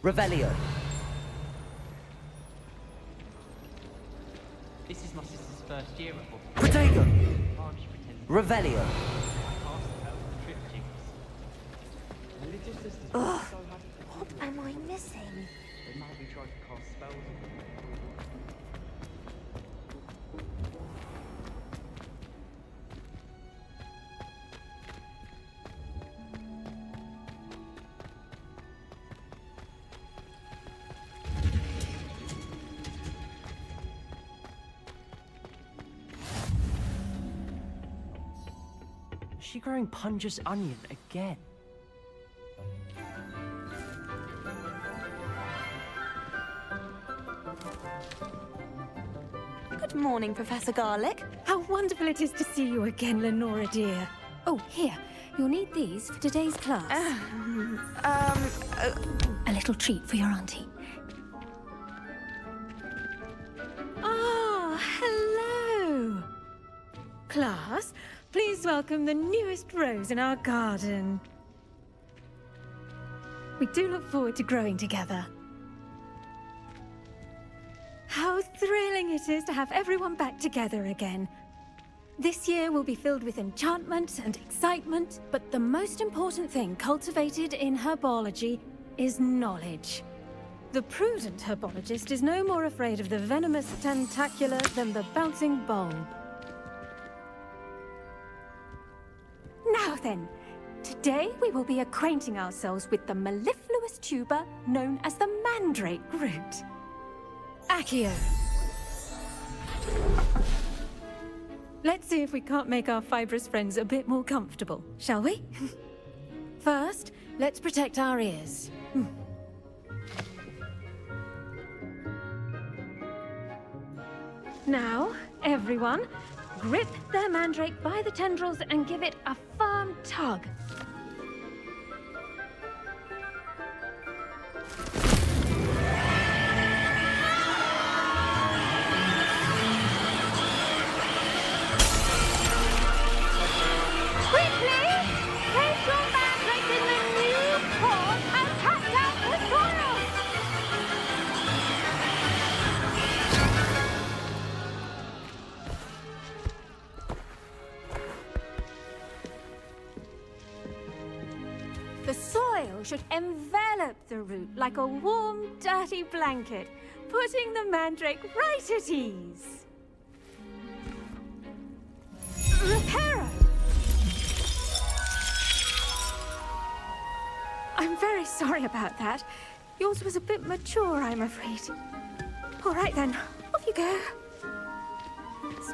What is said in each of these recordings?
Revelio. This is my sister's first year at Hogwarts. Protego. Can't she pretend Revelio. to pass the trip jinx? My little sister's so happy. What am I missing? They might be trying to cast spells. Is she growing Punja's onion again? Good morning, Professor Garlic. How wonderful it is to see you again, Lenora dear. Oh, here. You'll need these for today's class. A little treat for your auntie. Ah, hello. Class, please welcome the newest rose in our garden. We do look forward to growing together. How thrilling it is to have everyone back together again. This year will be filled with enchantment and excitement, but the most important thing cultivated in herbology is knowledge. The prudent herbologist is no more afraid of the venomous tentacula than the bouncing bulb. Now then, today we will be acquainting ourselves with the mellifluous tuber known as the mandrake root. Accio. Let's see if we can't make our fibrous friends a bit more comfortable, shall we? First, let's protect our ears. Now, everyone, grip their mandrake by the tendrils and give it a firm tug. The soil should envelop the root like a warm, dirty blanket, putting the mandrake right at ease. Reparo! I'm very sorry about that. Yours was a bit mature, I'm afraid. All right then, off you go.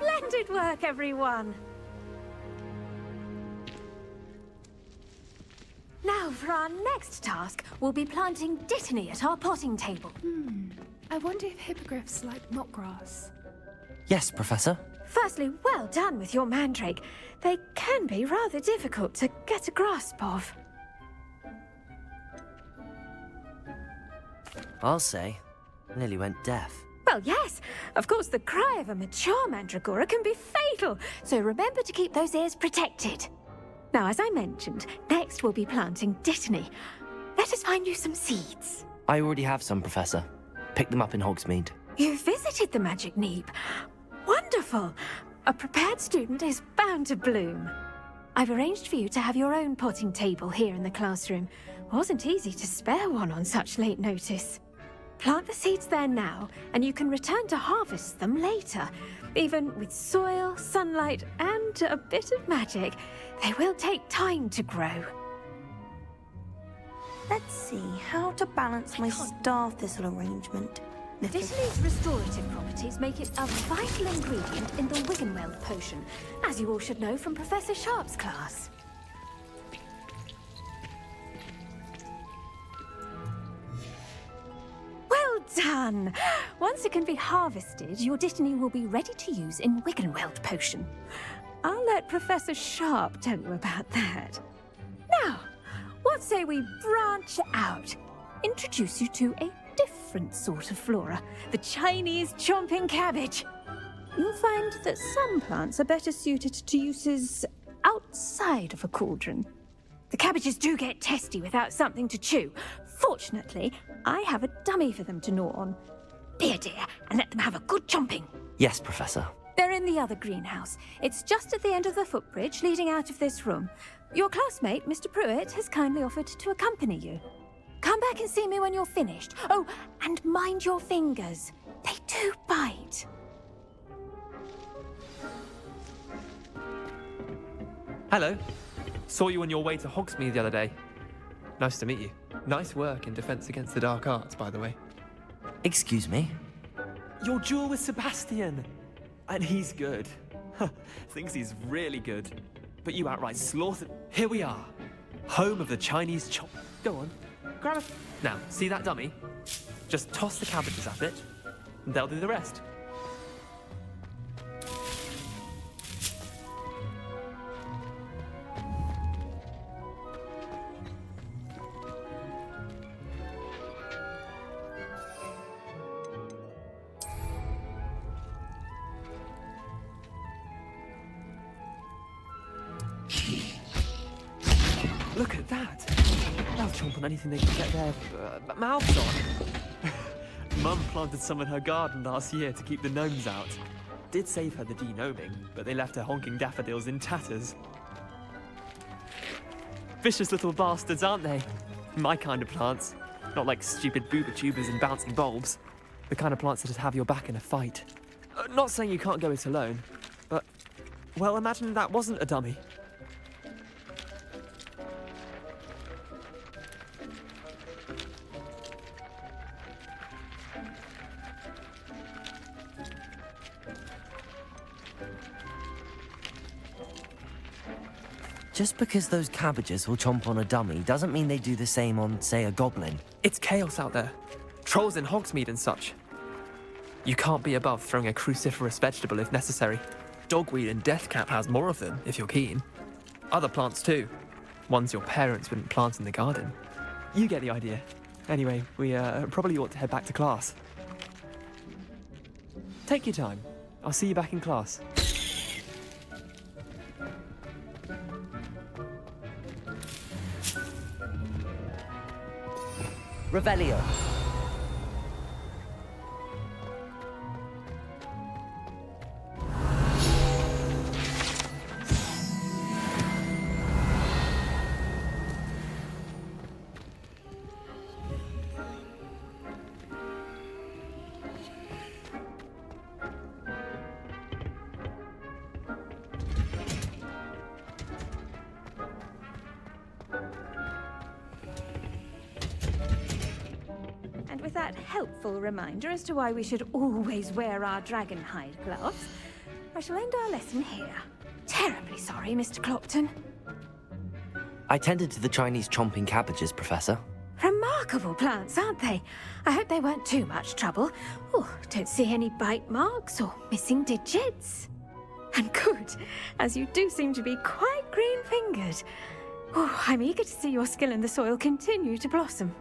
Splendid work, everyone! Now, for our next task, we'll be planting Dittany at our potting table. I wonder if hippogriffs like knotgrass. Yes, Professor. Firstly, well done with your mandrake. They can be rather difficult to get a grasp of. I'll say. Nearly went deaf. Well, yes. Of course, the cry of a mature mandragora can be fatal, so remember to keep those ears protected. Now, as I mentioned, next we'll be planting Dittany. Let us find you some seeds. I already have some, Professor. Picked them up in Hogsmeade. You visited the Magic Neep. Wonderful! A prepared student is bound to bloom. I've arranged for you to have your own potting table here in the classroom. Wasn't easy to spare one on such late notice. Plant the seeds there now, and you can return to harvest them later. Even with soil, sunlight, and a bit of magic, they will take time to grow. Let's see how to balance my star thistle arrangement. Dittany's restorative properties make it a vital ingredient in the Wiggenweld potion, as you all should know from Professor Sharp's class. Well done! Once it can be harvested, your Dittany will be ready to use in Wiggenweld potion. I'll let Professor Sharp tell you about that. Now, what say we branch out? Introduce you to a different sort of flora, the Chinese chomping cabbage. You'll find that some plants are better suited to uses outside of a cauldron. The cabbages do get testy without something to chew. Fortunately, I have a dummy for them to gnaw on. Be a dear and let them have a good chomping. Yes, Professor. They're in the other greenhouse. It's just at the end of the footbridge leading out of this room. Your classmate, Mr. Pruitt, has kindly offered to accompany you. Come back and see me when you're finished. Oh, and mind your fingers. They do bite. Hello. Saw you on your way to Hogsmeade the other day. Nice to meet you. Nice work in Defense Against the Dark Arts, by the way. Excuse me? Your duel with Sebastian! And he's good. Thinks he's really good. But you outright slaughtered... Here we are. Home of the Chinese chop... Go on. Grab a... Now, see that dummy? Just toss the cabbages at it, and they'll do the rest. Look at that! They'll chomp on anything they can get their mouths on. Mum planted some in her garden last year to keep the gnomes out. Did save her the de-gnoming, but they left her honking daffodils in tatters. Vicious little bastards, aren't they? My kind of plants. Not like stupid booba tubers and bouncing bulbs. The kind of plants that'd have your back in a fight. Not saying you can't go it alone, but... Well, imagine that wasn't a dummy. Just because those cabbages will chomp on a dummy doesn't mean they do the same on, say, a goblin. It's chaos out there. Trolls in Hogsmeade and such. You can't be above throwing a cruciferous vegetable if necessary. Dogweed and deathcap has more of them, if you're keen. Other plants too. Ones your parents wouldn't plant in the garden. You get the idea. Anyway, we probably ought to head back to class. Take your time. I'll see you back in class. Revelio. And with that helpful reminder as to why we should always wear our dragon hide gloves, I shall end our lesson here. Terribly sorry, Mr. Clopton. I tended to the Chinese chomping cabbages, Professor. Remarkable plants, aren't they? I hope they weren't too much trouble. Oh, don't see any bite marks or missing digits. And good, as you do seem to be quite green-fingered. Oh, I'm eager to see your skill in the soil continue to blossom.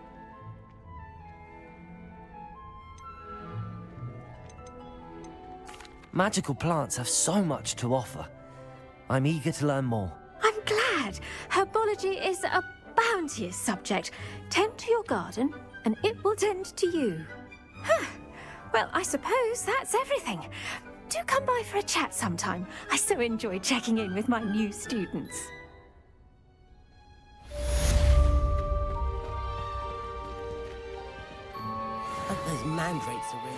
Magical plants have so much to offer. I'm eager to learn more. I'm glad. Herbology is a bounteous subject. Tend to your garden, and it will tend to you. Huh. Well, I suppose that's everything. Do come by for a chat sometime. I so enjoy checking in with my new students. But those mandrakes are really...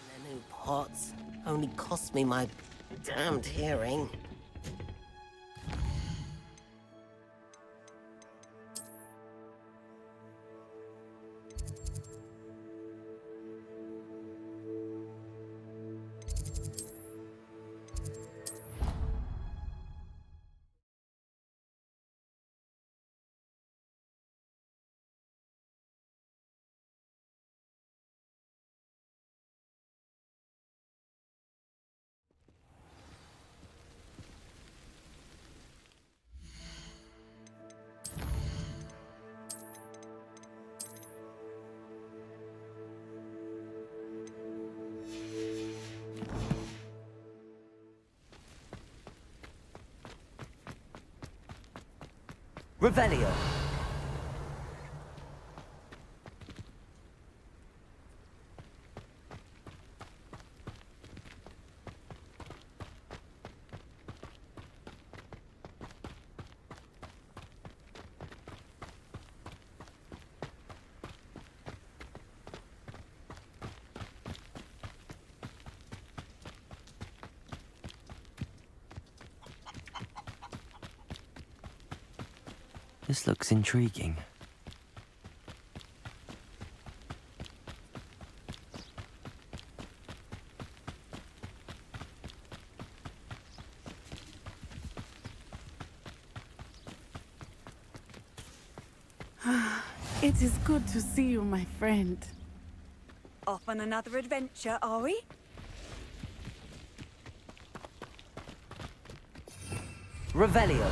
The new pots only cost me my damned hearing. Revelio. This looks intriguing. It is good to see you, my friend. Off on another adventure, are we? Revelio.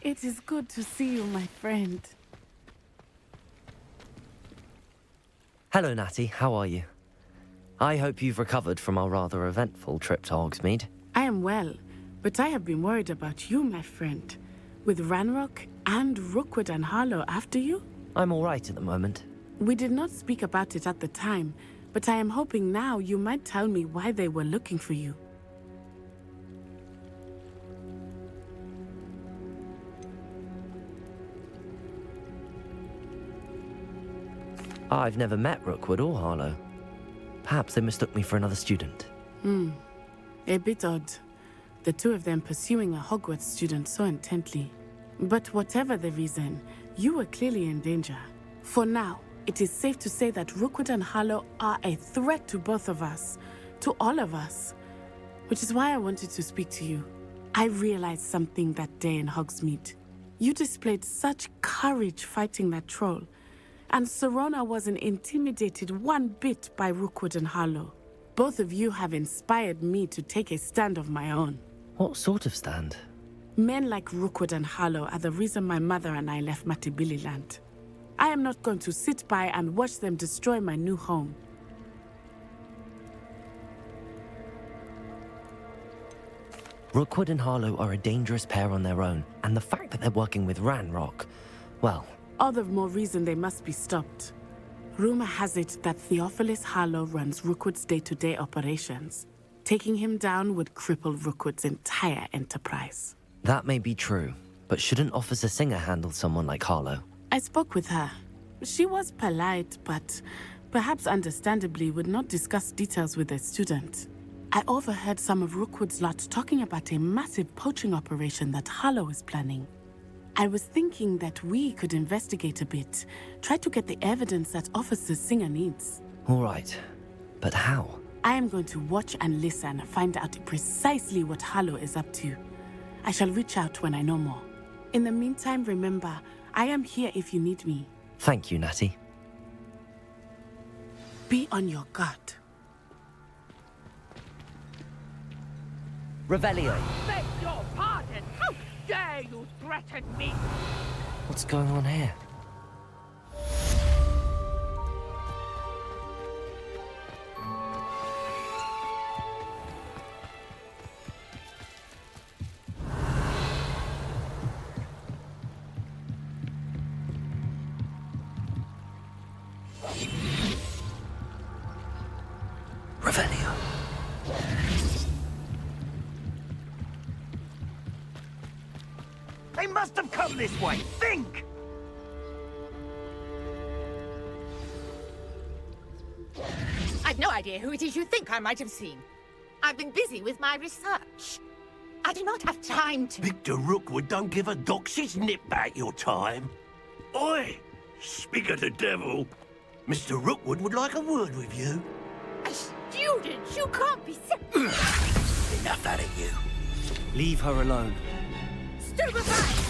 It is good to see you, my friend. Hello, Natty. How are you? I hope you've recovered from our rather eventful trip to Hogsmeade. I am well, but I have been worried about you, my friend. With Ranrock and Rookwood and Harlow after you? I'm all right at the moment. We did not speak about it at the time, but I am hoping now you might tell me why they were looking for you. I've never met Rookwood or Harlow. Perhaps they mistook me for another student. A bit odd. The two of them pursuing a Hogwarts student so intently. But whatever the reason, you were clearly in danger. For now, it is safe to say that Rookwood and Harlow are a threat to both of us. To all of us. Which is why I wanted to speak to you. I realized something that day in Hogsmeade. You displayed such courage fighting that troll. And Serona wasn't intimidated one bit by Rookwood and Harlow. Both of you have inspired me to take a stand of my own. What sort of stand? Men like Rookwood and Harlow are the reason my mother and I left Matibili land. I am not going to sit by and watch them destroy my new home. Rookwood and Harlow are a dangerous pair on their own, and the fact that they're working with Ranrock, well... All the more reason they must be stopped. Rumor has it that Theophilus Harlow runs Rookwood's day-to-day operations. Taking him down would cripple Rookwood's entire enterprise. That may be true, but shouldn't Officer Singer handle someone like Harlow? I spoke with her. She was polite, but perhaps understandably would not discuss details with a student. I overheard some of Rookwood's lot talking about a massive poaching operation that Harlow is planning. I was thinking that we could investigate a bit, try to get the evidence that Officer Singer needs. All right, but how? I am going to watch and listen, find out precisely what Harlow is up to. I shall reach out when I know more. In the meantime, remember, I am here if you need me. Thank you, Natty. Be on your guard. Revelio! Beg your pardon! How dare you threaten me? What's going on here? Revelio. They must have come this way. Think! I've no idea who it is you think I might have seen. I've been busy with my research. I do not have time to... Victor Rookwood don't give a doxy's nip back your time. Oi! Speak of the devil. Mr. Rookwood would like a word with you. A student? You can't be... Enough out of you. Leave her alone. Stupefy!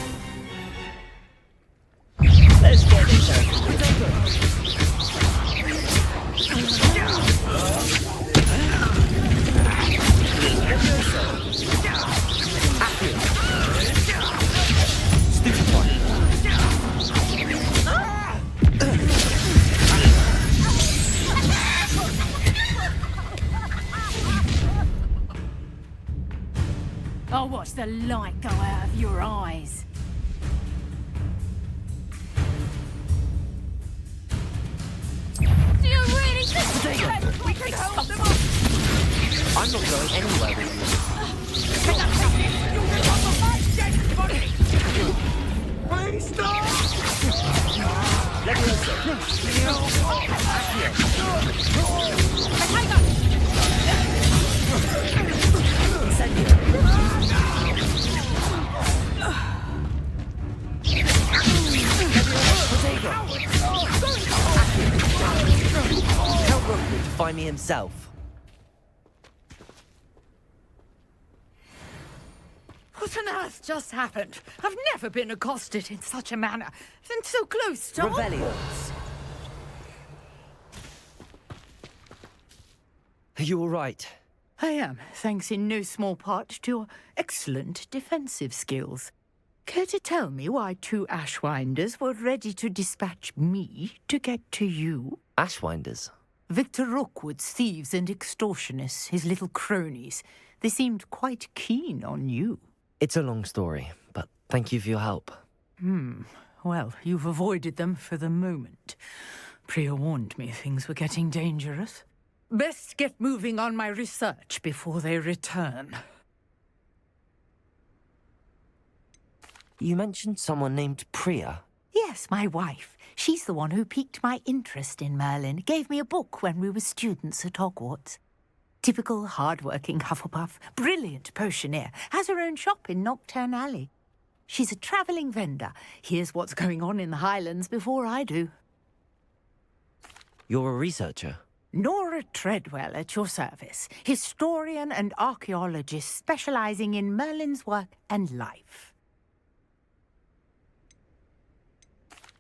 Let's get this I'll watch the light go out of your eyes. Do you really think We can hold them up! I'm not going anywhere with you. You will have my dead body! Please stop! Let me also. Tell Rookwood to find me himself. What on earth just happened? I've never been accosted in such a manner, and so close to... Revelio. Are you all right? I am, thanks in no small part to your excellent defensive skills. Care to tell me why two Ashwinders were ready to dispatch me to get to you? Ashwinders? Victor Rookwood's thieves and extortionists, his little cronies. They seemed quite keen on you. It's a long story, but thank you for your help. Well, you've avoided them for the moment. Priya warned me things were getting dangerous. Best get moving on my research before they return. You mentioned someone named Priya. Yes, my wife. She's the one who piqued my interest in Merlin. Gave me a book when we were students at Hogwarts. Typical hard-working Hufflepuff, brilliant potioneer, has her own shop in Knockturn Alley. She's a travelling vendor. Hears what's going on in the Highlands before I do. You're a researcher? Nora Treadwell at your service. Historian and archaeologist specialising in Merlin's work and life.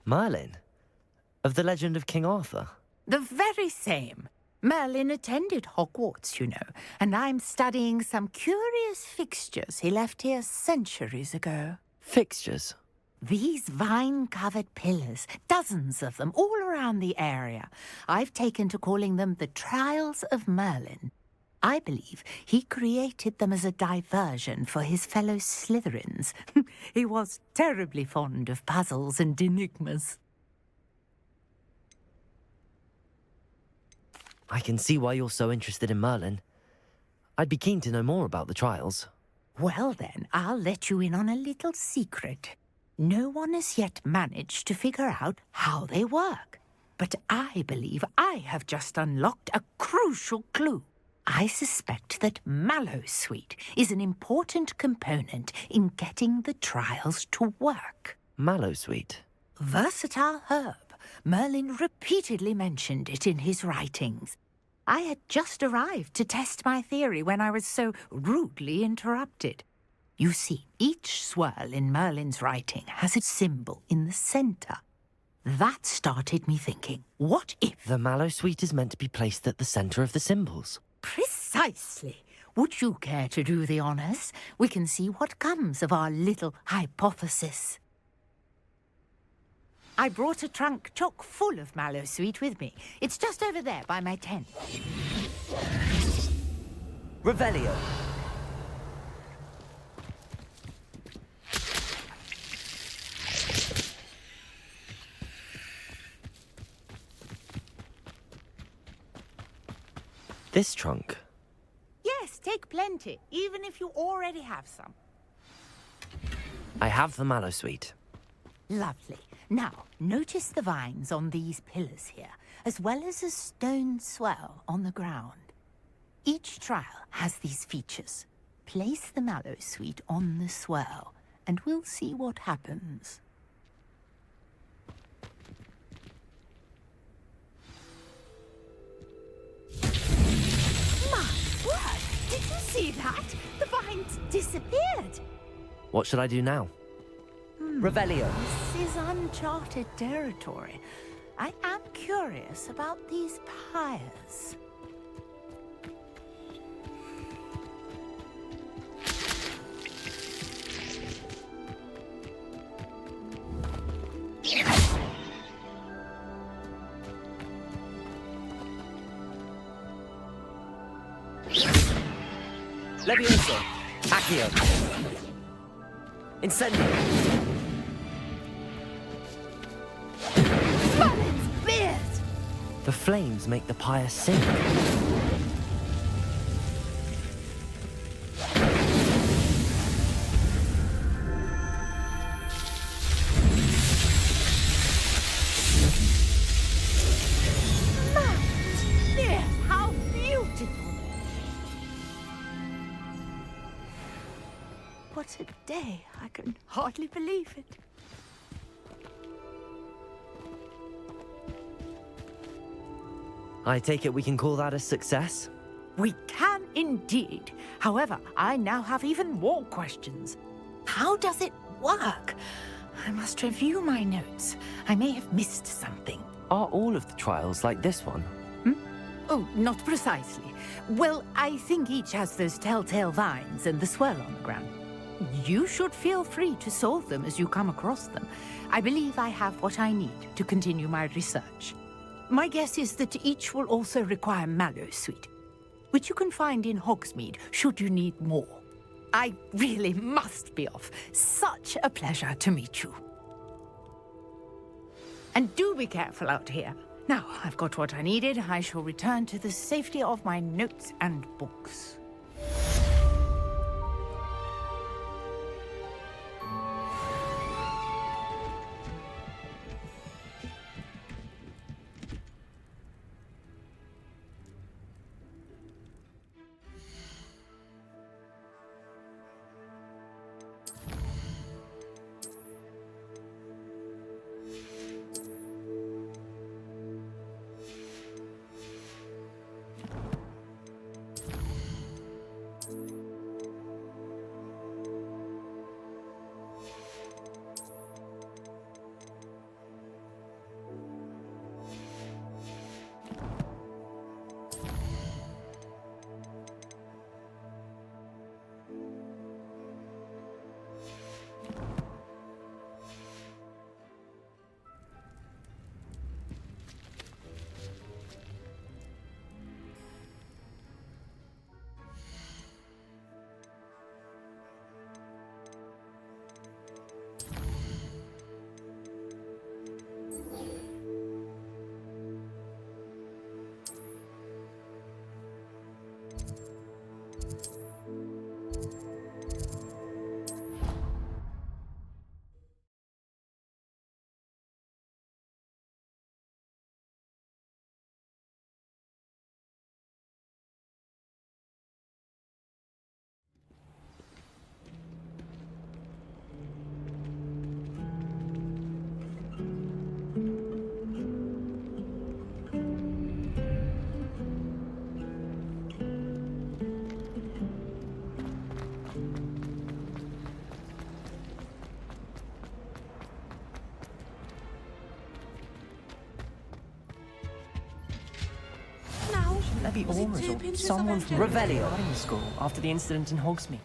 Merlin? Of the legend of King Arthur? The very same. Merlin attended Hogwarts, you know, and I'm studying some curious fixtures he left here centuries ago. Fixtures? These vine-covered pillars, dozens of them, all around the area. I've taken to calling them the Trials of Merlin. I believe he created them as a diversion for his fellow Slytherins. He was terribly fond of puzzles and enigmas. I can see why you're so interested in Merlin. I'd be keen to know more about the trials. Well then, I'll let you in on a little secret. No one has yet managed to figure out how they work. But I believe I have just unlocked a crucial clue. I suspect that Mallowsweet is an important component in getting the trials to work. Mallowsweet? Versatile herb. Merlin repeatedly mentioned it in his writings. I had just arrived to test my theory when I was so rudely interrupted. You see, each swirl in Merlin's writing has a symbol in the center. That started me thinking, what if... The Mallowsweet is meant to be placed at the center of the symbols. Precisely. Would you care to do the honors? We can see what comes of our little hypothesis. I brought a trunk chock full of Mallowsweet with me. It's just over there by my tent. Revelio. This trunk? Yes, take plenty, even if you already have some. I have the Mallowsweet. Lovely. Now, notice the vines on these pillars here, as well as a stone swell on the ground. Each trial has these features. Place the Mallowsweet on the swell, and we'll see what happens. My word! Did you see that? The vines disappeared. What should I do now? Revelio. This is uncharted territory. I am curious about these pyres. Levioso. Accio. Incendio. The flames make the pyre sink. How beautiful! What a day! I can hardly believe it. I take it we can call that a success? We can indeed. However, I now have even more questions. How does it work? I must review my notes. I may have missed something. Are all of the trials like this one? Oh, not precisely. Well, I think each has those telltale vines and the swirl on the ground. You should feel free to solve them as you come across them. I believe I have what I need to continue my research. My guess is that each will also require Mallowsweet, which you can find in Hogsmeade should you need more. I really must be off. Such a pleasure to meet you. And do be careful out here. Now, I've got what I needed. I shall return to the safety of my notes and books. the Aurors or someone from Revelio. riding school after the incident in Hogsmeade.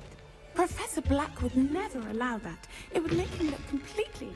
Professor Black would never allow that. It would make him look completely...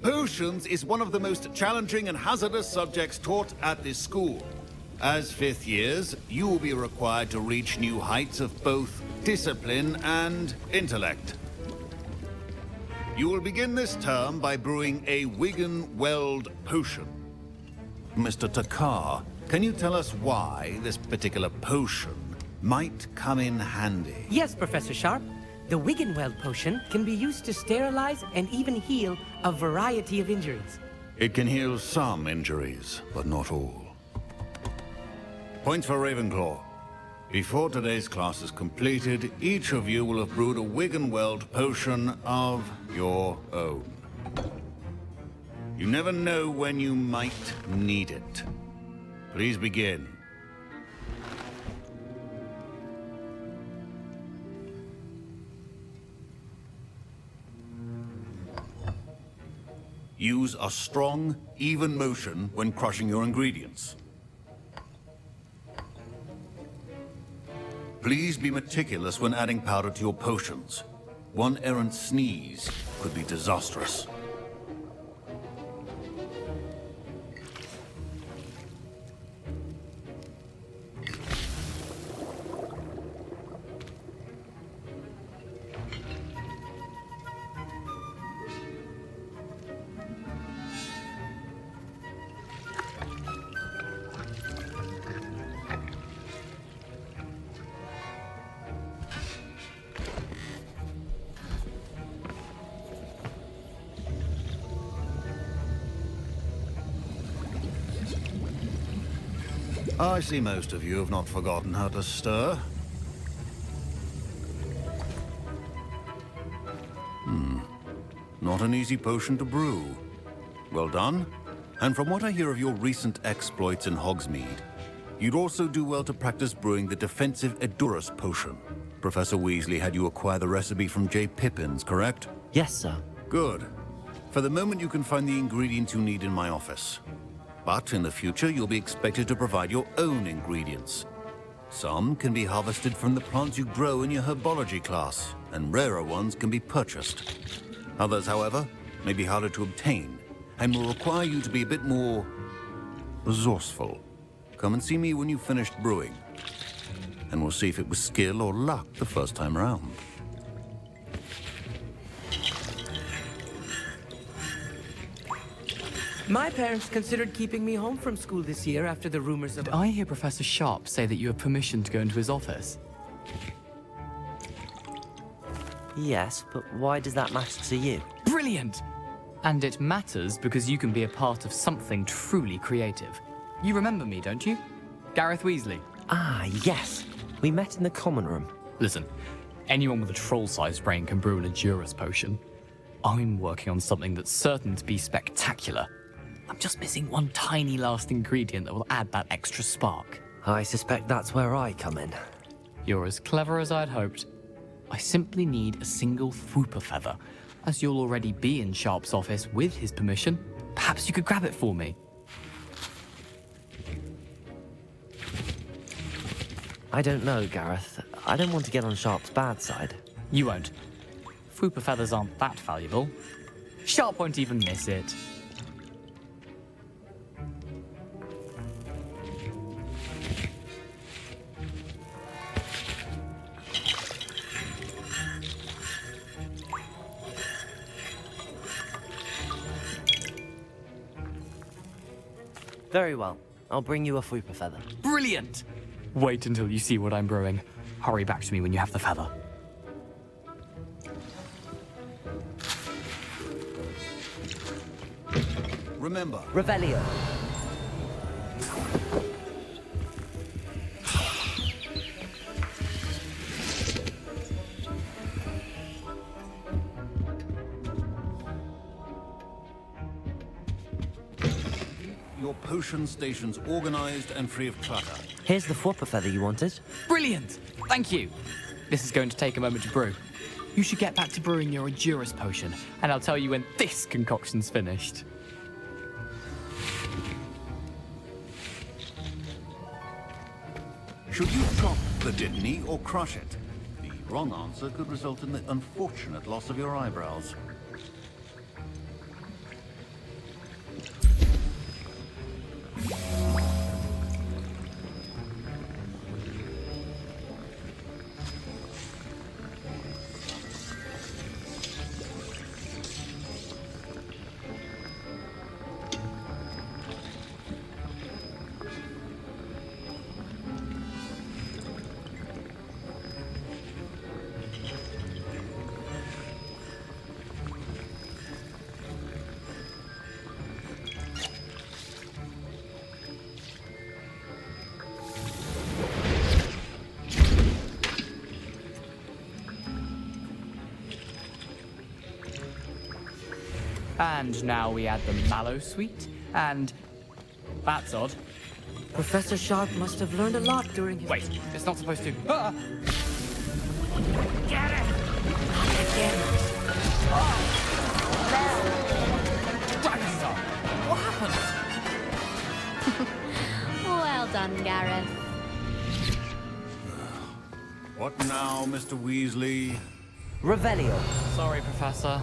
Potions is one of the most challenging and hazardous subjects taught at this school. As fifth years, you will be required to reach new heights of both discipline and intellect. You will begin this term by brewing a Wigan-Weld potion. Mr. Takar, can you tell us why this particular potion might come in handy? Yes, Professor Sharp. The Wigan-Weld potion can be used to sterilize and even heal a variety of injuries. It can heal some injuries, but not all. Points for Ravenclaw. Before today's class is completed, each of you will have brewed a Wigan-Weld potion of your own. You never know when you might need it. Please begin. Use a strong, even motion when crushing your ingredients. Please be meticulous when adding powder to your potions. One errant sneeze could be disastrous. I see most of you have not forgotten how to stir. Not an easy potion to brew. Well done. And from what I hear of your recent exploits in Hogsmeade, you'd also do well to practice brewing the defensive Edurus potion. Professor Weasley had you acquire the recipe from J. Pippins, correct? Yes, sir. Good. For the moment, you can find the ingredients you need in my office. But in the future, you'll be expected to provide your own ingredients. Some can be harvested from the plants you grow in your herbology class, and rarer ones can be purchased. Others, however, may be harder to obtain, and will require you to be a bit more resourceful. Come and see me when you've finished brewing, and we'll see if it was skill or luck the first time around. My parents considered keeping me home from school this year after the rumors of... Did I hear Professor Sharp say that you have permission to go into his office? Yes, but why does that matter to you? Brilliant! And it matters because you can be a part of something truly creative. You remember me, don't you? Gareth Weasley. Ah, yes. We met in the common room. Listen, anyone with a troll-sized brain can brew an Edurus potion. I'm working on something that's certain to be spectacular. I'm just missing one tiny last ingredient that will add that extra spark. I suspect that's where I come in. You're as clever as I'd hoped. I simply need a single Fwooper feather. As you'll already be in Sharp's office with his permission, perhaps you could grab it for me. I don't know, Gareth. I don't want to get on Sharp's bad side. You won't. Fwooper feathers aren't that valuable. Sharp won't even miss it. Very well. I'll bring you a Fwooper feather. Brilliant! Wait until you see what I'm brewing. Hurry back to me when you have the feather. remember. Revelio. Your potion station's organized and free of clutter. Here's the Fwopper feather you wanted. Brilliant! Thank you. This is going to take a moment to brew. You should get back to brewing your Endurance potion, and I'll tell you when this concoction's finished. Should you drop the Dittany or crush it? The wrong answer could result in the unfortunate loss of your eyebrows. And now we add the mallow sweet, and that's odd. Professor Sharp must have learned a lot during his... Wait, it's not supposed to... Ah! Get it! Again. Dragon's What happened? Well done, Gareth. What now, Mr. Weasley? Revelio. Sorry, Professor.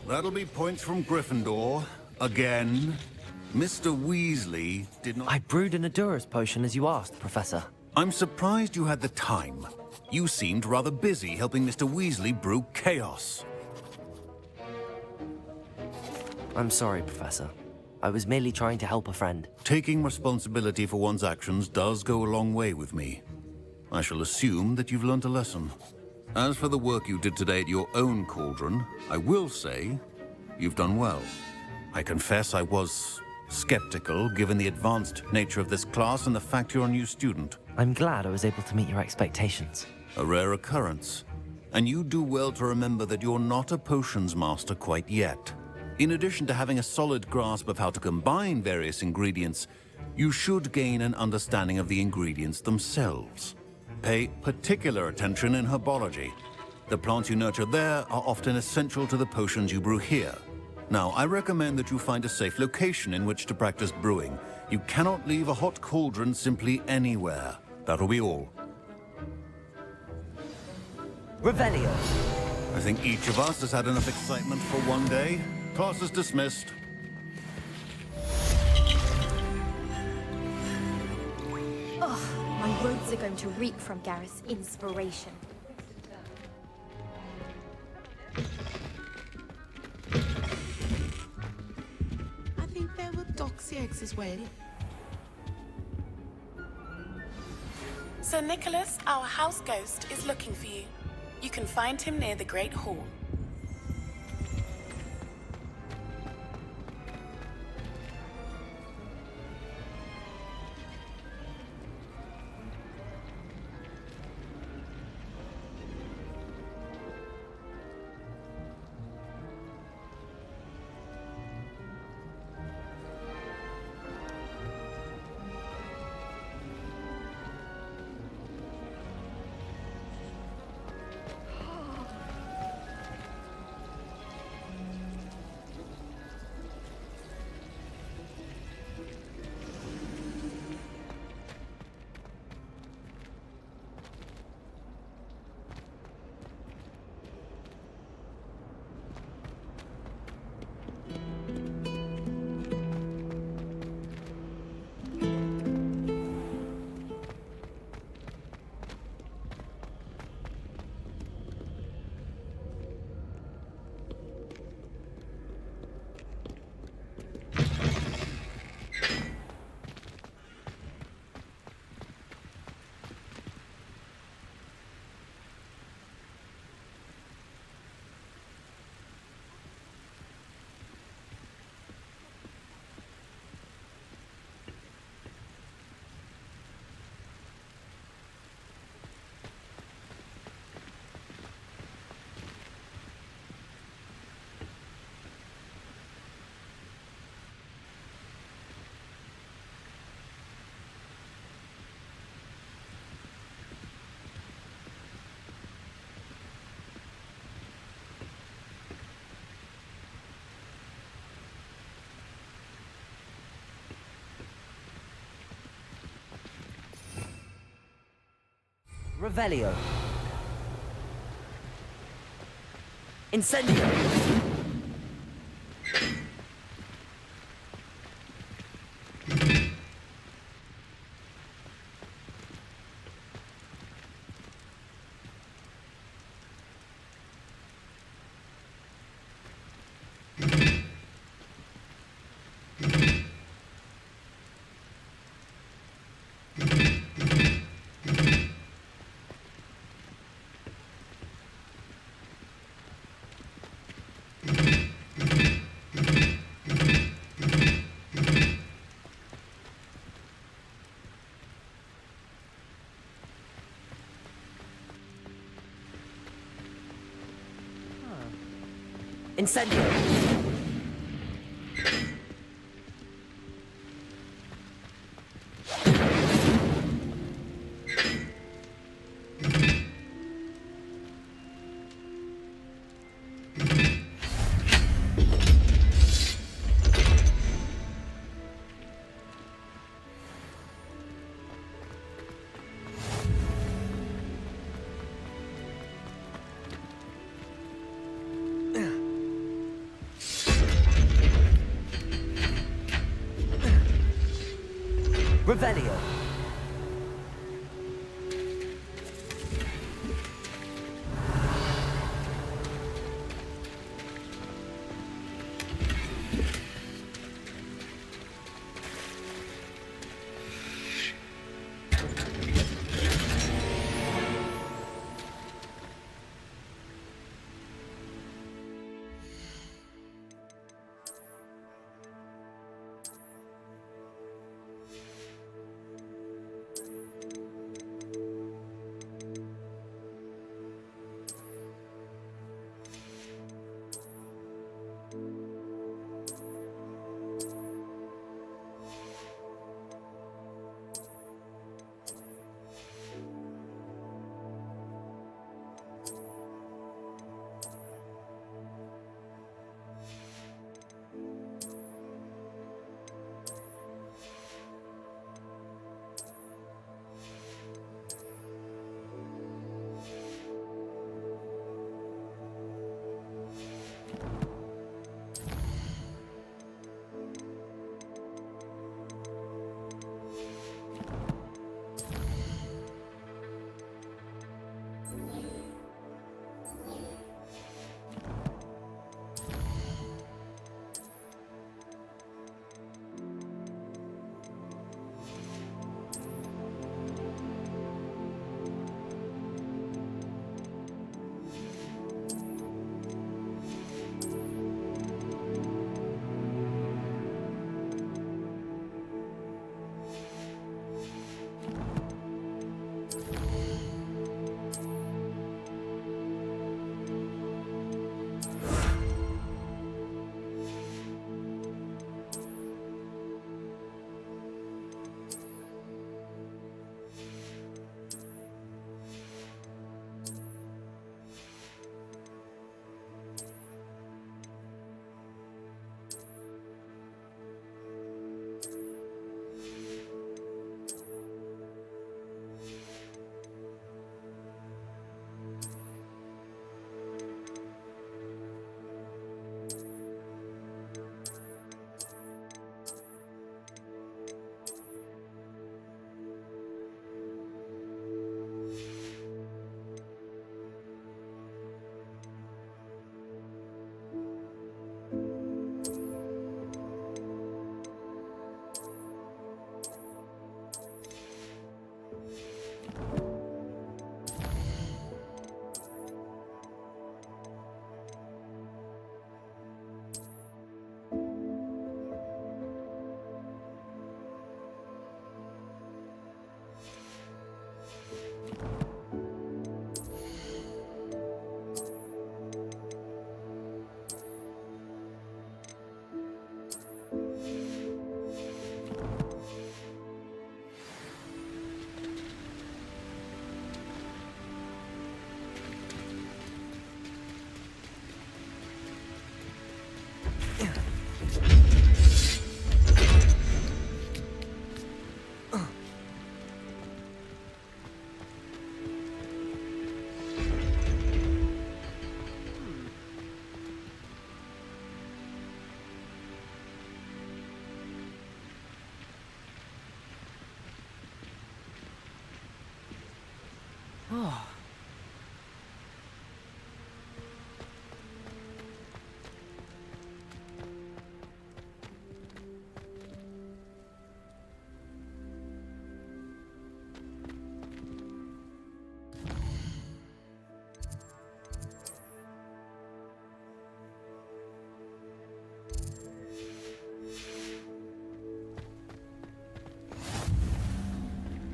That'll be points from Gryffindor. Again. Mr. Weasley did not... I brewed an Endurance potion as you asked, Professor. I'm surprised you had the time. You seemed rather busy helping Mr. Weasley brew chaos. I'm sorry, Professor. I was merely trying to help a friend. Taking responsibility for one's actions does go a long way with me. I shall assume that you've learnt a lesson. As for the work you did today at your own cauldron, I will say you've done well. I confess I was skeptical, given the advanced nature of this class and the fact you're a new student. I'm glad I was able to meet your expectations. A rare occurrence. And you do well to remember that you're not a potions master quite yet. In addition to having a solid grasp of how to combine various ingredients, you should gain an understanding of the ingredients themselves. Pay particular attention in herbology. The plants you nurture there are often essential to the potions you brew here. Now, I recommend that you find a safe location in which to practice brewing. You cannot leave a hot cauldron simply anywhere. That'll be all. Revelio. I think each of us has had enough excitement for one day. Class is dismissed. My robes are going to reek from Gareth's inspiration. I think there were doxy eggs as well. Sir Nicholas, our house ghost, is looking for you. You can find him near the Great Hall. Revelio. Incendio. Incendio. Revelio.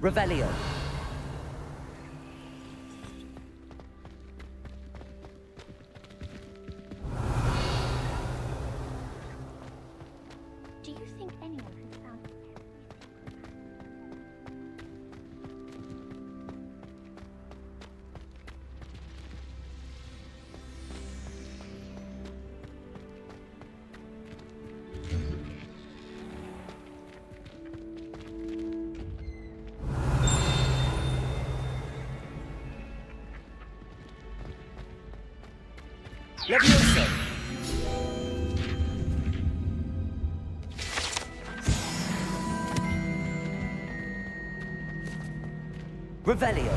Revelio. Do you think anyone has found Levioso. Revelio.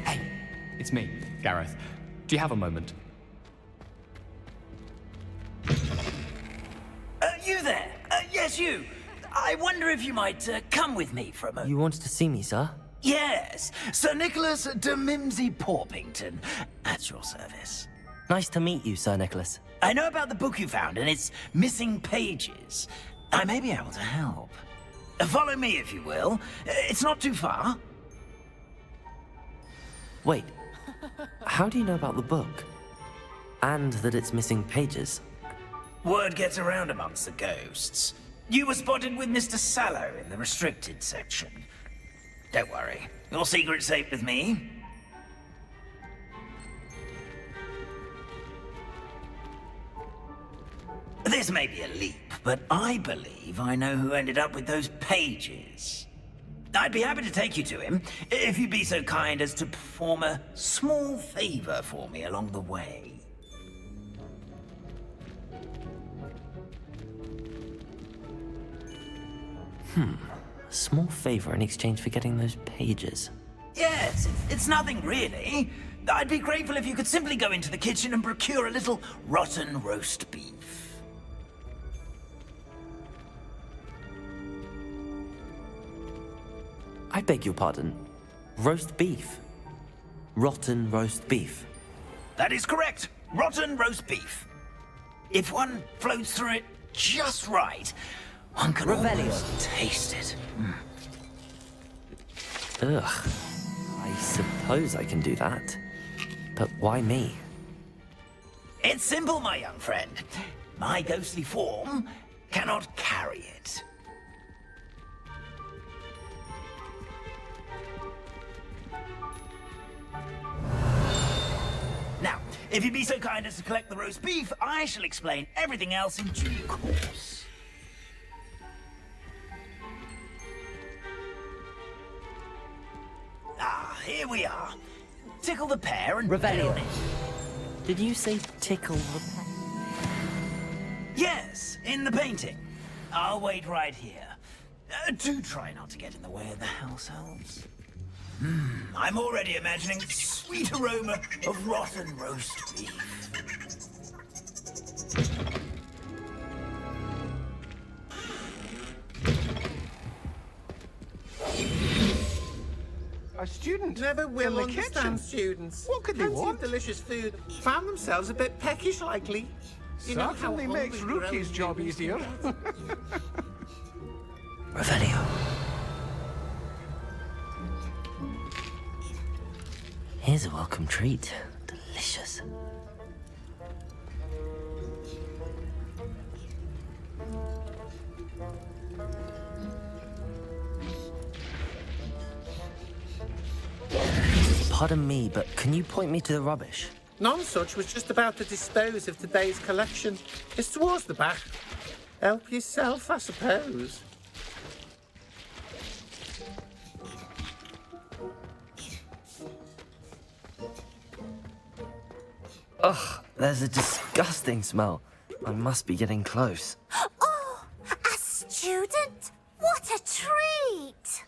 Hey, it's me, Gareth. Do you have a moment? You there? Yes, you. I wonder if you might come with me for a moment. You wanted to see me, sir? Yes, Sir Nicholas de Mimsy Porpington, at your service. Nice to meet you, Sir Nicholas. I know about the book you found and its missing pages. I may be able to help. Follow me, if you will. It's not too far. Wait, how do you know about the book? And that it's missing pages? Word gets around amongst the ghosts. You were spotted with Mr. Sallow in the restricted section. Don't worry, your secret's safe with me. This may be a leap, but I believe I know who ended up with those pages. I'd be happy to take you to him, if you'd be so kind as to perform a small favor for me along the way. A small favor in exchange for getting those pages. Yes, it's nothing really. I'd be grateful if you could simply go into the kitchen and procure a little rotten roast beef. I beg your pardon. Roast beef. Rotten roast beef. That is correct. Rotten roast beef. If one floats through it just right, one can almost taste it. Ugh. I suppose I can do that. But why me? It's simple, my young friend. My ghostly form cannot carry it. Now, if you'd be so kind as to collect the roast beef, I shall explain everything else in due course. Ah, here we are. Tickle the pear and Revelio. put it on it. Did you say tickle the pear? Yes, in the painting. I'll wait right here. Do try not to get in the way of the house elves. I'm already imagining the sweet aroma of rotten roast beef. A student Never will in the understand kitchen. students. What could they Plenty want? of delicious food. Found themselves a bit peckish, likely. You know how Certainly makes hungry Rookie's growing job humans easier. can Revelio. Here's a welcome treat. Delicious. Pardon me, but can you point me to the rubbish? None such was just about to dispose of today's collection. It's towards the back. Help yourself, I suppose. Ugh, there's a disgusting smell. I must be getting close. Oh, a student? What a treat!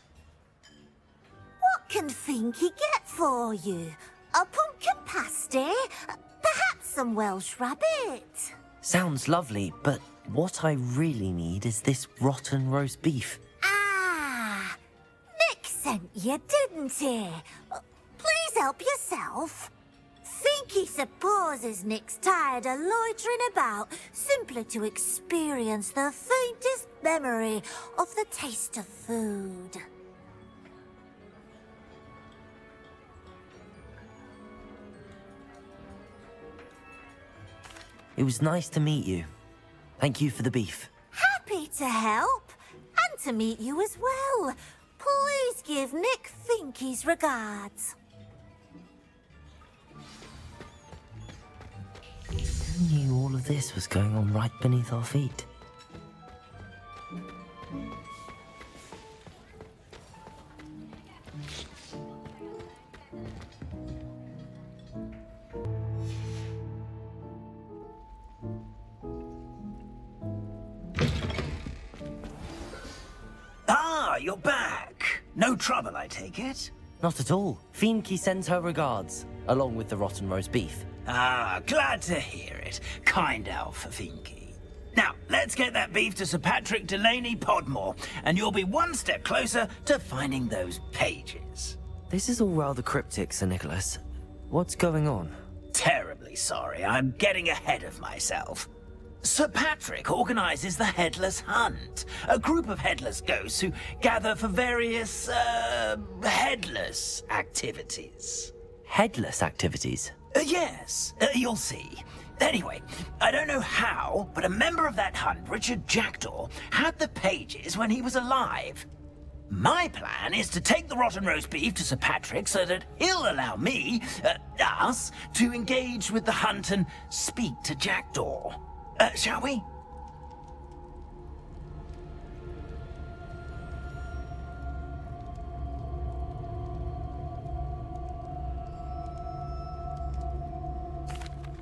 What can Finky get for you? A pumpkin pasty? Perhaps some Welsh rabbit? Sounds lovely, but what I really need is this rotten roast beef. Ah, Nick sent you, didn't he? Please help yourself. Finky supposes Nick's tired of loitering about simply to experience the faintest memory of the taste of food. It was nice to meet you. Thank you for the beef. Happy to help, and to meet you as well. Please give Nick Finky's regards. Who knew all of this was going on right beneath our feet? Ah, you're back. No trouble, I take it? Not at all. Finky sends her regards, along with the rotten roast beef. Ah, glad to hear it. Kind elf, Finky. Now, let's get that beef to Sir Patrick Delaney Podmore, and you'll be one step closer to finding those pages. This is all rather cryptic, Sir Nicholas. What's going on? Terribly sorry, I'm getting ahead of myself. Sir Patrick organizes the Headless Hunt, a group of headless ghosts who gather for various, headless activities. Headless activities? Yes, you'll see. Anyway, I don't know how, but a member of that hunt, Richard Jackdaw, had the pages when he was alive. My plan is to take the rotten roast beef to Sir Patrick so that he'll allow me, us, to engage with the hunt and speak to Jackdaw. Shall we?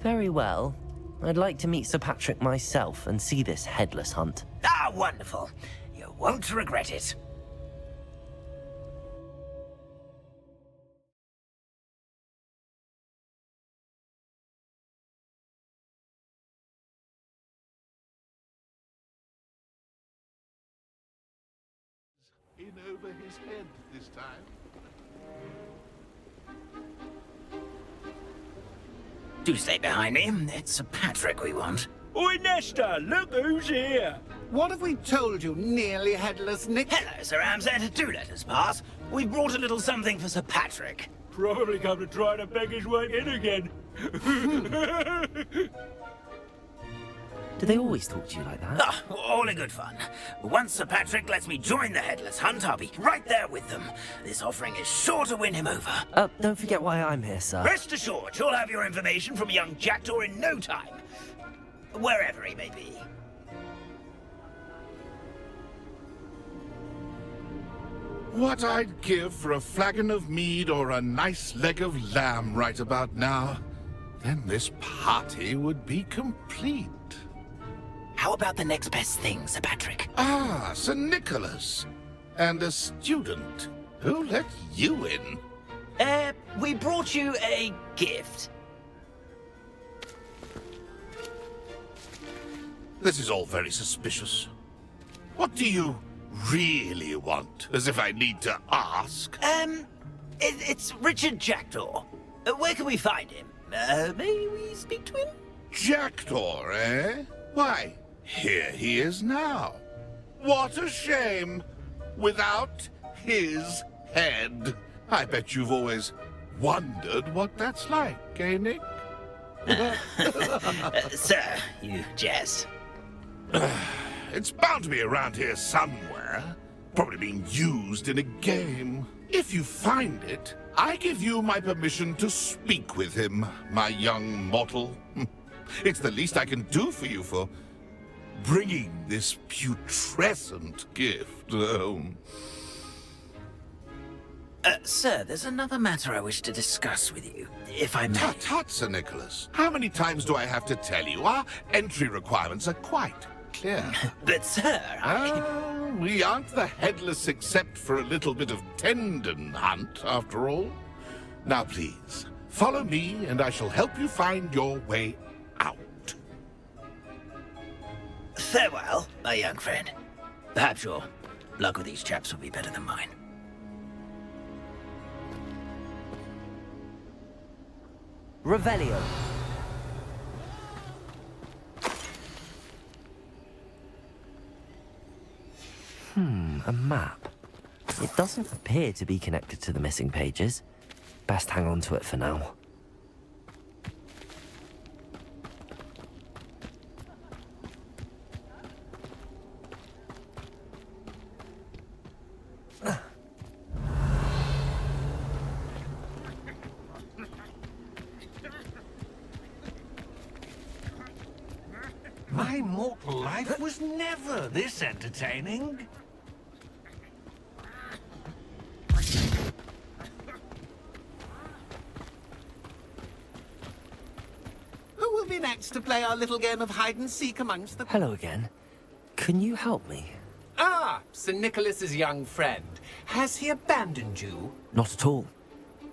Very well. I'd like to meet Sir Patrick myself and see this headless hunt. Ah, wonderful. You won't regret it. In over his head this time. Do stay behind me. It's Sir Patrick we want. Oi, Nesta, look who's here. What have we told you, nearly headless Nick? Hello, Sir Ramsay. Do let us pass. We've brought a little something for Sir Patrick. Probably come to try to beg his way in again. Do they always talk to you like that? Ah, all in good fun. Once Sir Patrick lets me join the Headless Hunt, I'll be right there with them. This offering is sure to win him over. Don't forget why I'm here, sir. Rest assured, you'll have your information from young Jackdaw in no time. Wherever he may be. What I'd give for a flagon of mead or a nice leg of lamb right about now. Then this party would be complete. How about the next best thing, Sir Patrick? Ah, Sir Nicholas. And a student. Who let you in? We brought you a gift. This is all very suspicious. What do you really want? As if I need to ask. It's Richard Jackdaw. Where can we find him? May we speak to him? Jackdaw, eh? Why, here he is now. What a shame. Without his head. I bet you've always wondered what that's like, eh, Nick? Sir, you jest. It's bound to be around here somewhere. Probably being used in a game. If you find it, I give you my permission to speak with him, my young mortal. It's the least I can do for you for bringing this putrescent gift home. Sir, there's another matter I wish to discuss with you, if I may. Tut, tut, Sir Nicholas. How many times do I have to tell you? Our entry requirements are quite clear. But, sir, we aren't the headless except for a little bit of tendon hunt, after all. Now, please, follow me, and I shall help you find your way out. Farewell, my young friend. Perhaps your luck with these chaps will be better than mine. Revelio. A map. It doesn't appear to be connected to the missing pages. Best hang on to it for now. My mortal life was never this entertaining. Who will be next to play our little game of hide-and-seek amongst the... Hello again. Can you help me? Ah, Sir Nicholas's young friend. Has he abandoned you? Not at all.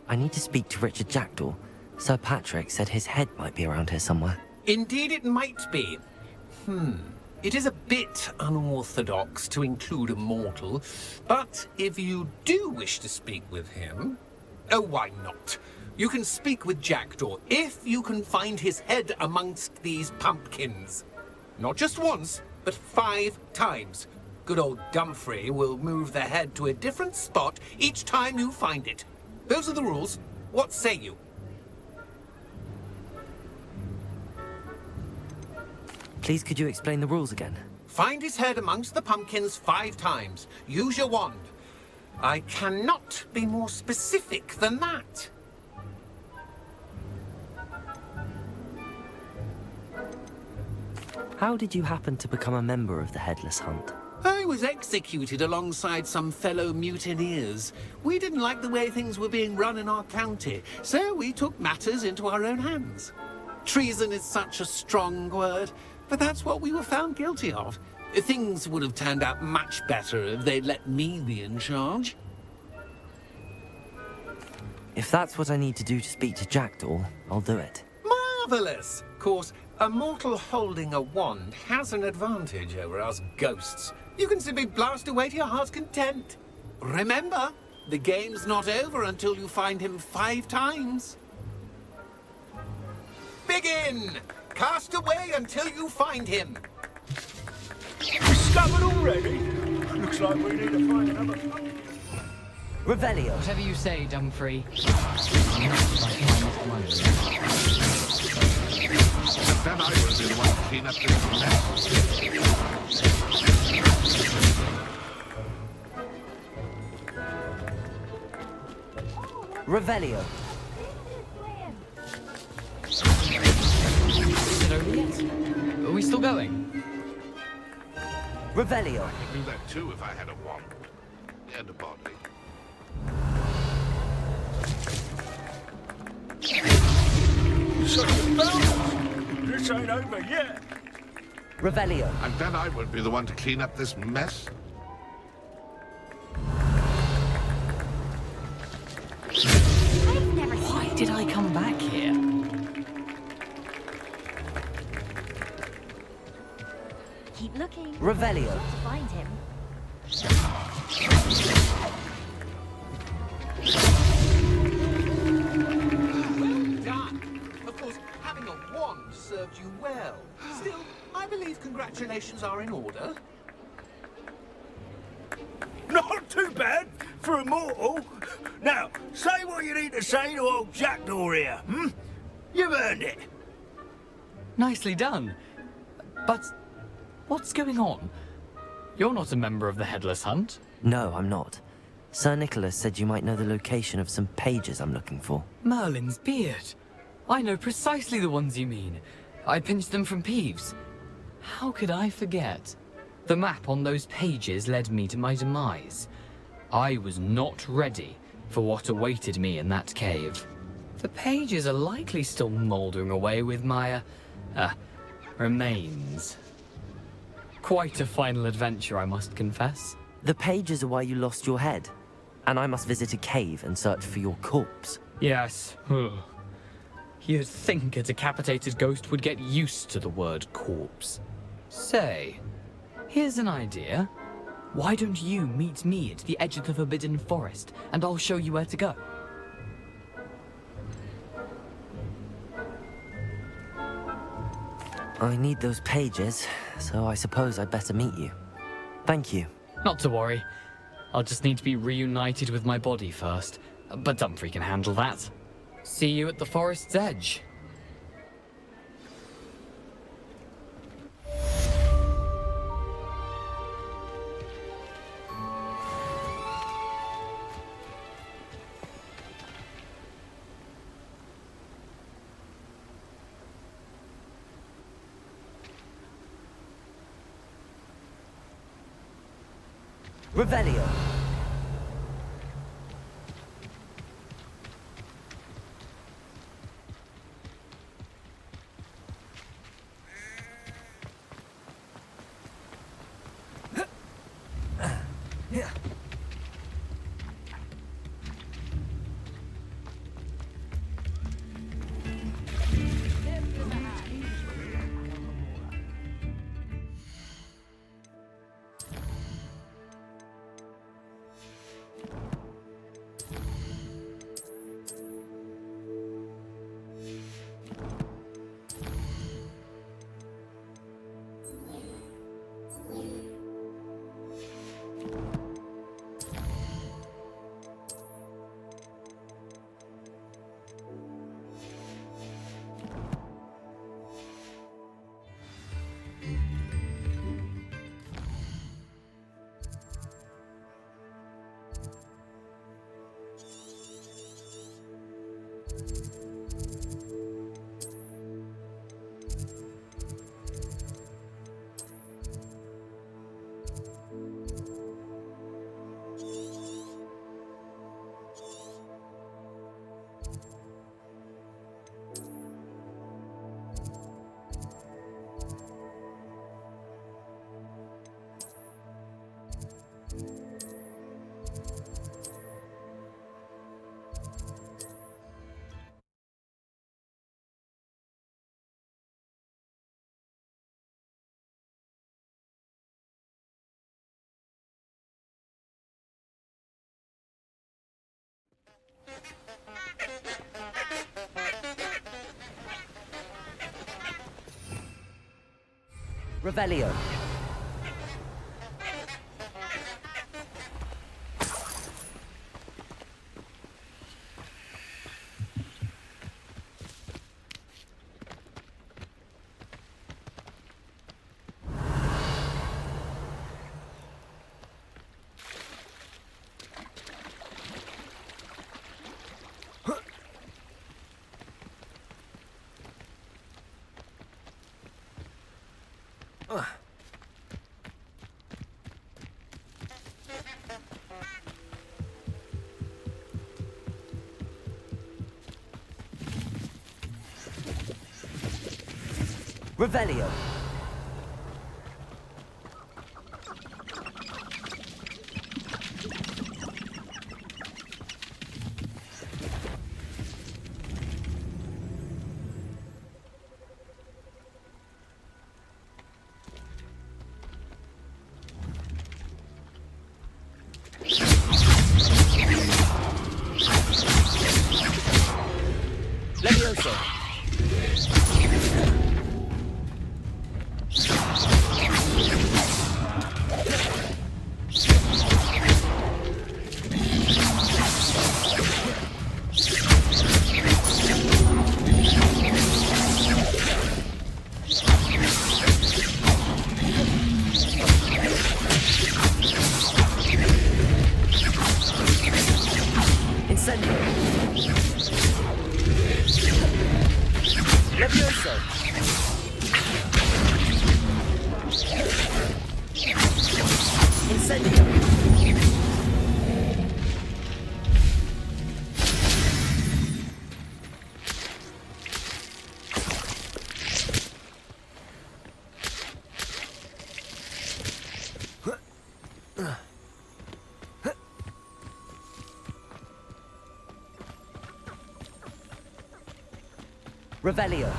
I need to speak to Richard Jackdaw. Sir Patrick said his head might be around here somewhere. Indeed it might be. It is a bit unorthodox to include a mortal, but if you do wish to speak with him... Oh, why not? You can speak with Jackdaw if you can find his head amongst these pumpkins. Not just once, but 5 times. Good old Dumfrey will move the head to a different spot each time you find it. Those are the rules. What say you? Please, could you explain the rules again? Find his head amongst the pumpkins 5 times. Use your wand. I cannot be more specific than that. How did you happen to become a member of the Headless Hunt? I was executed alongside some fellow mutineers. We didn't like the way things were being run in our county, so we took matters into our own hands. Treason is such a strong word, but that's what we were found guilty of. Things would have turned out much better if they'd let me be in charge. If that's what I need to do to speak to Jackdaw, I'll do it. Marvelous! Of course, a mortal holding a wand has an advantage over us ghosts. You can simply blast away to your heart's content. Remember, the game's not over until you find him 5 times. Begin! Cast away until you find him. Discovered already? Looks like we need to find another... Revelio. Whatever you say, Dumfrey. Then I will be the one to clean up this mess. Revelio. Is it over yet? Are we still going? Revelio. I could do that too if I had a wand. And a body. This ain't over yet. Revelio. And then I will be the one to clean up this mess. Why did I come back here? Keep looking. Revelio. To find him. Well done. Of course, having a wand served you well. Still, I believe congratulations are in order. Not too bad for a mortal. Now, say what you need to say to old Jackdaw here, You've earned it. Nicely done. But what's going on? You're not a member of the Headless Hunt. No, I'm not. Sir Nicholas said you might know the location of some pages I'm looking for. Merlin's beard. I know precisely the ones you mean. I pinched them from Peeves. How could I forget? The map on those pages led me to my demise. I was not ready, for what awaited me in that cave. The pages are likely still mouldering away with my, remains. Quite a final adventure, I must confess. The pages are why you lost your head, and I must visit a cave and search for your corpse. Yes. You'd think a decapitated ghost would get used to the word corpse. Say, here's an idea. Why don't you meet me at the edge of the Forbidden Forest, and I'll show you where to go? I need those pages, so I suppose I'd better meet you. Thank you. Not to worry. I'll just need to be reunited with my body first. But Dumfrey can handle that. See you at the forest's edge. Revelio. Revelio. Revelio. Levioso. Incendio. Levioso. Incendio. Revelio.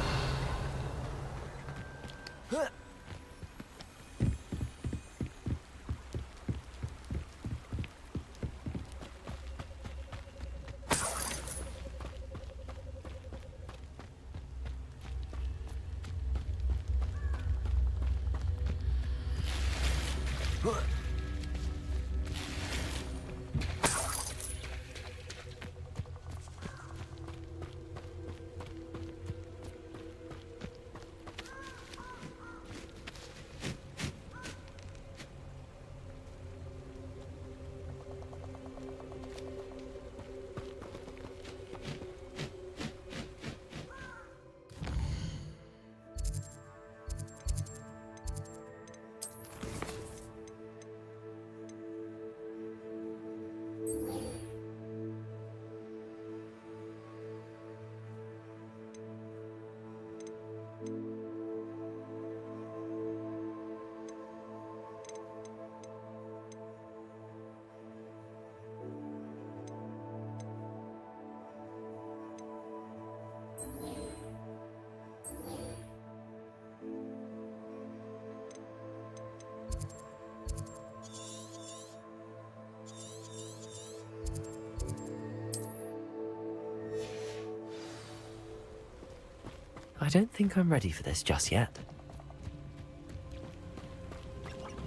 I don't think I'm ready for this just yet.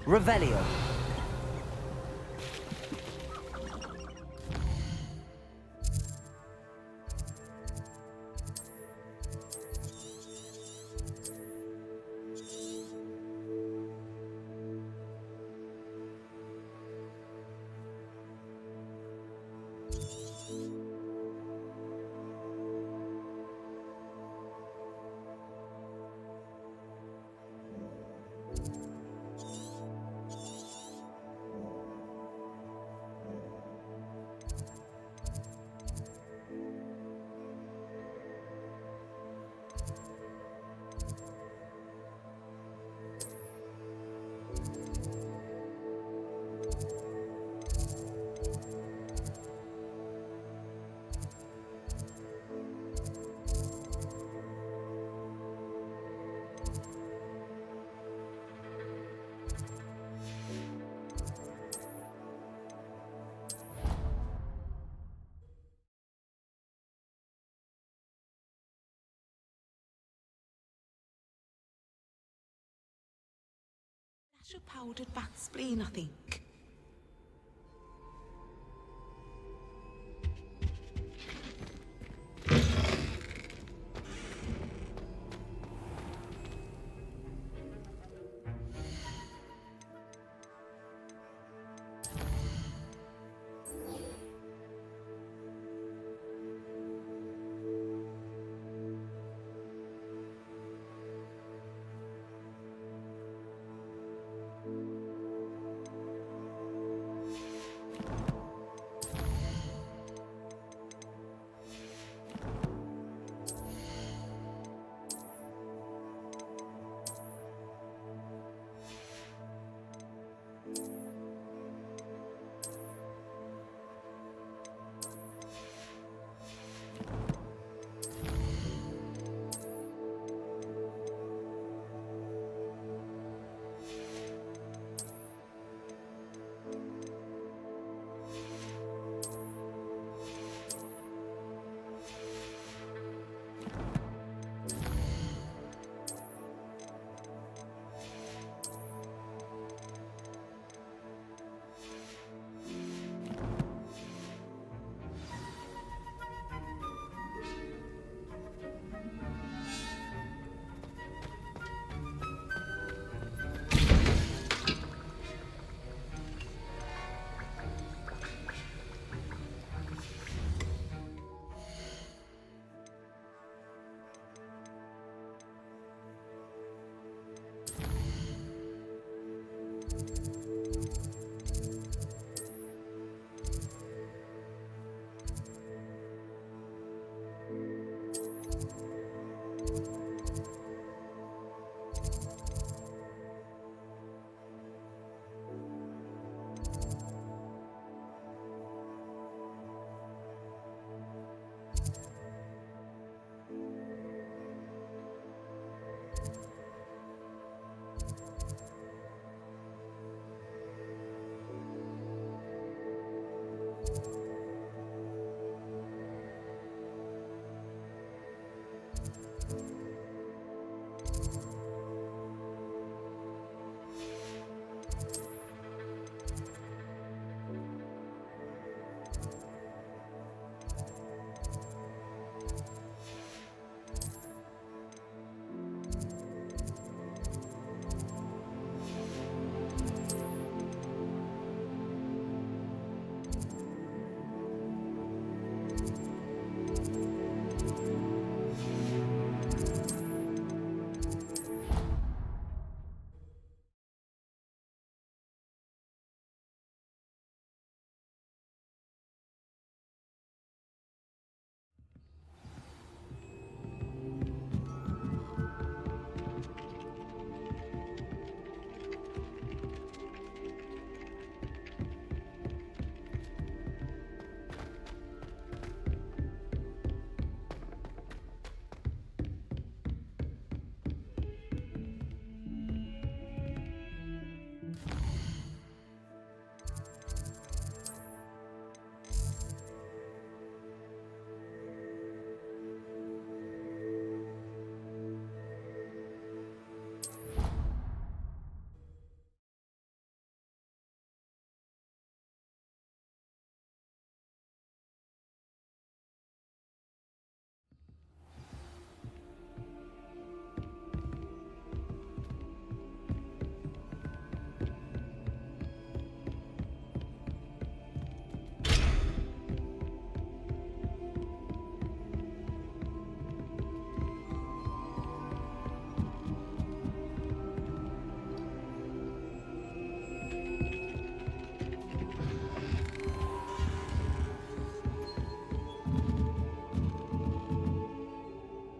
Revelio. Natural powdered bat spleen, I think.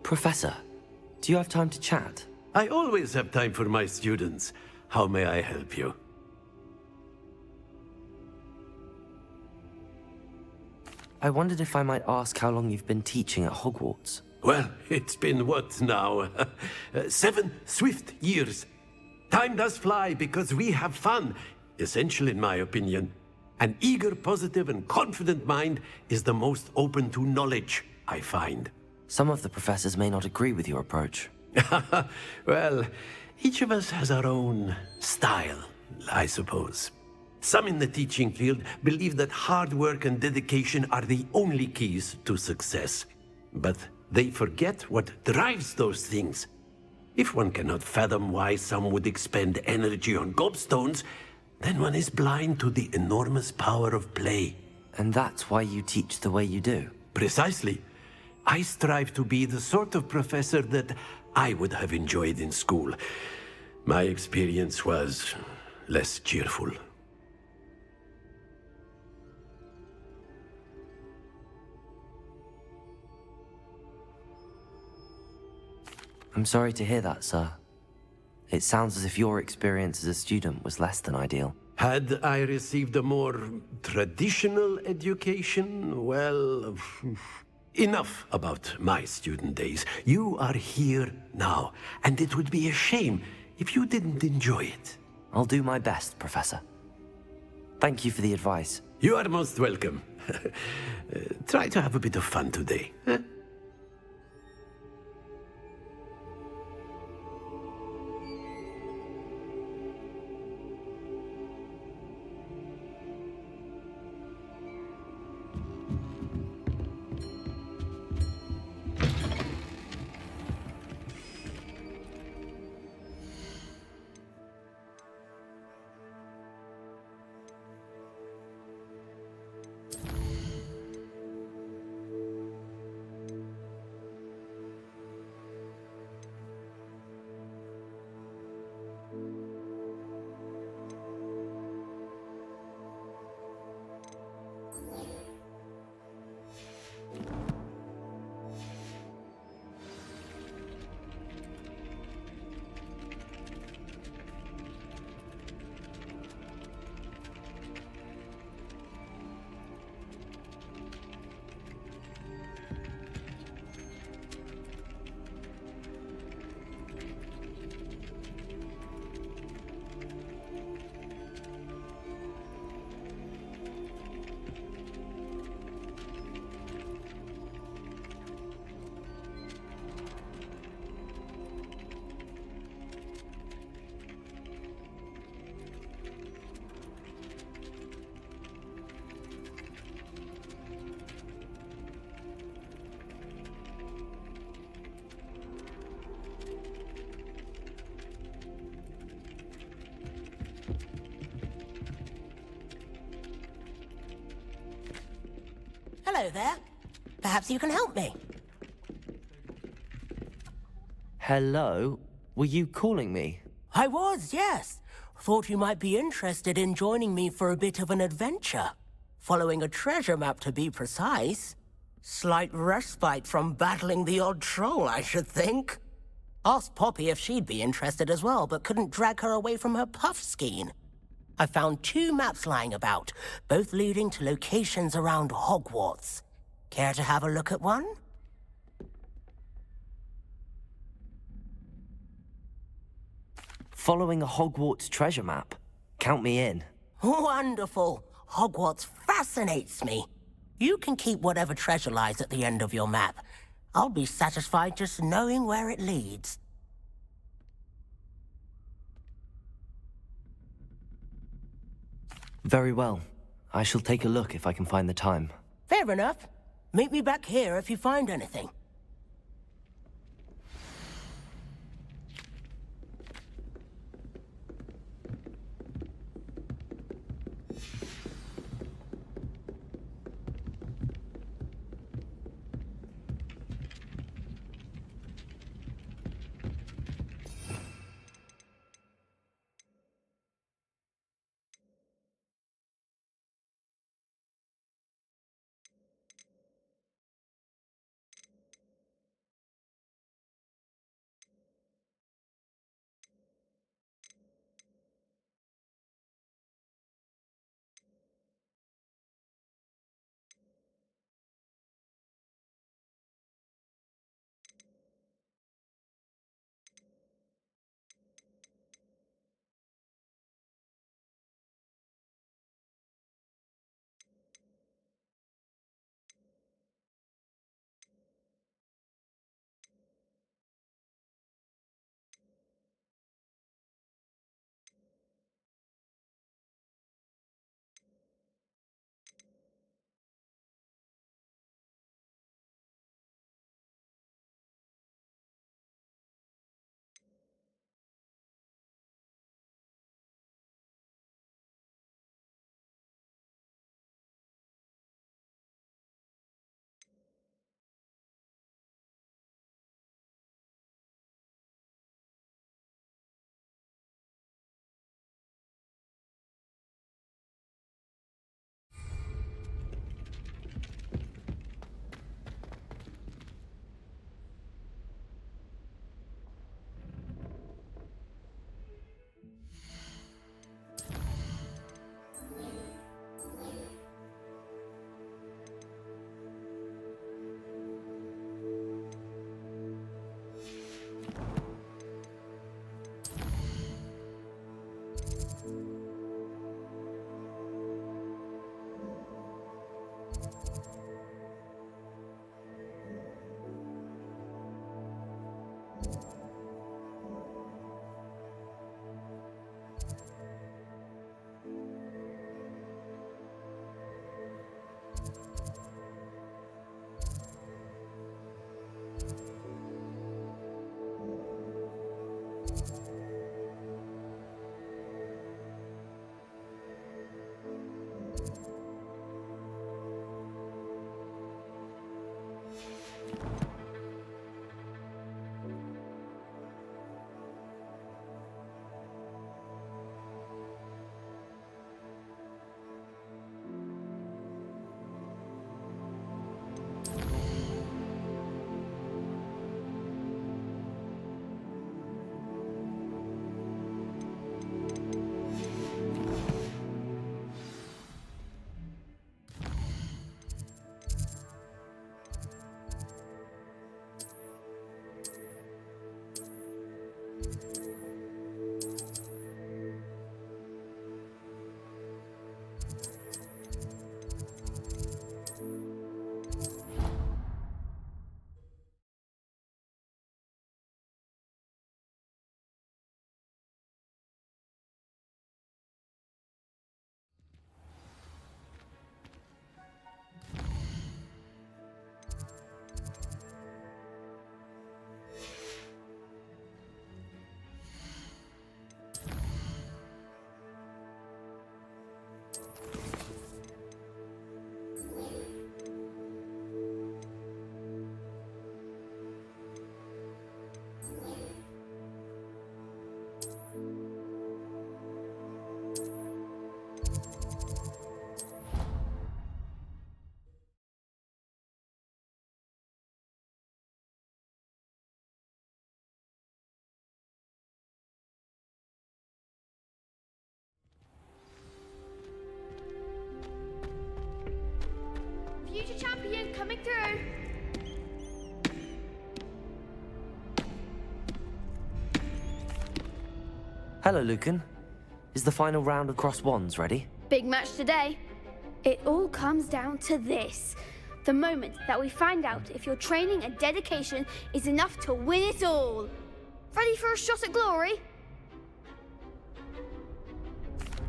Professor, do you have time to chat? I always have time for my students. How may I help you? I wondered if I might ask how long you've been teaching at Hogwarts. Well, it's been what now? 7 swift years. Time does fly because we have fun, essential in my opinion. An eager, positive, and confident mind is the most open to knowledge, I find. Some of the professors may not agree with your approach. Well, each of us has our own style, I suppose. Some in the teaching field believe that hard work and dedication are the only keys to success. But they forget what drives those things. If one cannot fathom why some would expend energy on gobstones, then one is blind to the enormous power of play. And that's why you teach the way you do? Precisely. I strive to be the sort of professor that I would have enjoyed in school. My experience was less cheerful. I'm sorry to hear that, sir. It sounds as if your experience as a student was less than ideal. Had I received a more traditional education, well, enough about my student days. You are here now, and it would be a shame if you didn't enjoy it. I'll do my best, Professor. Thank you for the advice. You are most welcome. Try to have a bit of fun today. Hello there. Perhaps you can help me. Hello? Were you calling me? I was, yes. Thought you might be interested in joining me for a bit of an adventure. Following a treasure map, to be precise. Slight respite from battling the odd troll, I should think. Asked Poppy if she'd be interested as well, but couldn't drag her away from her puff skein. I found 2 maps lying about, both leading to locations around Hogwarts. Care to have a look at one? Following a Hogwarts treasure map? Count me in. Wonderful. Hogwarts fascinates me. You can keep whatever treasure lies at the end of your map. I'll be satisfied just knowing where it leads. Very well. I shall take a look if I can find the time. Fair enough. Meet me back here if you find anything. Coming through. Hello, Lucan. Is the final round of cross wands ready? Big match today. It all comes down to this. The moment that we find out if your training and dedication is enough to win it all. Ready for a shot at glory?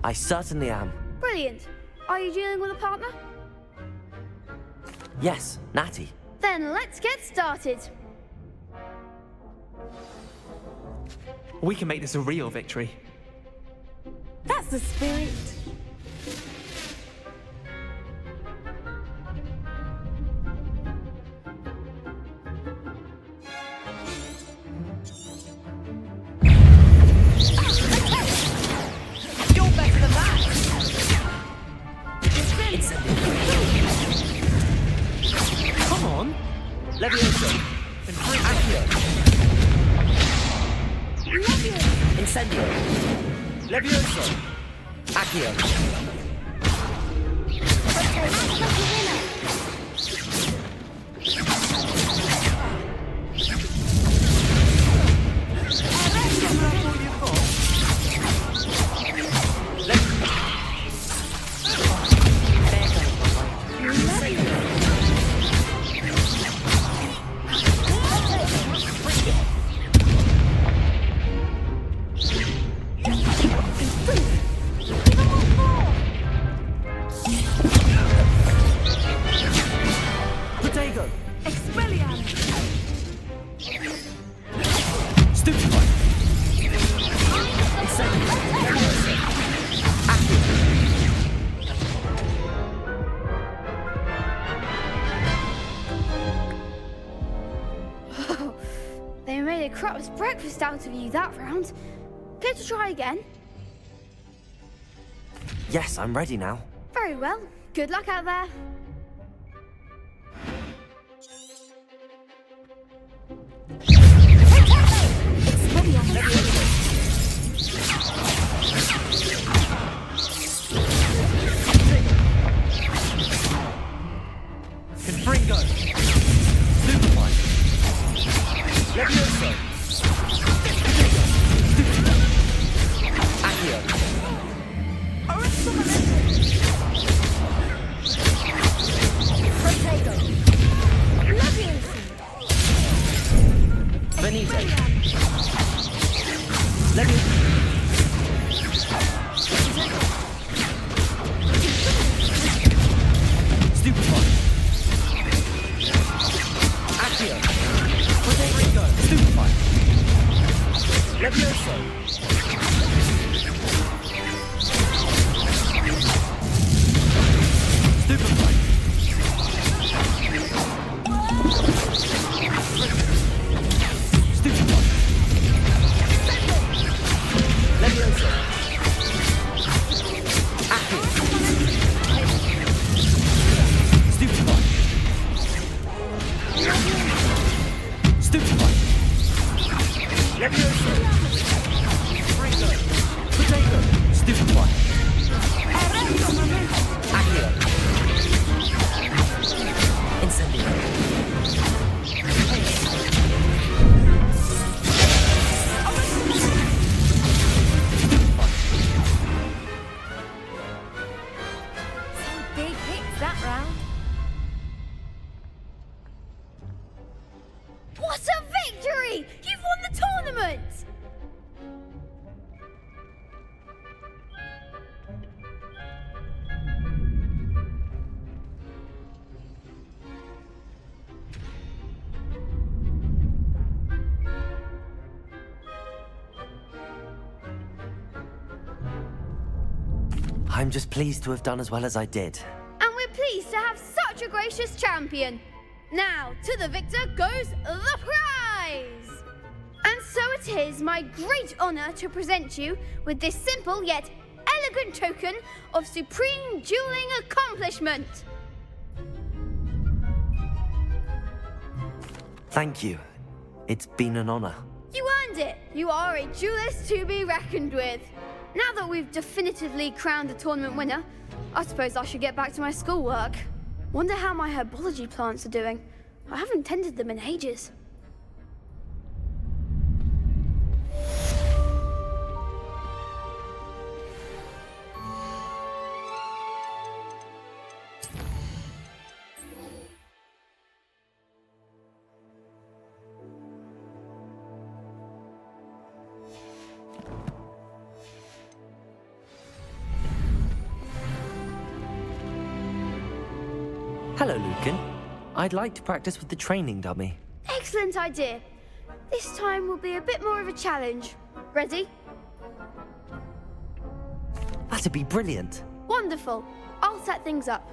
I certainly am. Brilliant. Are you dealing with a partner? Yes, Natty. Then let's get started. We can make this a real victory. That's the spirit. You're better than that. Come on! Levioso! Accio! Incendio! Levioso! Accio! They made a crap's breakfast out of you that round. Care to try again? Yes, I'm ready now. Very well. Good luck out there. Confringo! Superfine! Levioso! Accio! Protego! Levioso! Benito! Levioso! Stupefy! Accio! Protego! Stupefy! Levioso! Stupefy! Stupefy! Levioso! Accio! Stupefy! Stupefy! Levioso! Potato! Stupefy! Accio! Incendio! Some big hits that round. What a victory! You've won the tournament! I'm just pleased to have done as well as I did. And we're pleased to have such a gracious champion. Now, to the victor goes the prize! And so it is my great honor to present you with this simple yet elegant token of supreme dueling accomplishment. Thank you. It's been an honor. You earned it. You are a duelist to be reckoned with. Now that we've definitively crowned the tournament winner, I suppose I should get back to my schoolwork. Wonder how my herbology plants are doing. I haven't tended them in ages. Hello, Lucan. I'd like to practice with the training dummy. Excellent idea. This time will be a bit more of a challenge. Ready? That'd be brilliant. Wonderful. I'll set things up.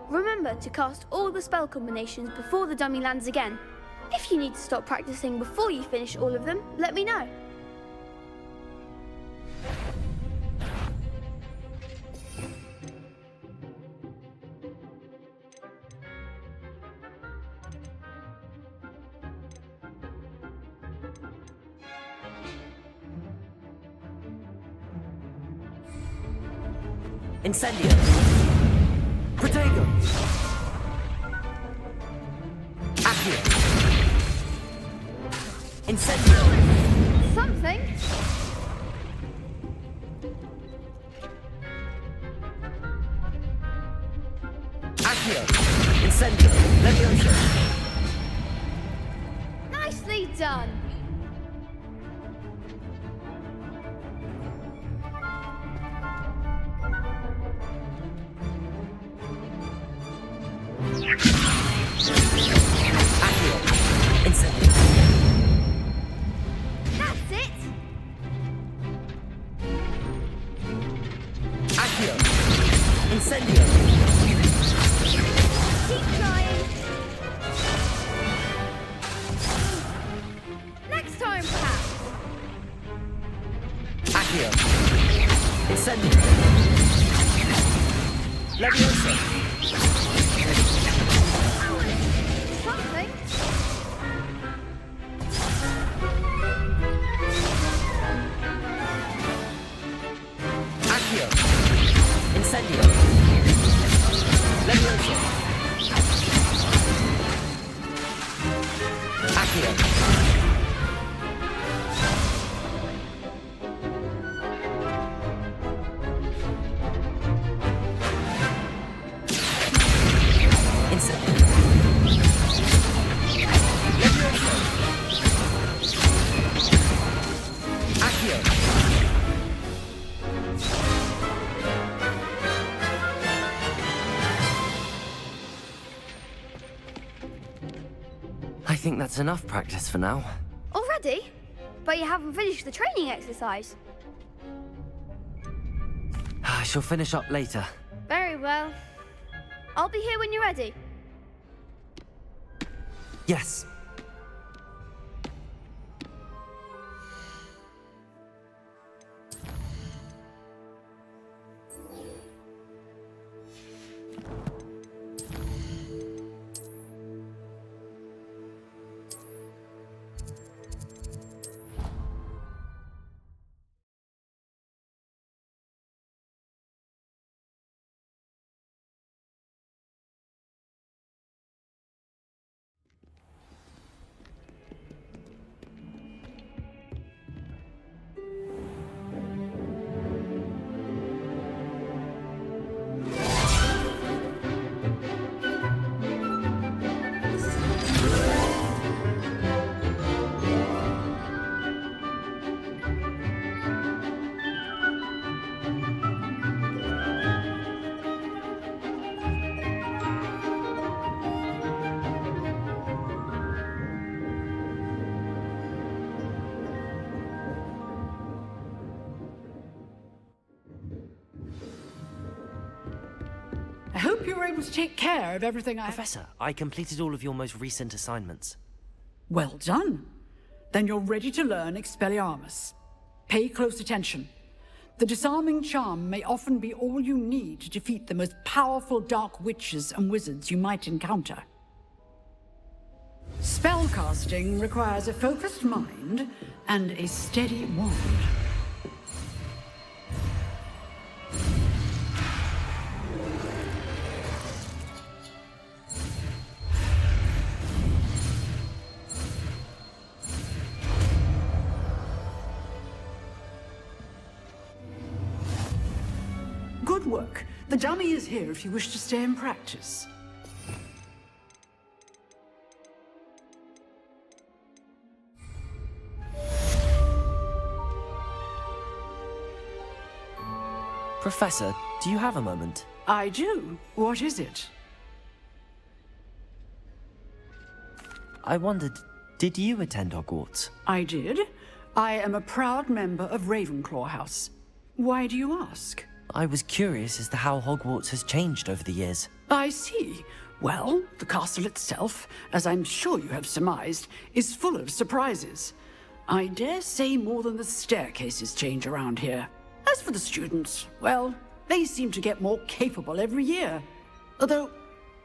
Remember to cast all the spell combinations before the dummy lands again. If you need to stop practicing before you finish all of them, let me know. Incendio! Protego! Accio! Incendio! Something? Accio! Incendio! Levioso! Nicely done. That's it. Accio! Incendio! Keep trying. Next time, perhaps. Accio! Incendio! Levioso! Something? Accio! Incendio! Levioso! Accio! I think that's enough practice for now. Already? But you haven't finished the training exercise. I shall finish up later. Very well. I'll be here when you're ready. Yes. I hope you were able to take care of everything Professor, I completed all of your most recent assignments. Well done. Then you're ready to learn Expelliarmus. Pay close attention. The disarming charm may often be all you need to defeat the most powerful dark witches and wizards you might encounter. Spellcasting requires a focused mind and a steady wand. work. The dummy is here if you wish to stay and practice. Professor, do you have a moment? I do. What is it? I wondered, did you attend Hogwarts? I did. I am a proud member of Ravenclaw House. Why do you ask? I was curious as to how Hogwarts has changed over the years. I see. Well, the castle itself, as I'm sure you have surmised, is full of surprises. I dare say more than the staircases change around here. As for the students, well, they seem to get more capable every year. Although,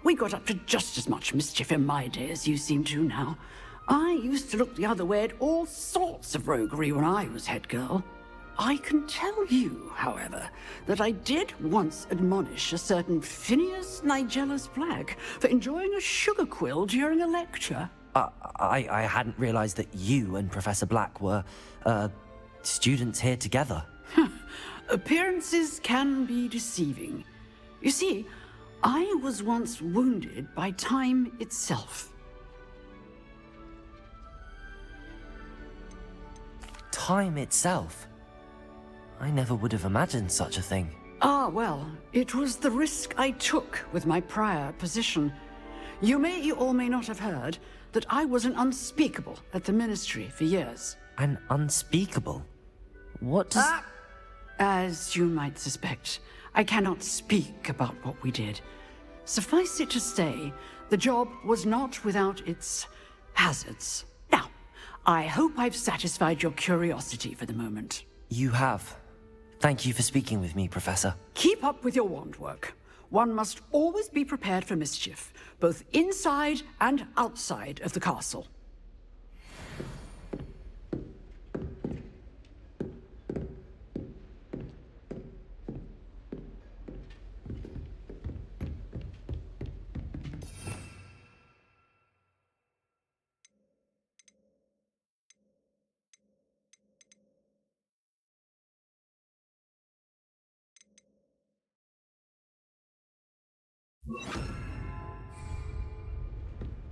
we got up to just as much mischief in my day as you seem to now. I used to look the other way at all sorts of roguery when I was head girl. I can tell you, however, that I did once admonish a certain Phineas Nigellus Black for enjoying a sugar quill during a lecture. I hadn't realized that you and Professor Black were, students here together. Appearances can be deceiving. You see, I was once wounded by time itself. Time itself? I never would have imagined such a thing. Ah, well, it was the risk I took with my prior position. You may or may not have heard that I was an unspeakable at the Ministry for years. An unspeakable? What does... As you might suspect, I cannot speak about what we did. Suffice it to say, the job was not without its hazards. Now, I hope I've satisfied your curiosity for the moment. You have. Thank you for speaking with me, Professor. Keep up with your wand work. One must always be prepared for mischief, both inside and outside of the castle.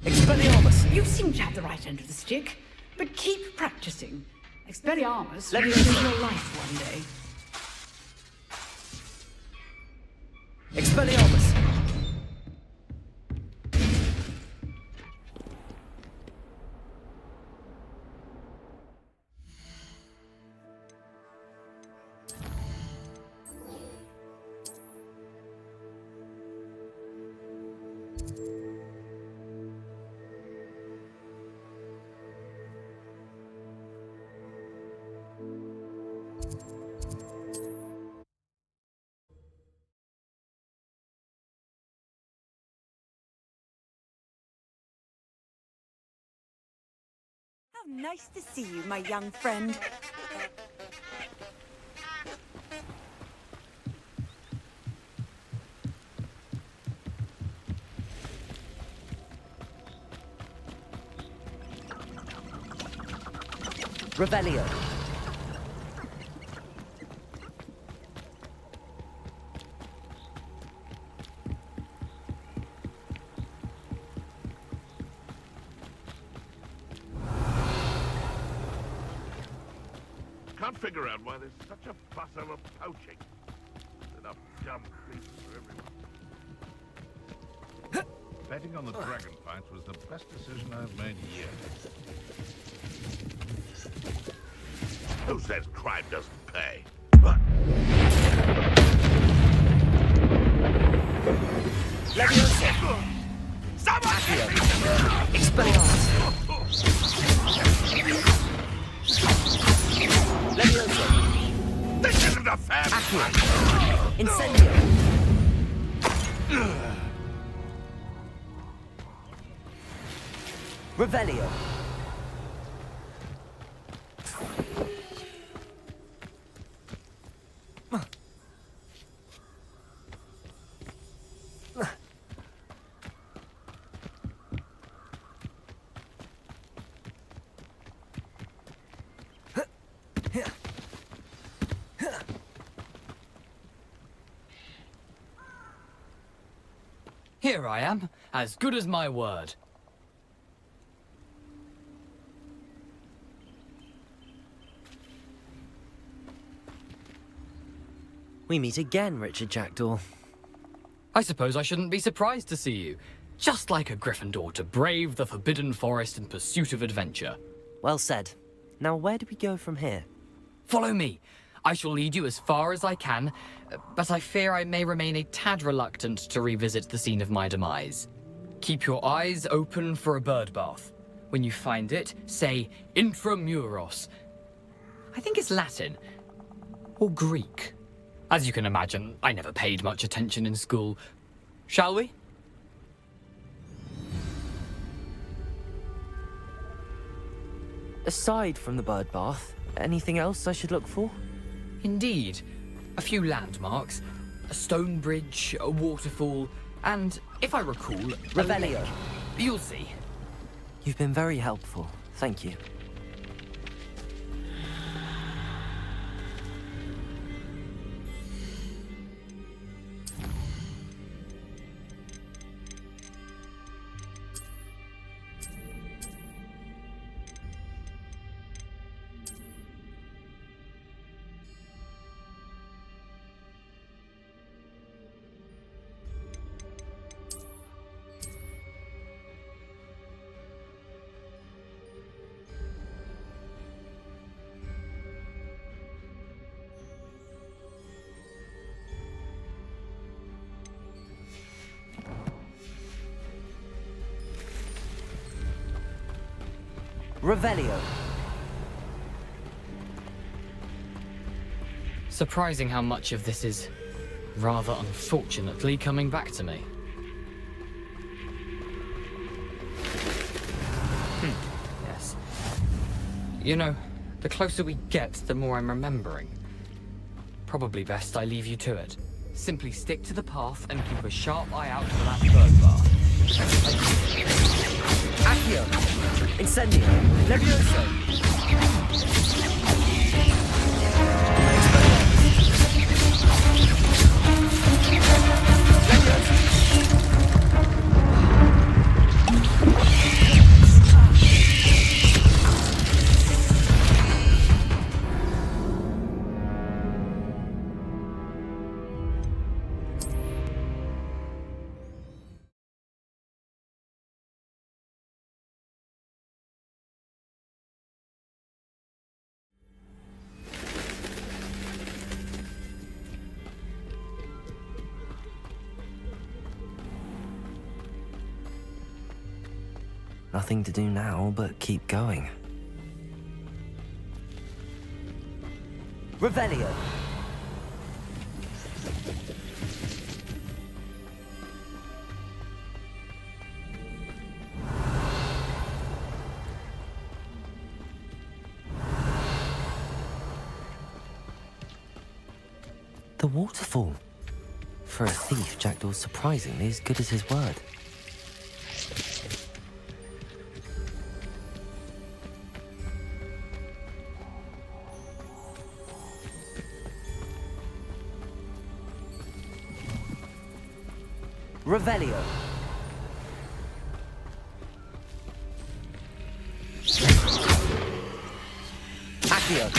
Expelliarmus! You seem to have the right end of the stick, but keep practicing. Expelliarmus Let will me change your life one day. Expelliarmus! How nice to see you, my young friend. Revelio. Can't figure out why there's such a fuss over poaching. There's enough dumb places for everyone. Betting on the dragon fights was the best decision I've made yet. Who says crime doesn't pay? But... Leviosa! Expelliarmus! Leviosa! This isn't a fair fight! Incendio! Revelio! Here I am, as good as my word. We meet again, Richard Jackdaw. I suppose I shouldn't be surprised to see you. Just like a Gryffindor to brave the Forbidden Forest in pursuit of adventure. Well said. Now where do we go from here? Follow me. I shall lead you as far as I can, but I fear I may remain a tad reluctant to revisit the scene of my demise. Keep your eyes open for a bird bath. When you find it, say intramuros. I think it's Latin. Or Greek. As you can imagine, I never paid much attention in school. Shall we? Aside from the bird bath, anything else I should look for? Indeed. A few landmarks, a stone bridge, a waterfall, and, if I recall... Revelio. You'll see. You've been very helpful. Thank you. Revelio. Surprising how much of this is, rather unfortunately, coming back to me. Yes. You know, the closer we get, the more I'm remembering. Probably best I leave you to it. Simply stick to the path and keep a sharp eye out for that bird bath. Accio! Incendio! Levioso! Nothing to do now but keep going. Revelio! The waterfall. For a thief, Jackdaw's surprisingly as good as his word. Revelio. Accio.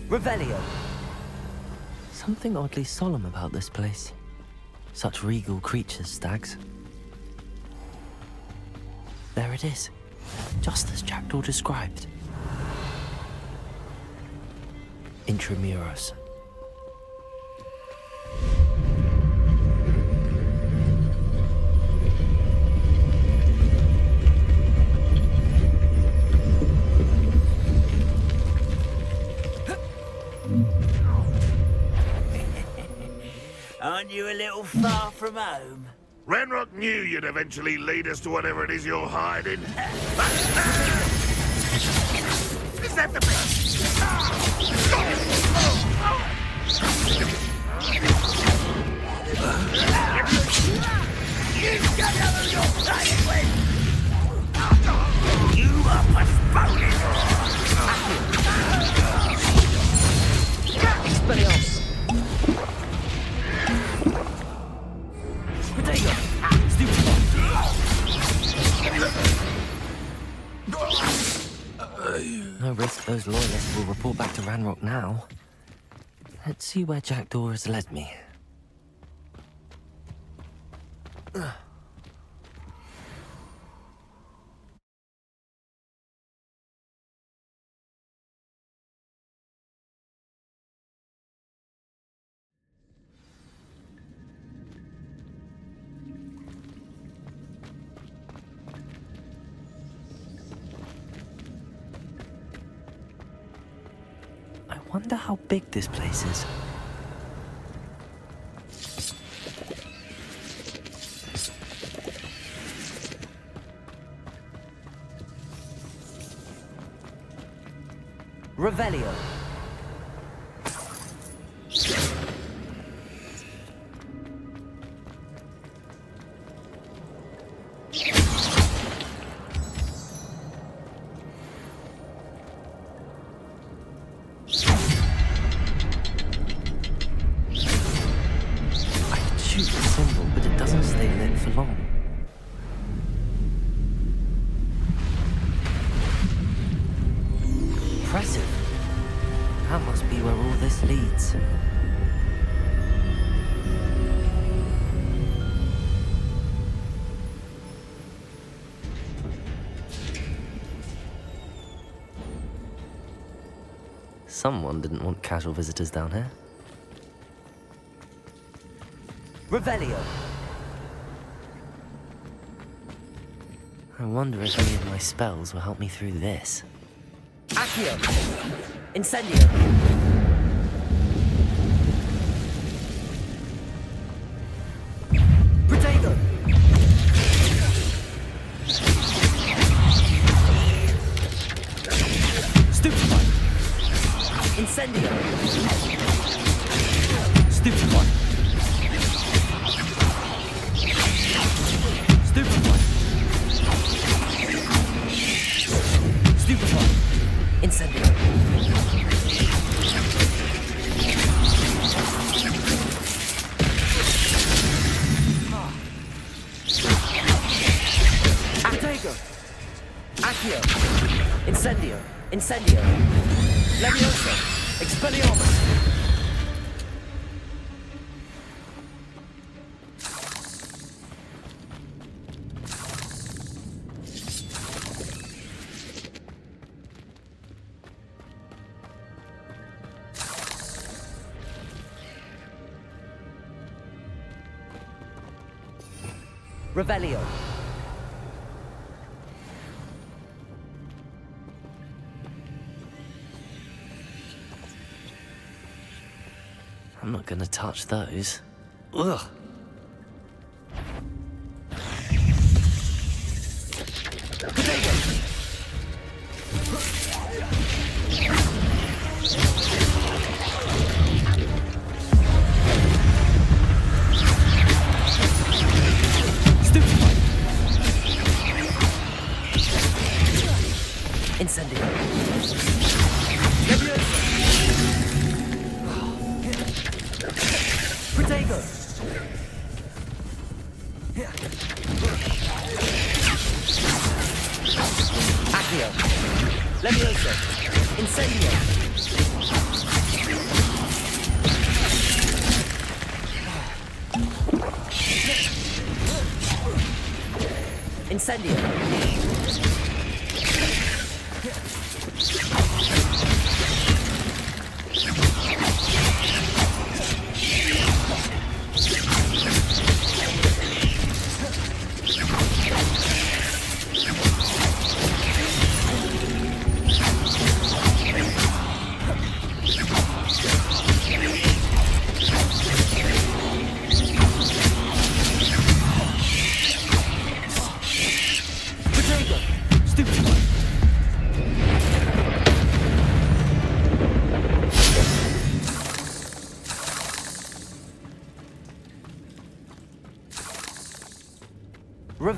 Revelio. Something oddly solemn about this place. Such regal creatures, stags. There it is, just as Jackdaw described. Intramuros. Aren't you a little far from home? Ranrock knew you'd eventually lead us to whatever it is you're hiding. Is that the You are postponing! Expelliarmus! Potato! No risk those loyalists will report back to Ranrock now. Let's see where Jackdaw has led me. I wonder how big this place is. Revelio. Impressive. That must be where all this leads. Someone didn't want casual visitors down here. Revelio. I wonder if any of my spells will help me through this. Accio! Incendio! Protego! Stupefy! Incendio! Stupefy! Stupefy! Stupefy! Incendio! Protego! Accio! Incendio! Incendio! Leviosa! Expelliarmus! Revelio. I'm not gonna touch those. Ugh. Incendio. Protego. Accio. Leviosa. Incendio. Incendio.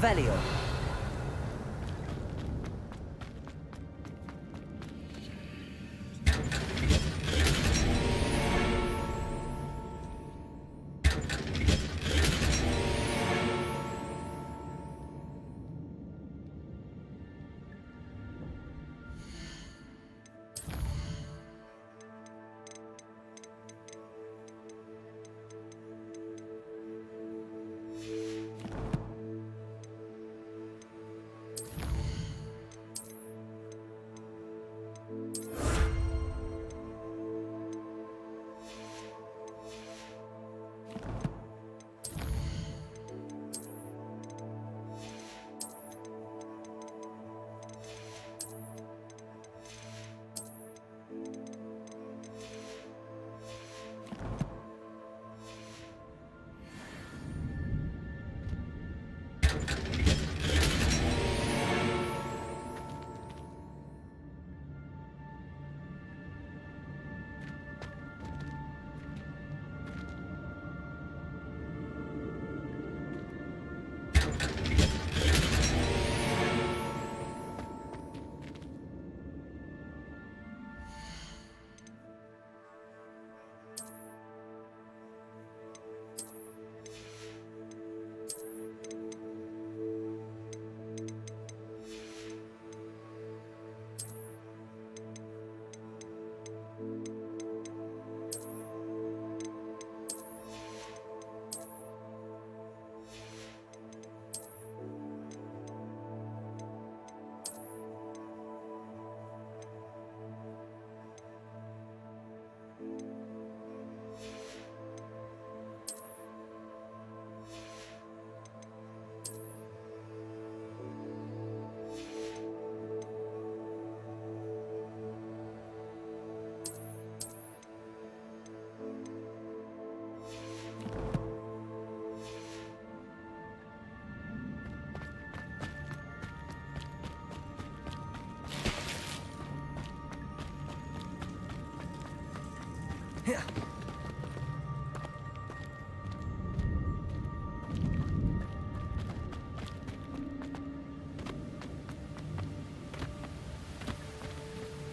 Revelio.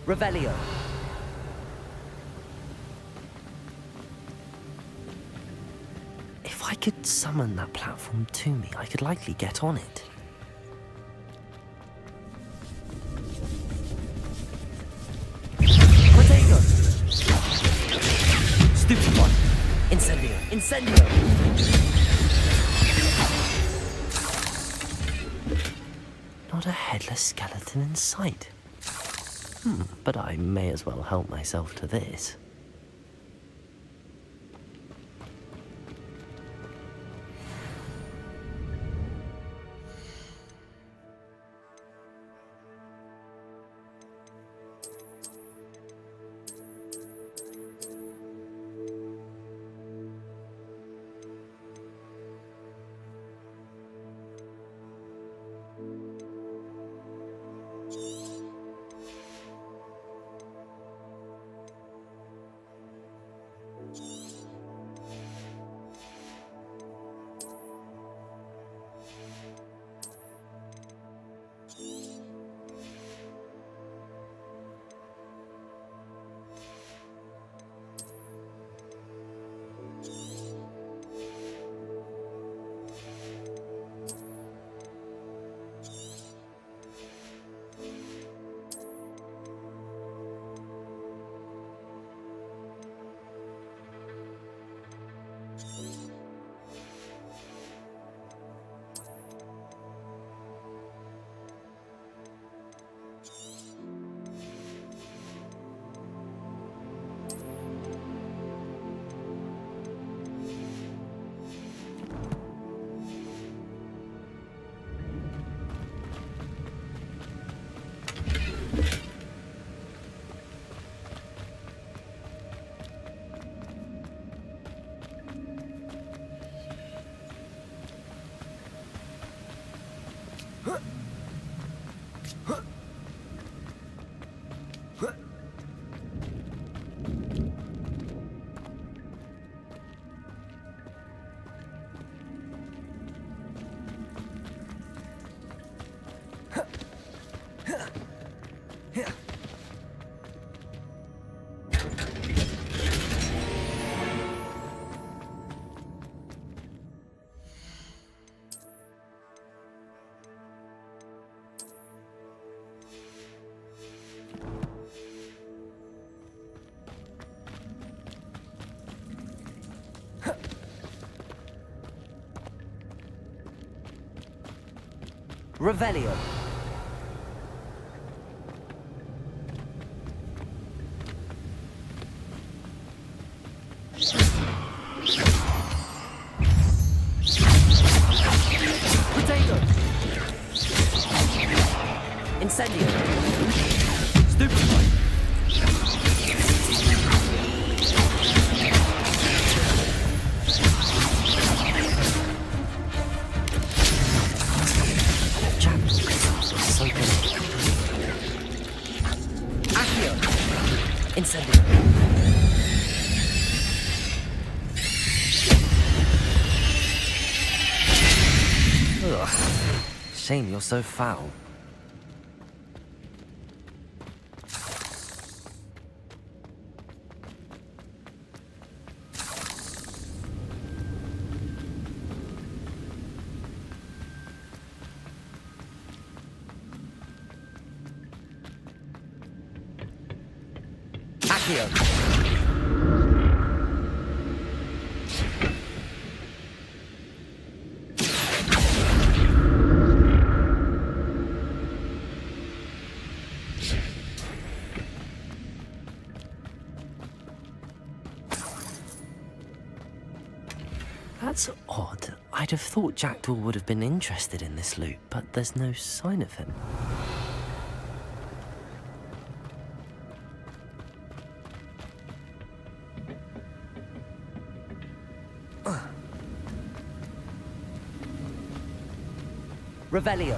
Revelio. If I could summon that platform to me, I could likely get on it. Protego! Stupid one! Incendio! Incendio! Not a headless skeleton in sight. But I may as well help myself to this. Revelio. Potato. Incendio. Stupefy. So good. Accio. Incendio. Ugh. Shame you're so foul. Accio. That's odd. I'd have thought Jackdaw would have been interested in this loot, but there's no sign of him. Revelio.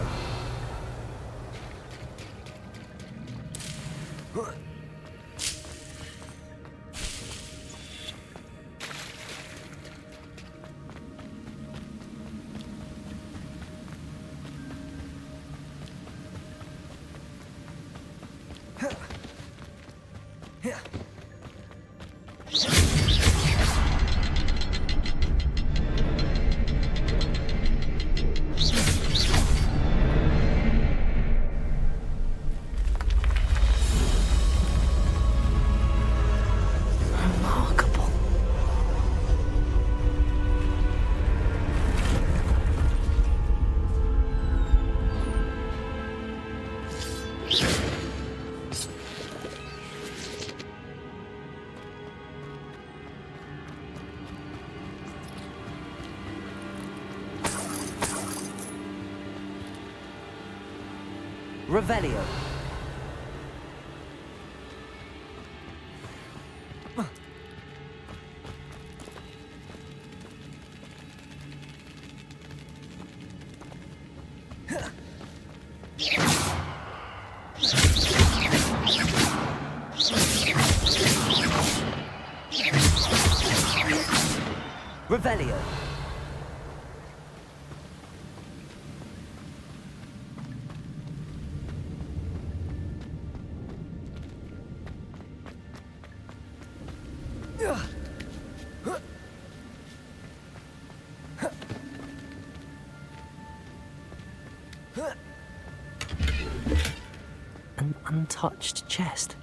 Revelio. Revelio. An untouched chest.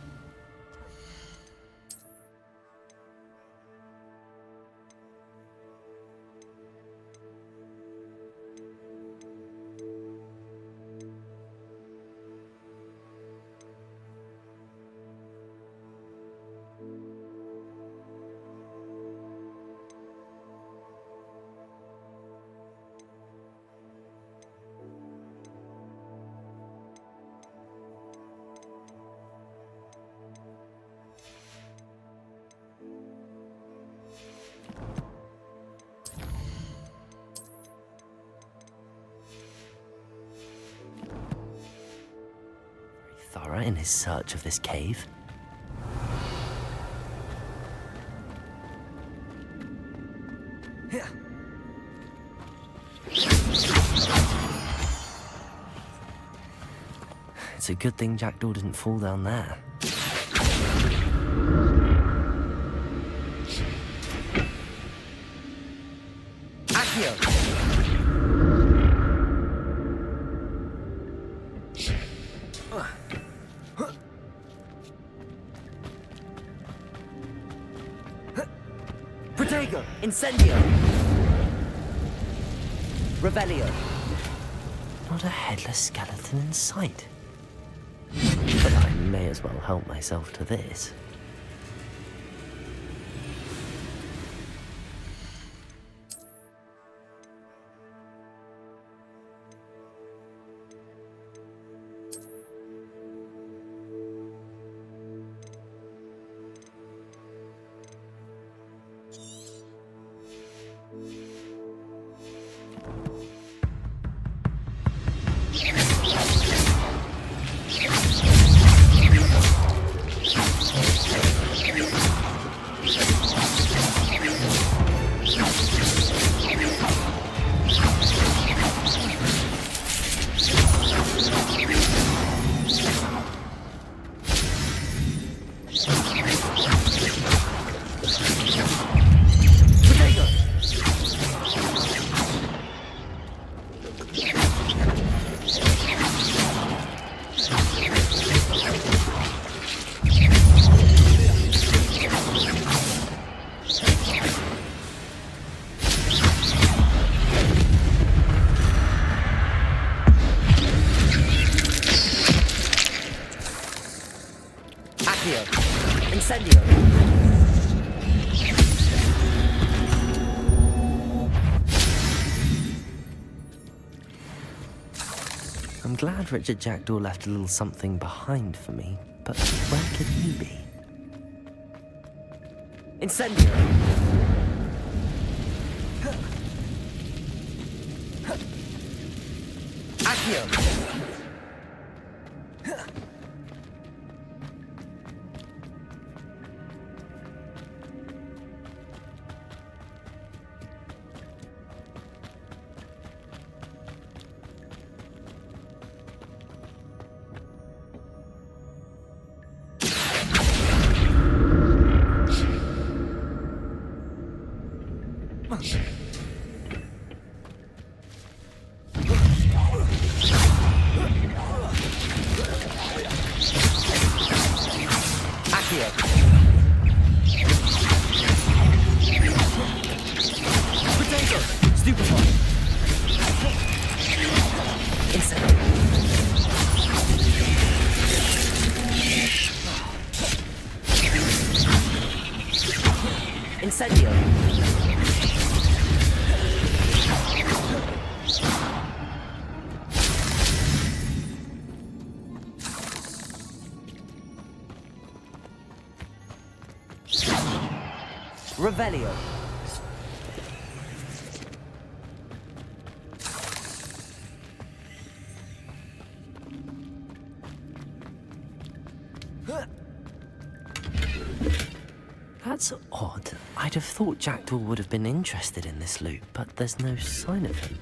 Thorough in his search of this cave. It's a good thing Jackdaw didn't fall down there. Accio! Incendio. Revelio. Not a headless skeleton in sight. But I may as well help myself to this. I'm glad Richard Jackdaw left a little something behind for me, but where could he be? Incendio! Accio! Incendio! Revelio! That's odd. I'd have thought Jackdaw would have been interested in this loot, but there's no sign of him.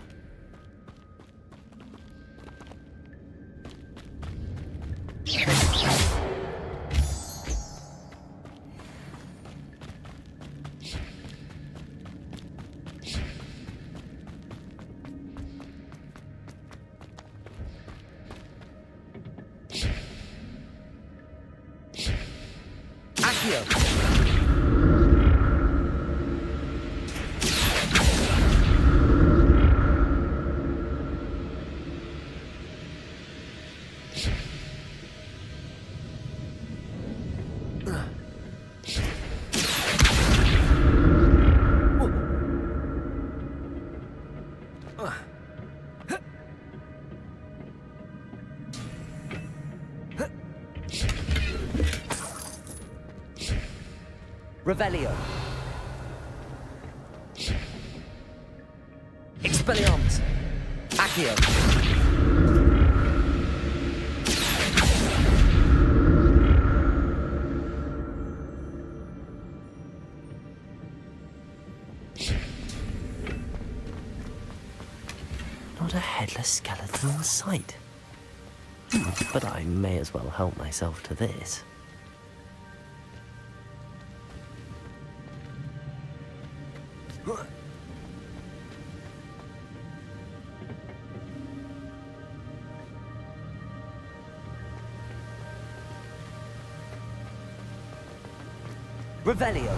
Accio! Revelio. Expelliarmus. Accio. Not a headless skeleton in sight. But I may as well help myself to this. Revelio.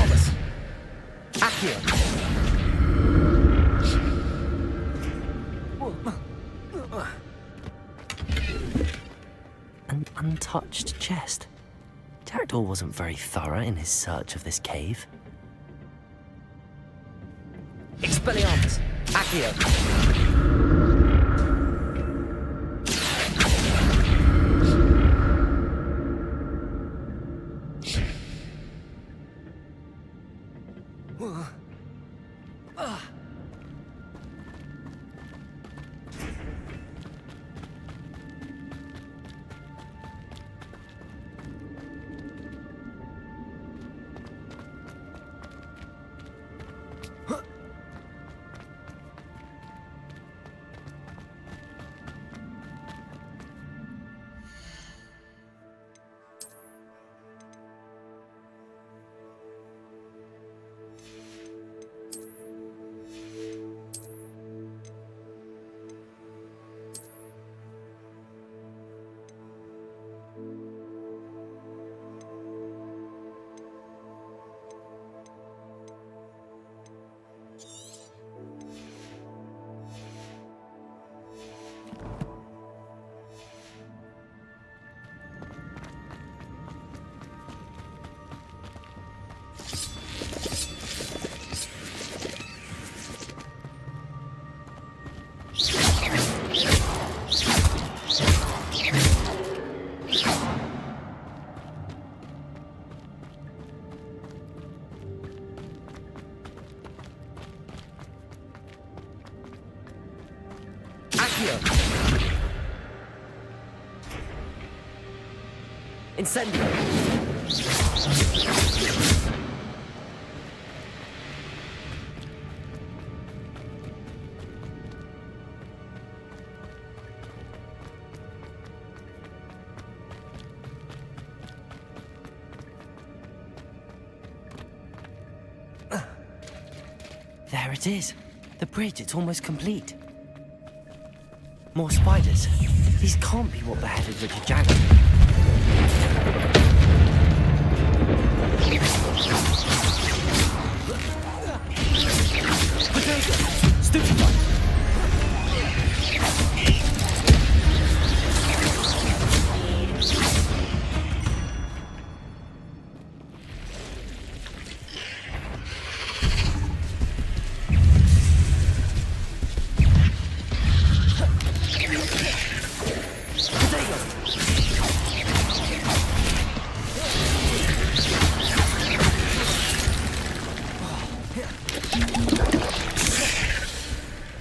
Expelliarmus! Accio! An untouched chest. Jackdaw wasn't very thorough in his search of this cave. Expelliarmus! Accio! Incendio! There it is. The bridge, it's almost complete. More spiders. These can't be what beheaded Richard Jackson. Potato! Stupefy!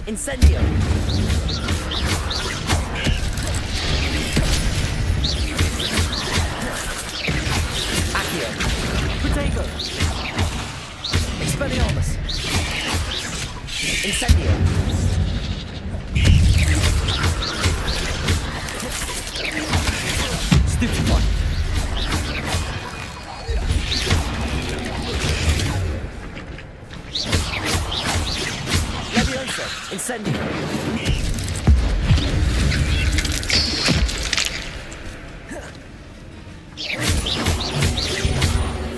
Incendio! Accio! Protego! Expelliarmus! Incendio! Stupefy! Incendio!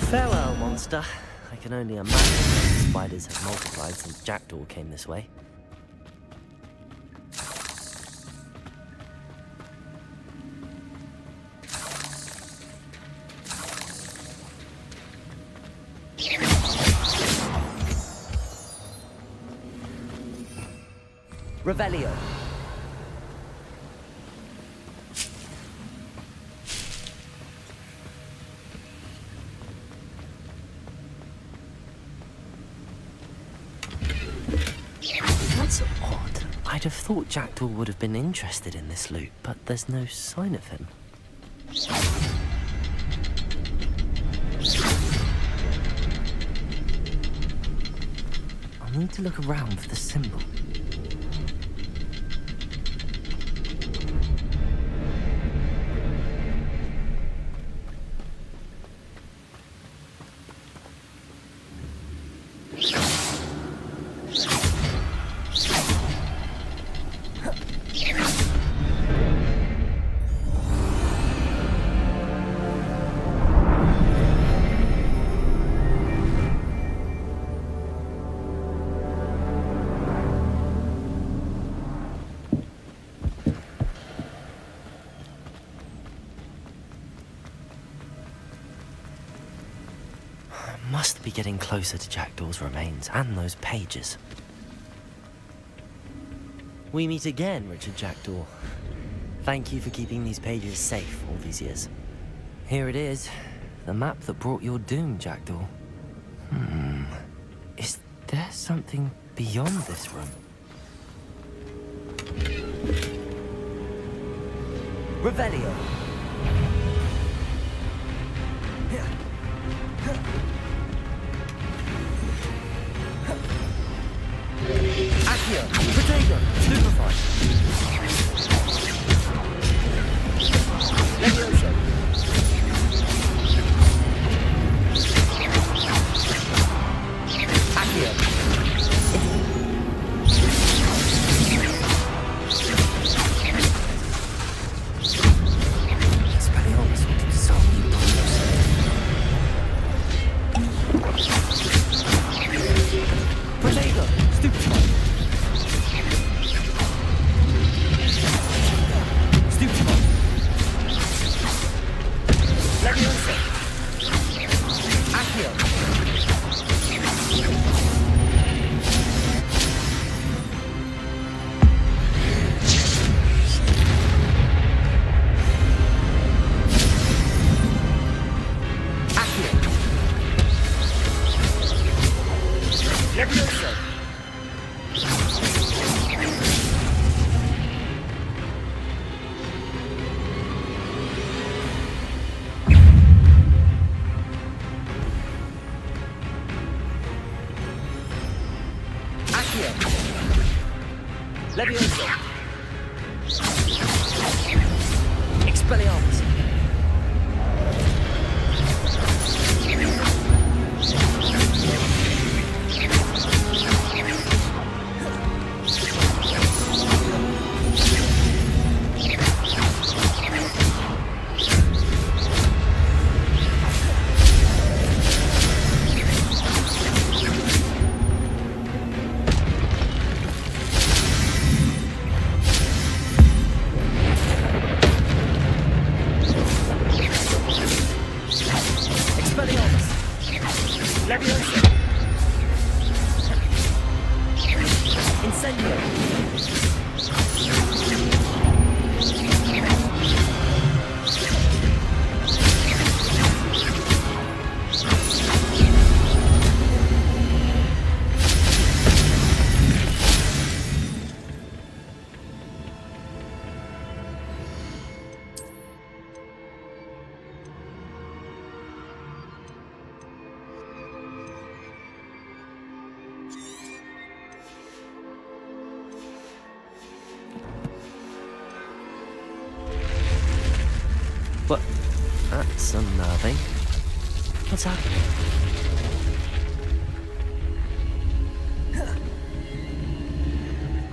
Farewell, monster. I can only imagine that spiders have multiplied since Jackdaw came this way. Revelio. That's odd. I'd have thought Jackdaw would have been interested in this loot, but there's no sign of him. I'll need to look around for the symbol. must be getting closer to Jackdaw's remains and those pages. We meet again, Richard Jackdaw. Thank you for keeping these pages safe all these years. Here it is, the map that brought your doom, Jackdaw. Is there something beyond this room? Revelio! Accio! Protego! Stupefy! Levioso! Accio! Expelliarmus will dissolve you bones. Protego! Stupefy! Stupefy! Levioso! Accio! Levioso! Accio! Levioso! Expelliarmus! Levioso! Incendio! What? That's unnerving. What's happening?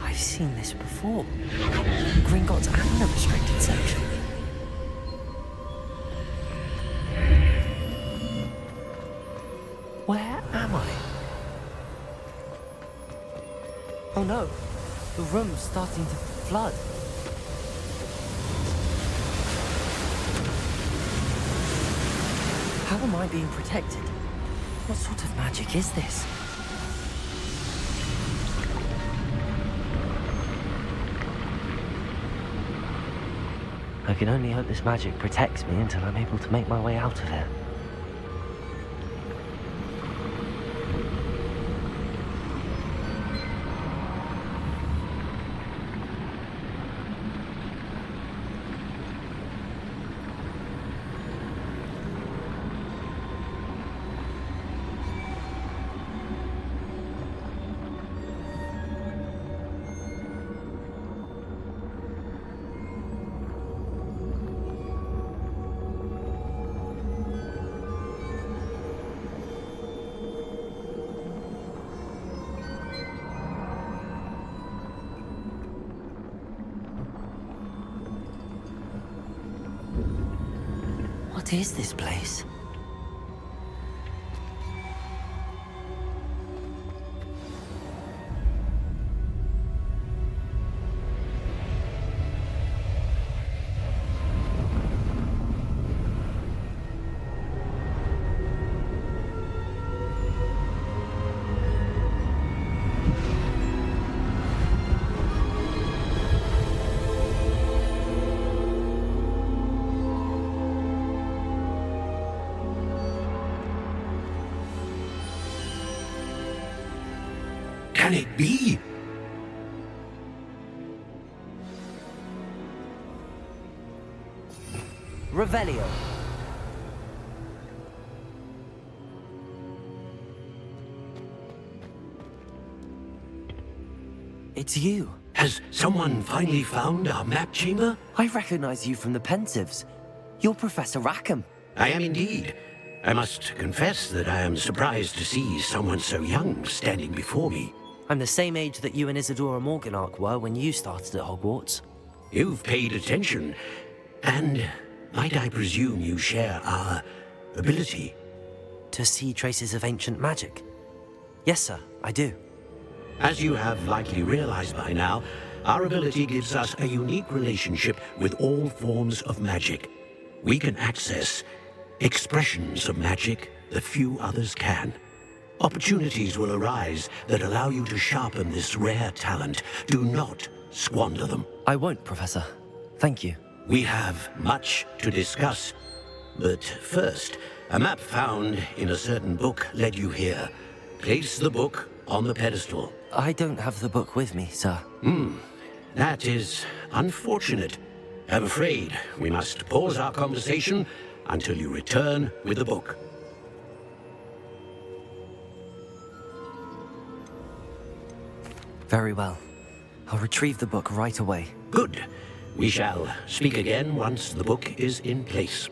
I've seen this before. Gringotts and the restricted section. Where am I? Oh no, the room's starting to flood. How am I being protected? What sort of magic is this? I can only hope this magic protects me until I'm able to make my way out of here. What is this place? can it be? Revelio. It's you. Has someone finally found our map chamber? I recognize you from the Pensives. You're Professor Rackham. I am indeed. I must confess that I am surprised to see someone so young standing before me. I'm the same age that you and Isadora Morganach were when you started at Hogwarts. You've paid attention, and might I presume you share our ability? To see traces of ancient magic? Yes, sir, I do. As you have likely realized by now, our ability gives us a unique relationship with all forms of magic. We can access expressions of magic that few others can. Opportunities will arise that allow you to sharpen this rare talent. Do not squander them. I won't, Professor. Thank you. We have much to discuss. But first, a map found in a certain book led you here. Place the book on the pedestal. I don't have the book with me, sir. That is unfortunate. I'm afraid we must pause our conversation until you return with the book. Very well. I'll retrieve the book right away. Good. We shall speak again once the book is in place.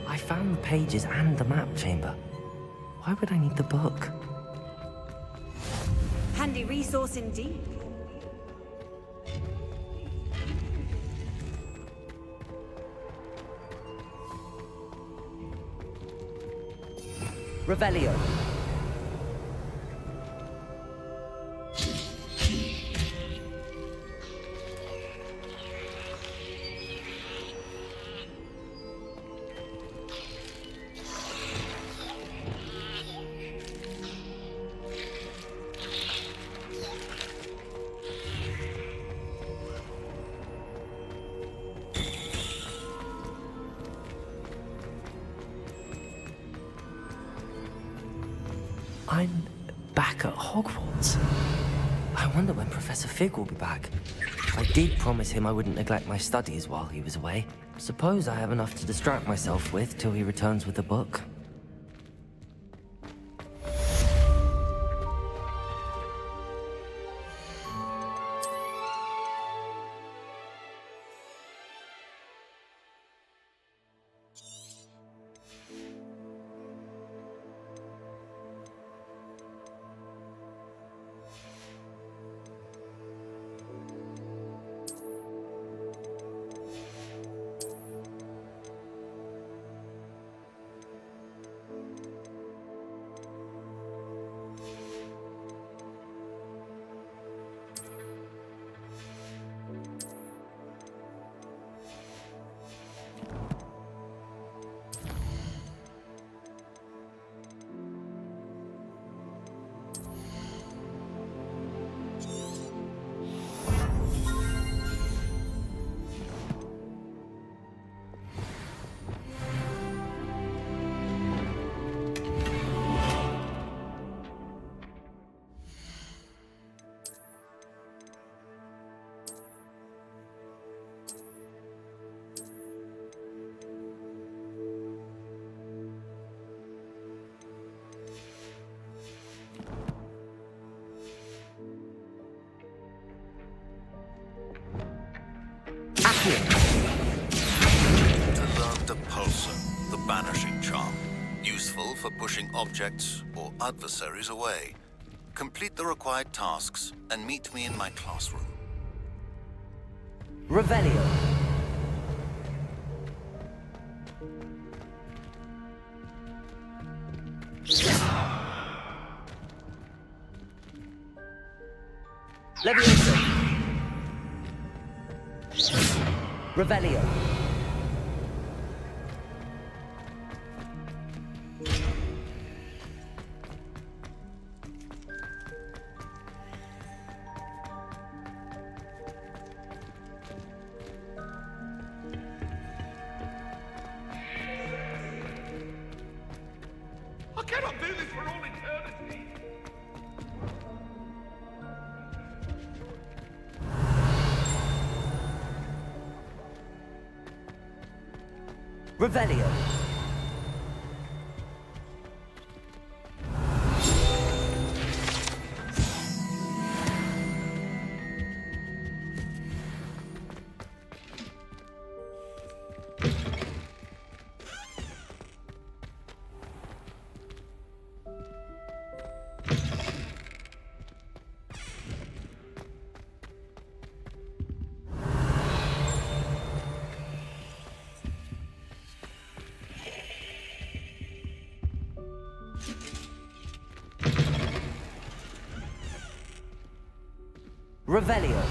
I found the pages and the map chamber. Why would I need the book? Handy resource indeed. Revelio. I'm back at Hogwarts. I wonder when Professor Fig will be back. I did promise him I wouldn't neglect my studies while he was away. Suppose I have enough to distract myself with till he returns with the book. To learn the Pulsar, the banishing charm. Useful for pushing objects or adversaries away. Complete the required tasks and meet me in my classroom. Revelio. Leviosa. Revelio. I cannot do this for all eternity. Revelio. Revelio.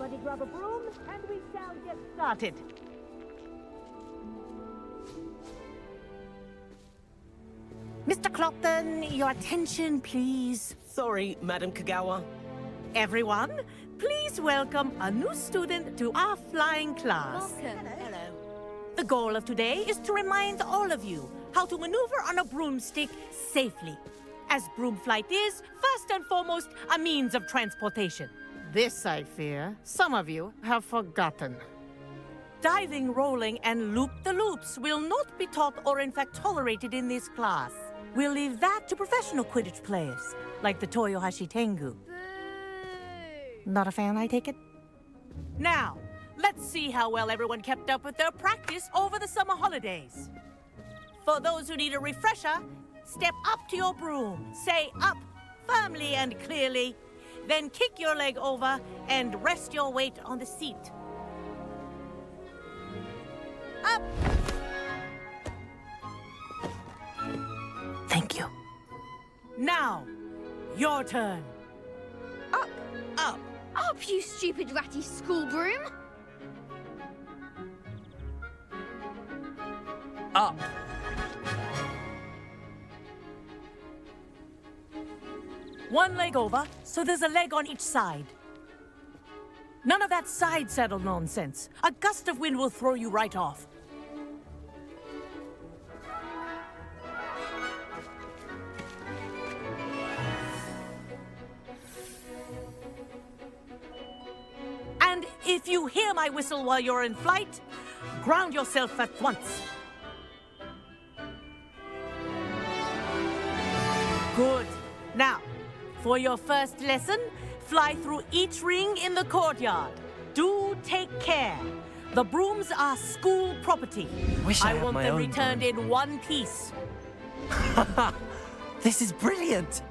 Everybody grab a broom and we shall get started. Mr. Clopton, your attention, please. Sorry, Madam Kagawa. Everyone, please welcome a new student to our flying class. Welcome. Hello. The goal of today is to remind all of you how to maneuver on a broomstick safely, as broom flight is, first and foremost, a means of transportation. This, I fear, some of you have forgotten. Diving, rolling, and loop-the-loops will not be taught or in fact tolerated in this class. We'll leave that to professional Quidditch players, like the Toyohashi Tengu. Not a fan, I take it? Now, let's see how well everyone kept up with their practice over the summer holidays. For those who need a refresher, step up to your broom, say up firmly and clearly, then kick your leg over and rest your weight on the seat. Up! Thank you. Now, your turn. Up! Up! Up, you stupid ratty school broom! Up. One leg over, so there's a leg on each side. None of that side saddle nonsense. A gust of wind will throw you right off. And if you hear my whistle while you're in flight, ground yourself at once. Good. Now, for your first lesson, fly through each ring in the courtyard. Do take care. The brooms are school property. I had want my them own returned in one piece. This is brilliant!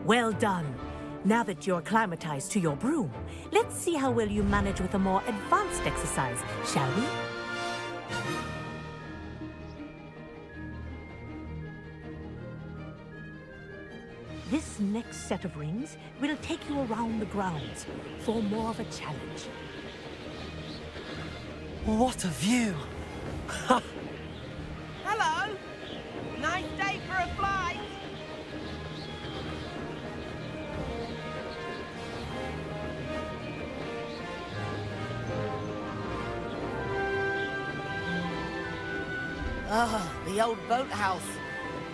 Well done. Now that you're acclimatized to your broom, let's see how well you manage with a more advanced exercise, shall we? This next set of rings will take you around the grounds for more of a challenge. What a view! Hello! Nice day for a flight! Ah, the old boathouse.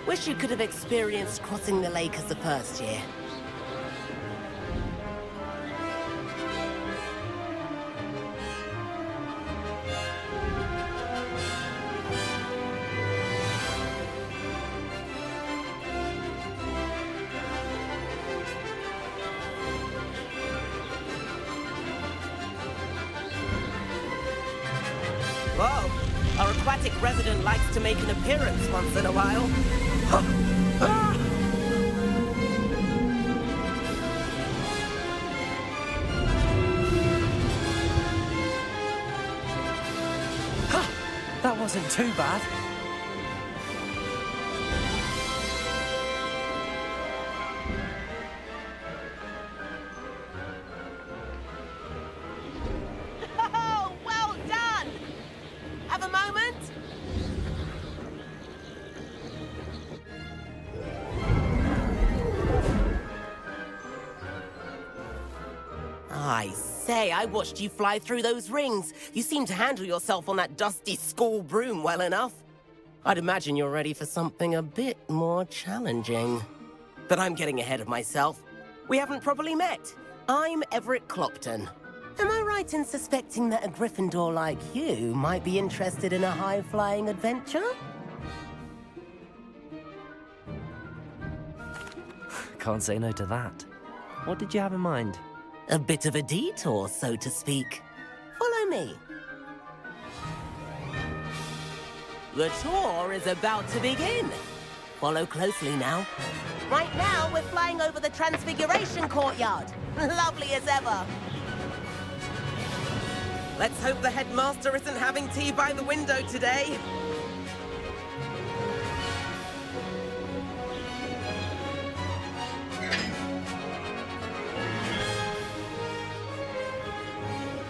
Wish you could have experienced crossing the lake as the first year. Whoa! Our aquatic resident likes to make an appearance once in a while. That wasn't too bad. Oh, well done! Have a moment? I say, I watched you fly through those rings. You seem to handle yourself on that dusty school broom well enough. I'd imagine you're ready for something a bit more challenging. But I'm getting ahead of myself. We haven't properly met. I'm Everett Clopton. Am I right in suspecting that a Gryffindor like you might be interested in a high-flying adventure? Can't say no to that. What did you have in mind? A bit of a detour, so to speak. Follow me. The tour is about to begin. Follow closely now. Right now, we're flying over the Transfiguration Courtyard. Lovely as ever. Let's hope the headmaster isn't having tea by the window today.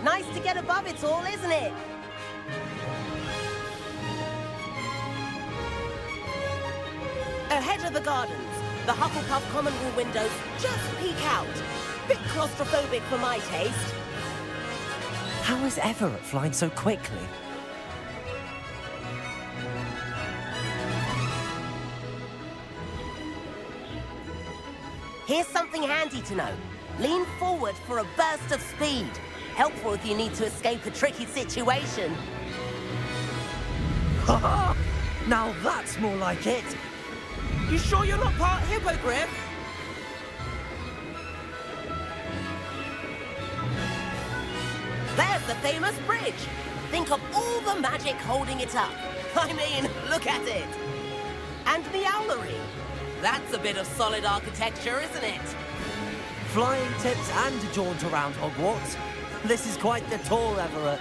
Nice to get above it all, isn't it? Ahead of the gardens, the Hufflepuff common room windows just peek out. Bit claustrophobic for my taste. How is Everett flying so quickly? Here's something handy to know. Lean forward for a burst of speed. Helpful if you need to escape a tricky situation. Now that's more like it. You sure you're not part hippogriff? There's the famous bridge. Think of all the magic holding it up. I mean, look at it. And the owlery. That's a bit of solid architecture, isn't it? Flying tips and a jaunt around Hogwarts. This is quite the tour, Everett.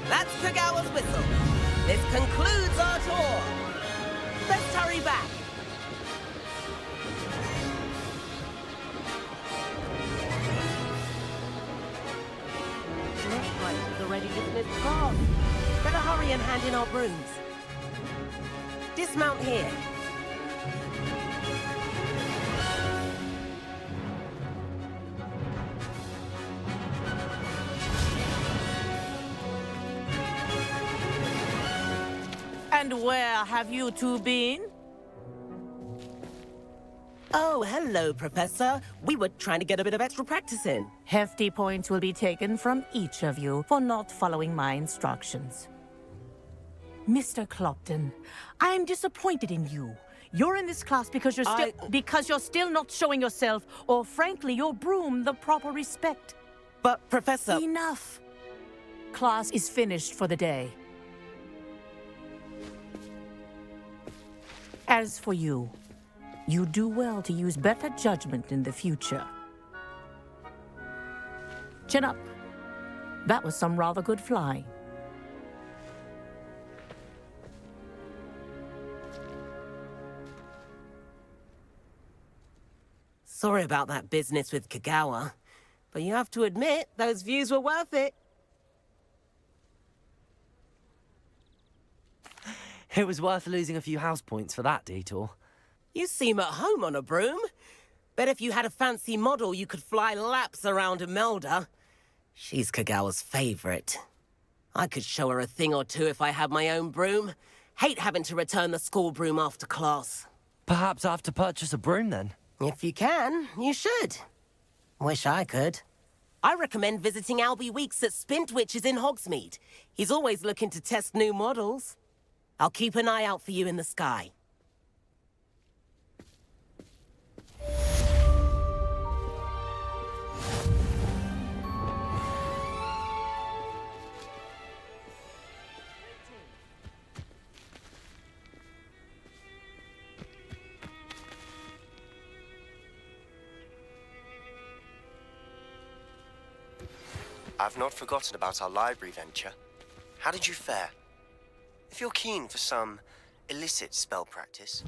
That's Kagawa's whistle. This concludes our tour. Let's hurry back. Looks like the ready business card. Better hurry and hand in our brooms. Dismount here. And where have you two been? Oh, hello, Professor. We were trying to get a bit of extra practice in. Hefty points will be taken from each of you for not following my instructions. Mr. Clopton, I am disappointed in you. You're in this class because you're still not showing yourself, or frankly, your broom the proper respect. But, Professor... Enough. Class is finished for the day. As for you, you do well to use better judgment in the future. Chin up. That was some rather good flying. Sorry about that business with Kagawa, but you have to admit, those views were worth it. It was worth losing a few house points for that detour. You seem at home on a broom. Bet if you had a fancy model, you could fly laps around Imelda. She's Kagawa's favorite. I could show her a thing or two if I had my own broom. Hate having to return the school broom after class. Perhaps I have to purchase a broom then. If you can, you should. Wish I could. I recommend visiting Albie Weeks at Spintwitches in Hogsmeade. He's always looking to test new models. I'll keep an eye out for you in the sky. I've not forgotten about our library venture. How did you fare? If you're keen for some illicit spell practice...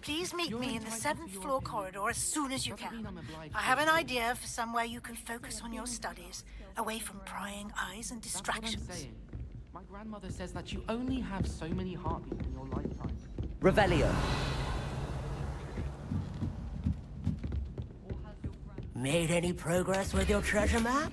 Please meet me in the 7th floor corridor as soon as you can. I have an idea for somewhere you can focus on your studies, away from prying eyes and distractions. My grandmother says that you only have so many heartbeats in your lifetime. Revelio. Made any progress with your treasure map?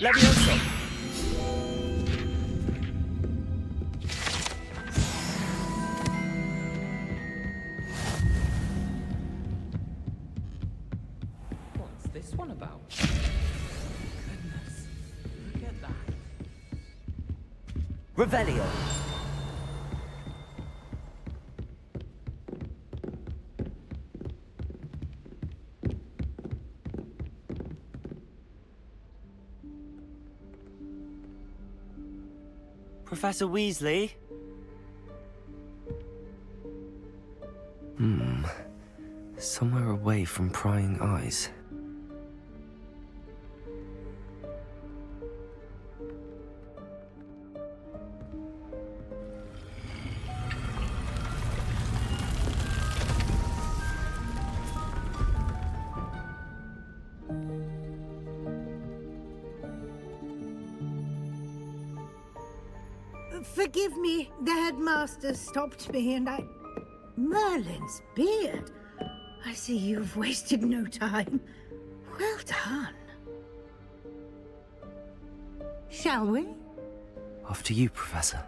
Levioso. What's this one about? Goodness, look at that. Revelio. Professor Weasley? Somewhere away from prying eyes. Forgive me, the headmaster stopped me and I... Merlin's beard. I see you've wasted no time. Well done. Shall we? After you, Professor.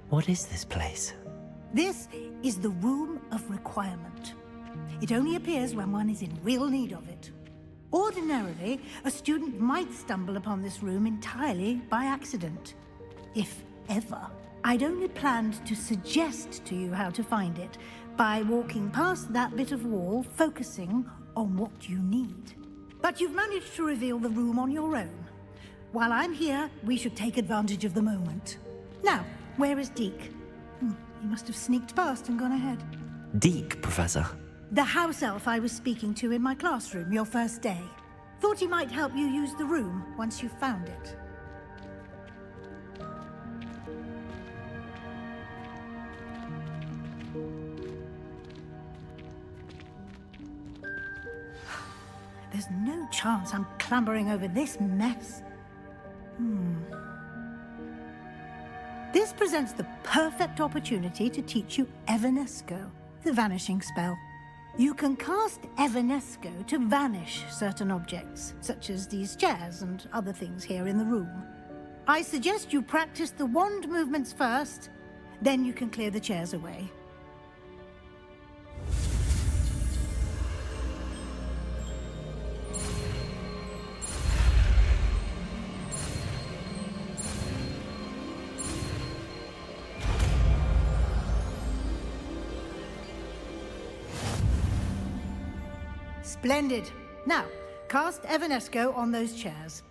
What is this place? This is the Room of Requirement. It only appears when one is in real need of it. Ordinarily, a student might stumble upon this room entirely by accident. If ever. I'd only planned to suggest to you how to find it by walking past that bit of wall, focusing on what you need. But you've managed to reveal the room on your own. While I'm here, we should take advantage of the moment. Now, where is Deke? He must have sneaked past and gone ahead. Deke, Professor. The house elf I was speaking to in my classroom your first day. Thought he might help you use the room once you found it. There's no chance I'm clambering over this mess. This presents the perfect opportunity to teach you Evanesco, the vanishing spell. You can cast Evanesco to vanish certain objects, such as these chairs and other things here in the room. I suggest you practice the wand movements first, then you can clear the chairs away. Splendid. Now, cast Evanesco on those chairs.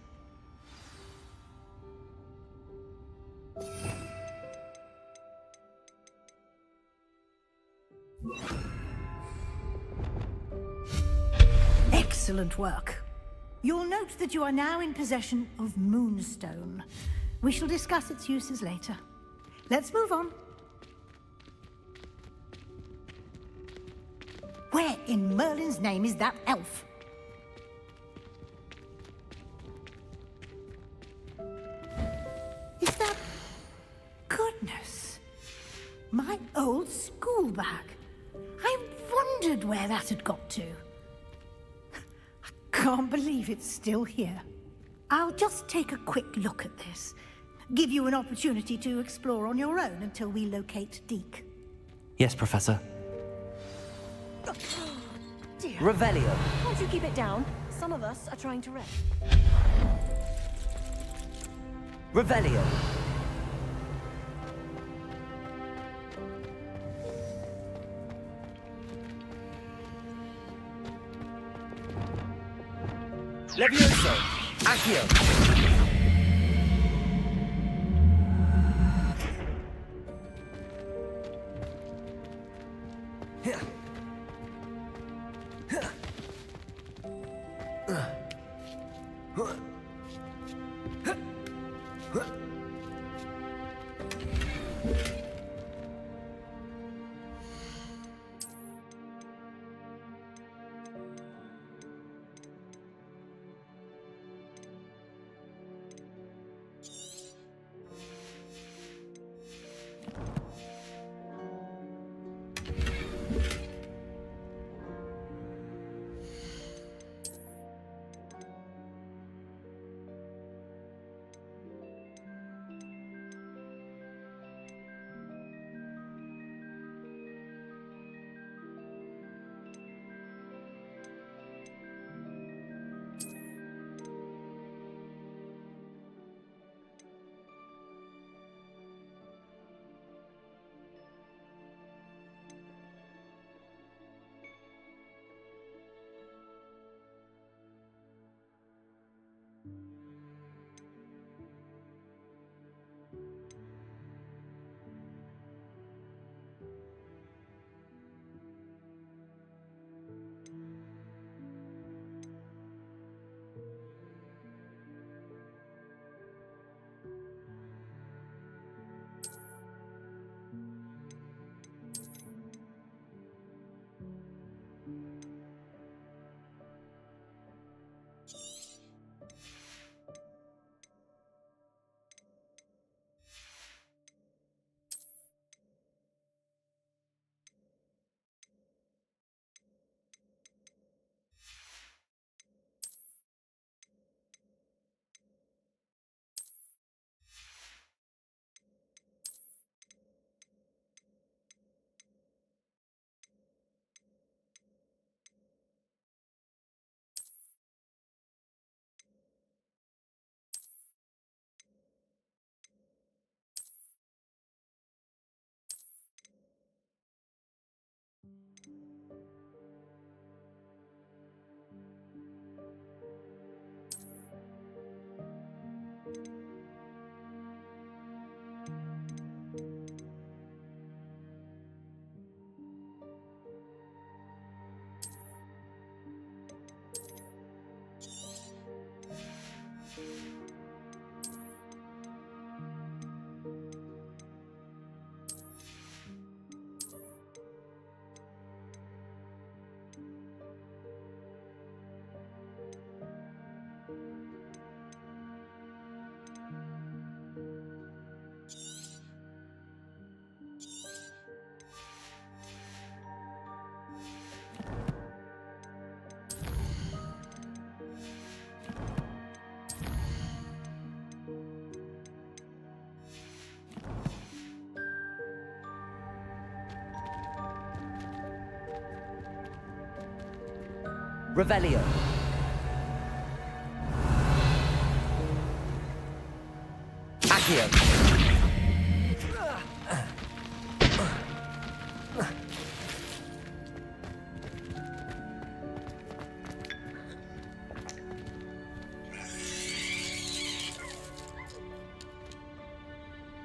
Excellent work. You'll note that you are now in possession of Moonstone. We shall discuss its uses later. Let's move on. Where in Merlin's name is that elf? Is that... Goodness. My old school bag. I wondered where that had got to. I can't believe it's still here. I'll just take a quick look at this. Give you an opportunity to explore on your own until we locate Deke. Yes, Professor. Dear. Revelio. Can't you keep it down? Some of us are trying to rest. Revelio. Levioso. Accio. Revelio. Accio.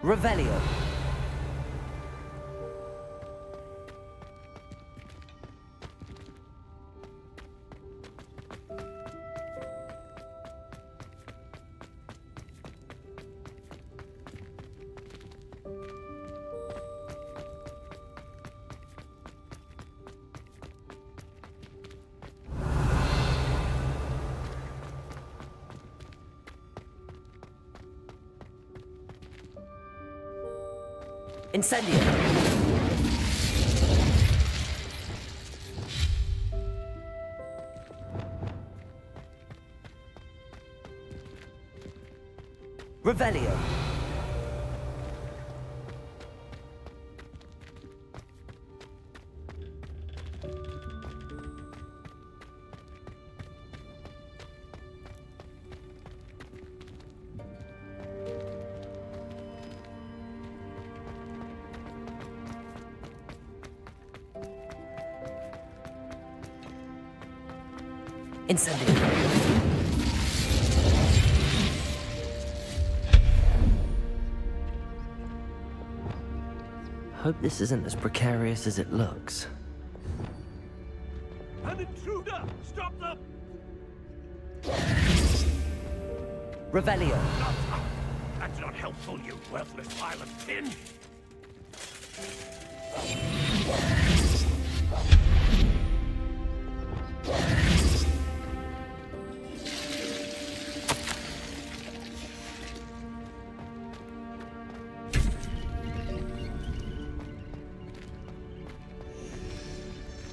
Revelio. Incendio. Revelio. Incendiary. Hope this isn't as precarious as it looks. An intruder! Stop them! Revelio. That's not helpful, you worthless pile of tin!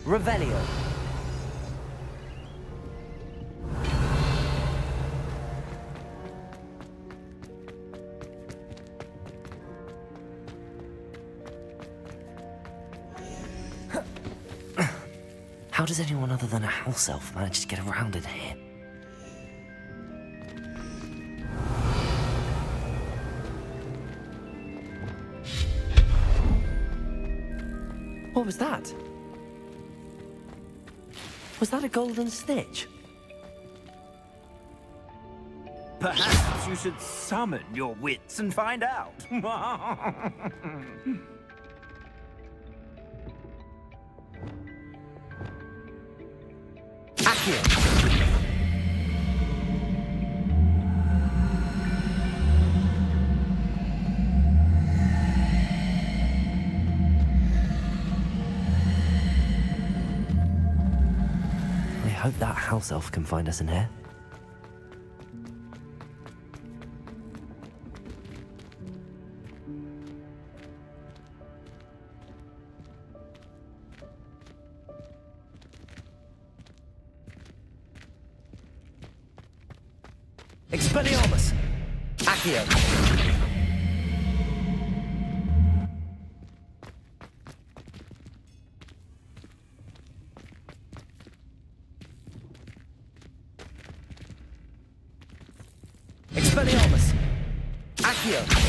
Revelio. How does anyone other than a house elf manage to get around in here? What was that? Was that a golden stitch? Perhaps you should summon your wits and find out. I hope that house elf can find us in here. Expelliarmus! Accio! Expelliarmus! Accio!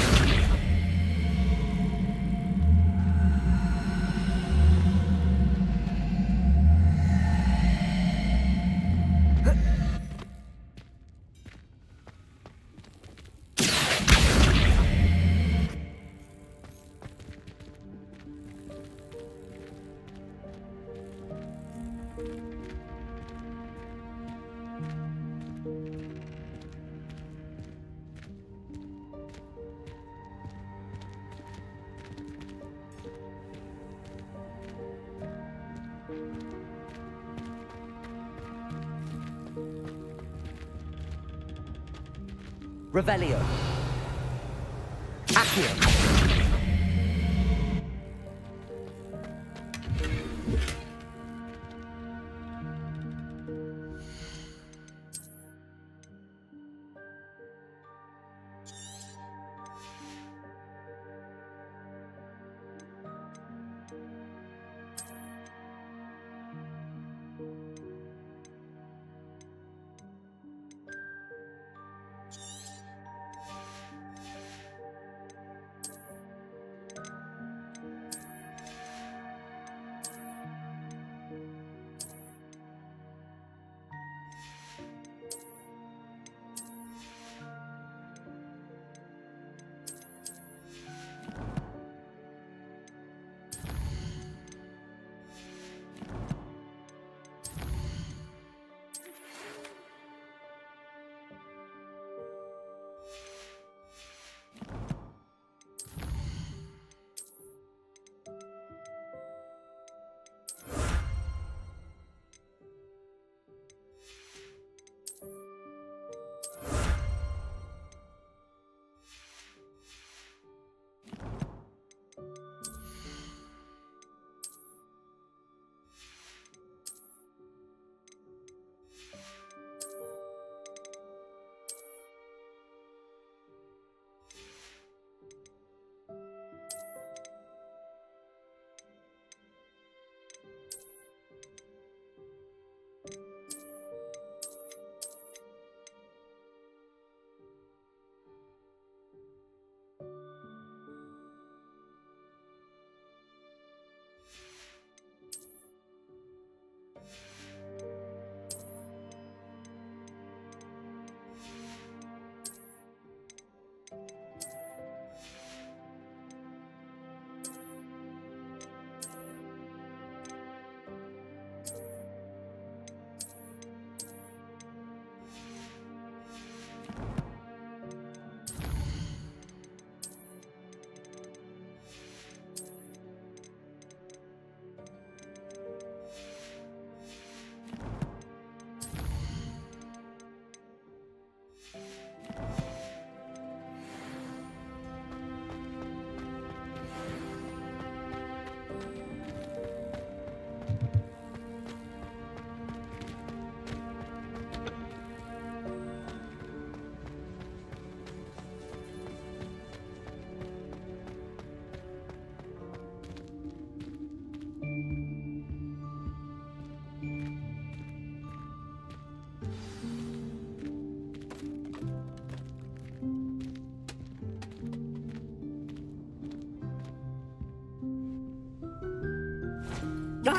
Revelio. Accio.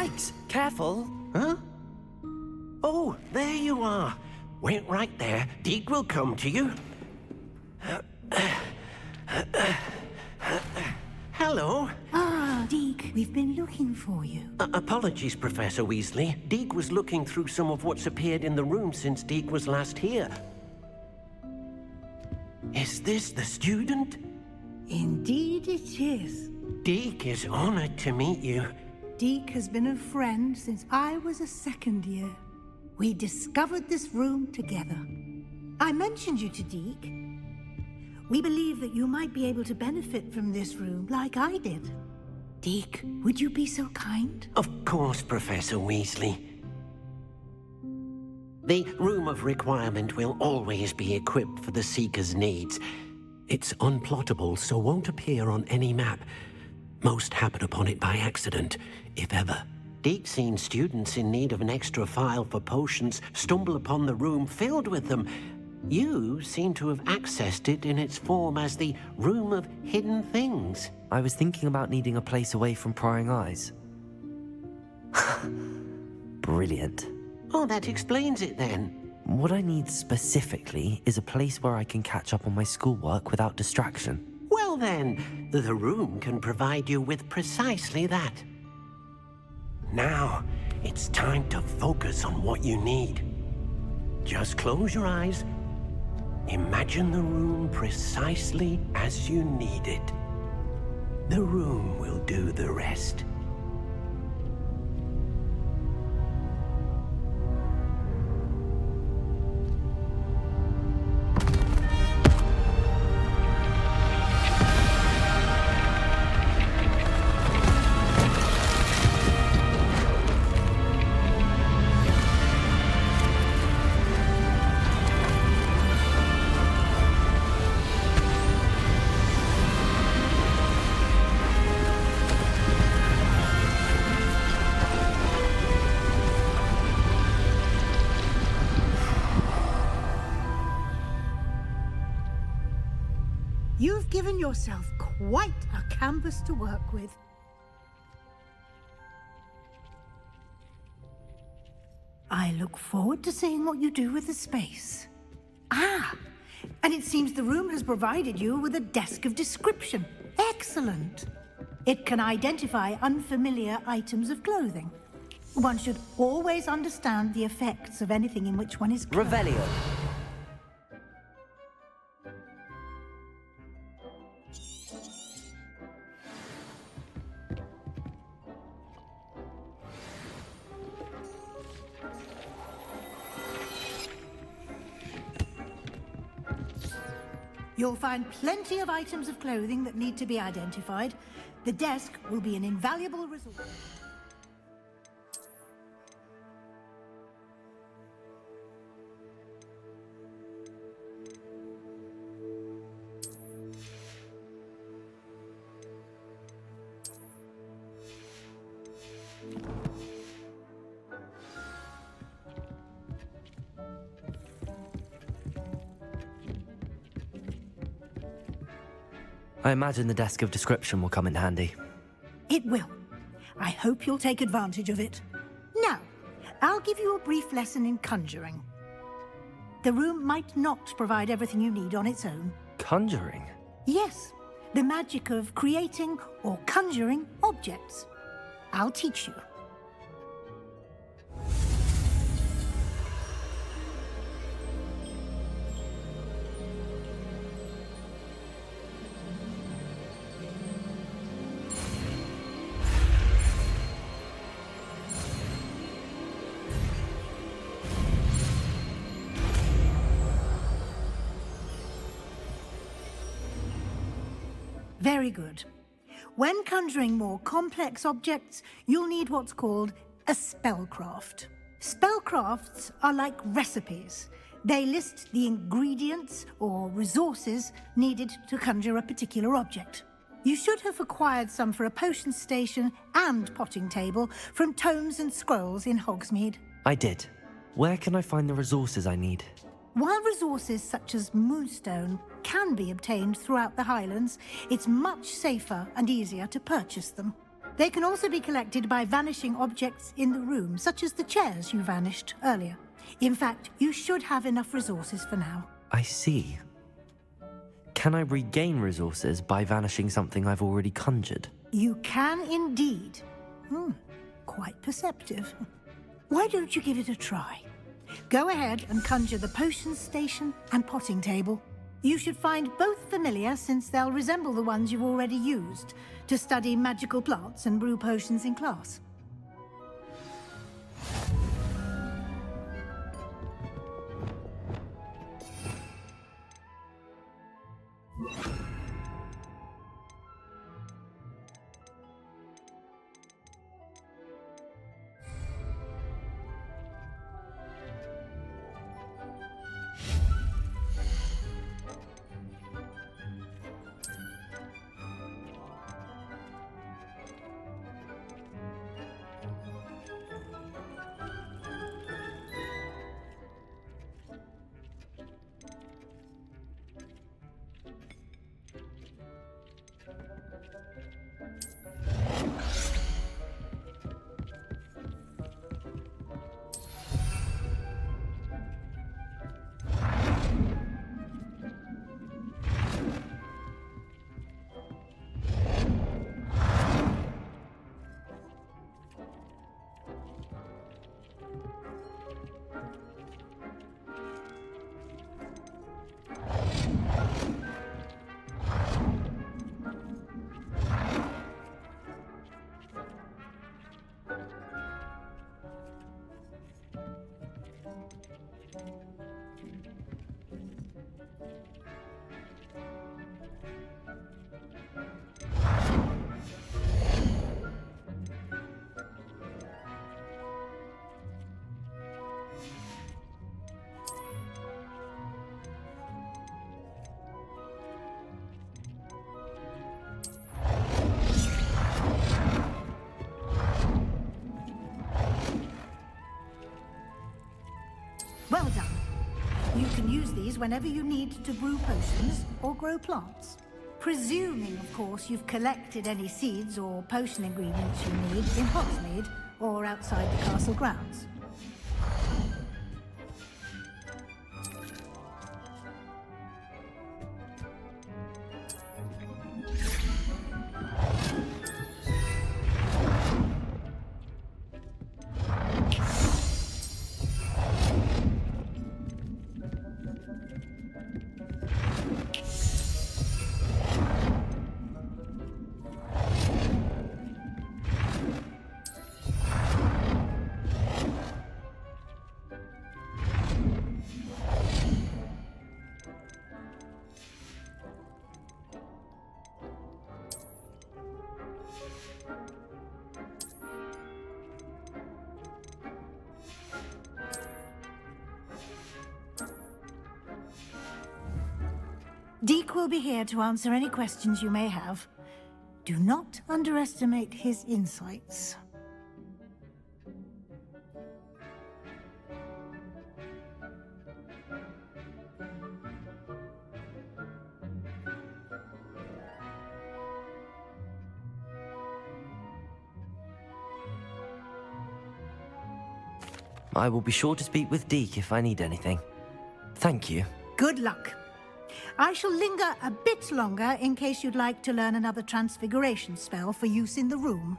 Yikes! Careful! Huh? Oh, there you are. Wait right there. Deke will come to you. Hello. Ah, Deke, we've been looking for you. Apologies, Professor Weasley. Deke was looking through some of what's appeared in the room since Deke was last here. Is this the student? Indeed it is. Deke is honored to meet you. Deke has been a friend since I was a second year. We discovered this room together. I mentioned you to Deke. We believe that you might be able to benefit from this room like I did. Deke, would you be so kind? Of course, Professor Weasley. The Room of Requirement will always be equipped for the Seeker's needs. It's unplottable, so won't appear on any map. Most happen upon it by accident, if ever. Deke's seen students in need of an extra file for potions stumble upon the room filled with them. You seem to have accessed it in its form as the Room of Hidden Things. I was thinking about needing a place away from prying eyes. Brilliant. Oh, that explains it then. What I need specifically is a place where I can catch up on my schoolwork without distraction. Well then, the room can provide you with precisely that. Now, it's time to focus on what you need. Just close your eyes. Imagine the room precisely as you need it. The room will do the rest. You've given yourself quite a canvas to work with. I look forward to seeing what you do with the space. Ah, and it seems the room has provided you with a desk of description. Excellent. It can identify unfamiliar items of clothing. One should always understand the effects of anything in which one is clothed. Revelio. You'll find plenty of items of clothing that need to be identified. The desk will be an invaluable resource. I imagine the desk of description will come in handy. It will. I hope you'll take advantage of it. Now, I'll give you a brief lesson in conjuring. The room might not provide everything you need on its own. Conjuring? Yes, the magic of creating or conjuring objects. I'll teach you. Very good. When conjuring more complex objects, you'll need what's called a spellcraft. Spellcrafts are like recipes. They list the ingredients or resources needed to conjure a particular object. You should have acquired some for a potion station and potting table from tomes and scrolls in Hogsmeade. I did. Where can I find the resources I need? While resources such as moonstone can be obtained throughout the Highlands, it's much safer and easier to purchase them. They can also be collected by vanishing objects in the room, such as the chairs you vanished earlier. In fact, you should have enough resources for now. I see. Can I regain resources by vanishing something I've already conjured? You can indeed. Quite perceptive. Why don't you give it a try? Go ahead and conjure the potions station and potting table. You should find both familiar, since they'll resemble the ones you've already used to study magical plants and brew potions in class. Well done. You can use these whenever you need to brew potions or grow plants. Presuming, of course, you've collected any seeds or potion ingredients you need in Hogsmeade or outside the castle grounds. Deke will be here to answer any questions you may have. Do not underestimate his insights. I will be sure to speak with Deke if I need anything. Thank you. Good luck. I shall linger a bit longer in case you'd like to learn another transfiguration spell for use in the room.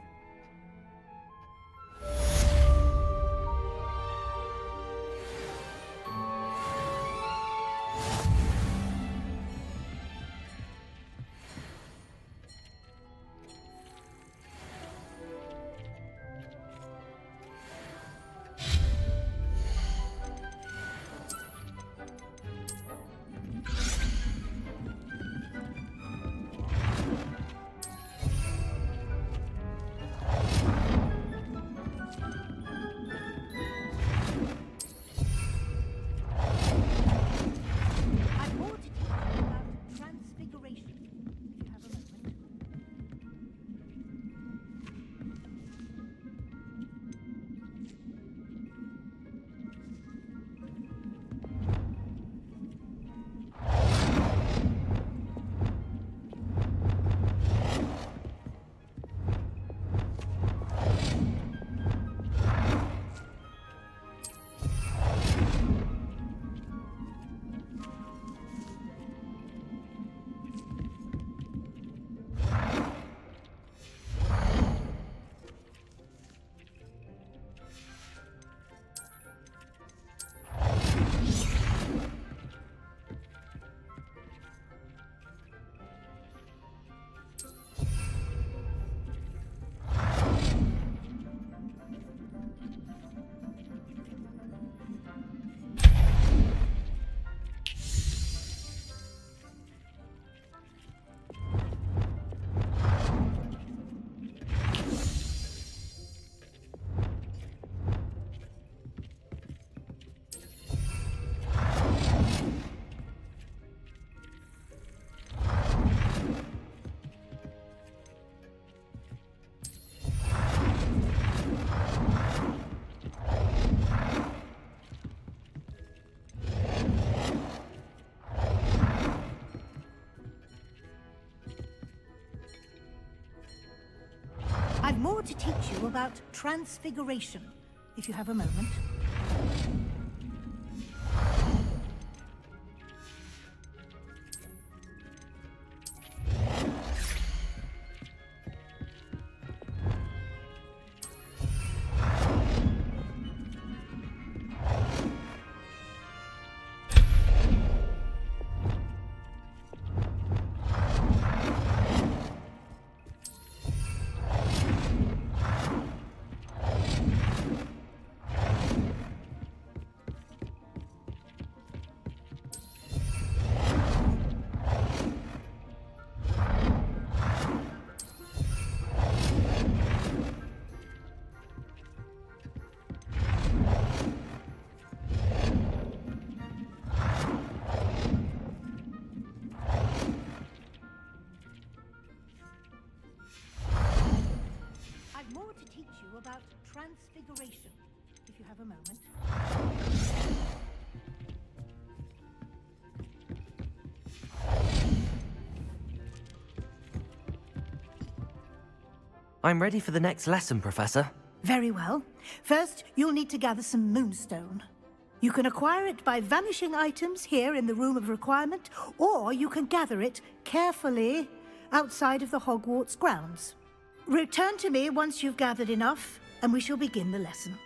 more to teach you about transfiguration, if you have a moment. More to teach you about transfiguration, if you have a moment. I'm ready for the next lesson, Professor. Very well. First, you'll need to gather some moonstone. You can acquire it by vanishing items here in the Room of Requirement, or you can gather it carefully outside of the Hogwarts grounds. Return to me once you've gathered enough, and we shall begin the lesson.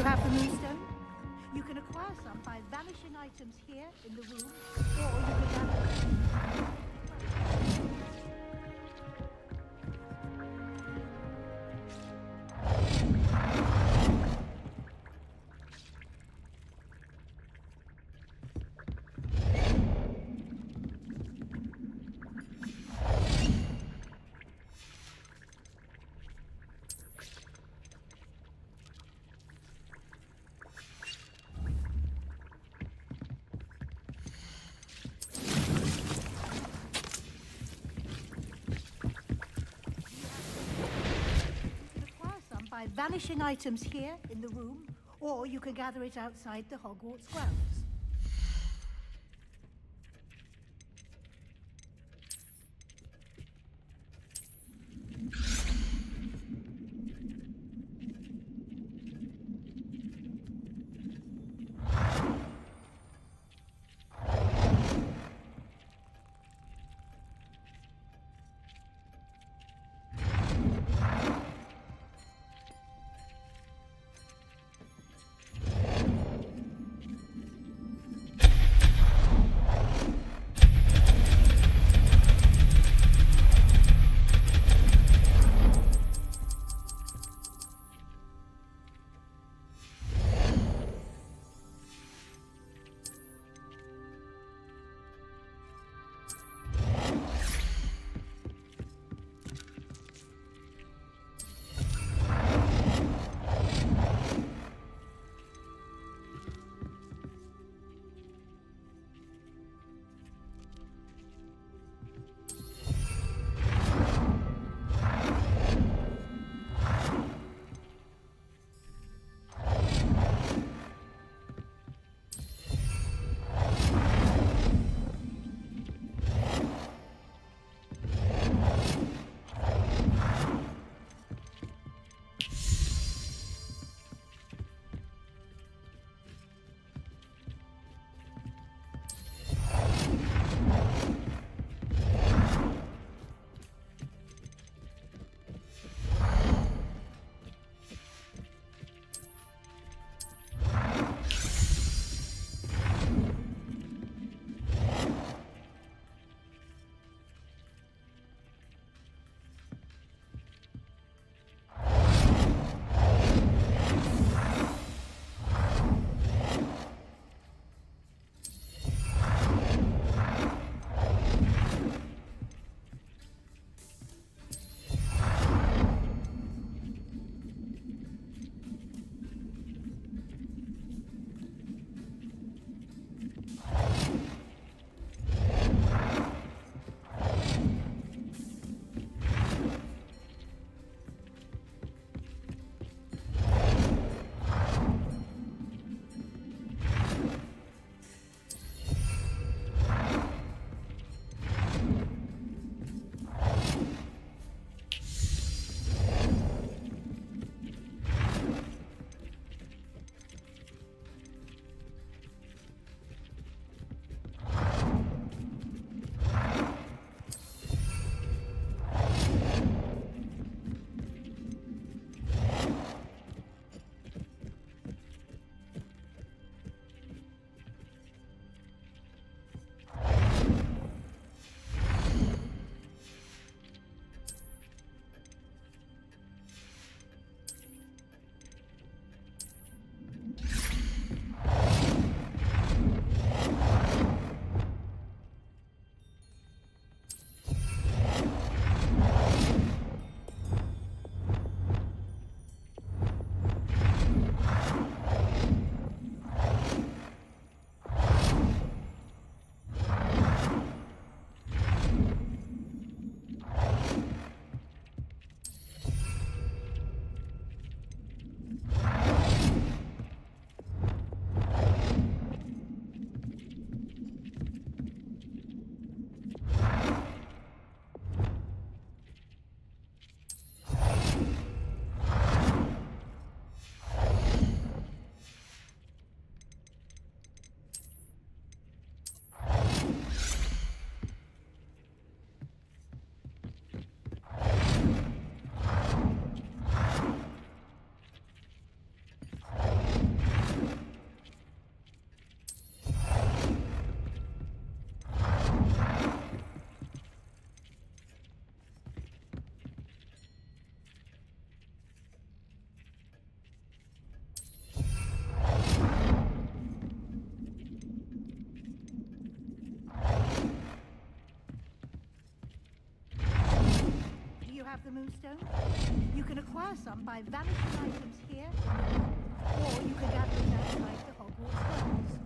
You have the moonstone? You can acquire some by vanishing items here in the room, or you can gather... By vanishing items here in the room, or you can gather it outside the Hogwarts grounds. moonstone? You can acquire some by vanishing items here, or you can gather it outside the Hogwarts grounds.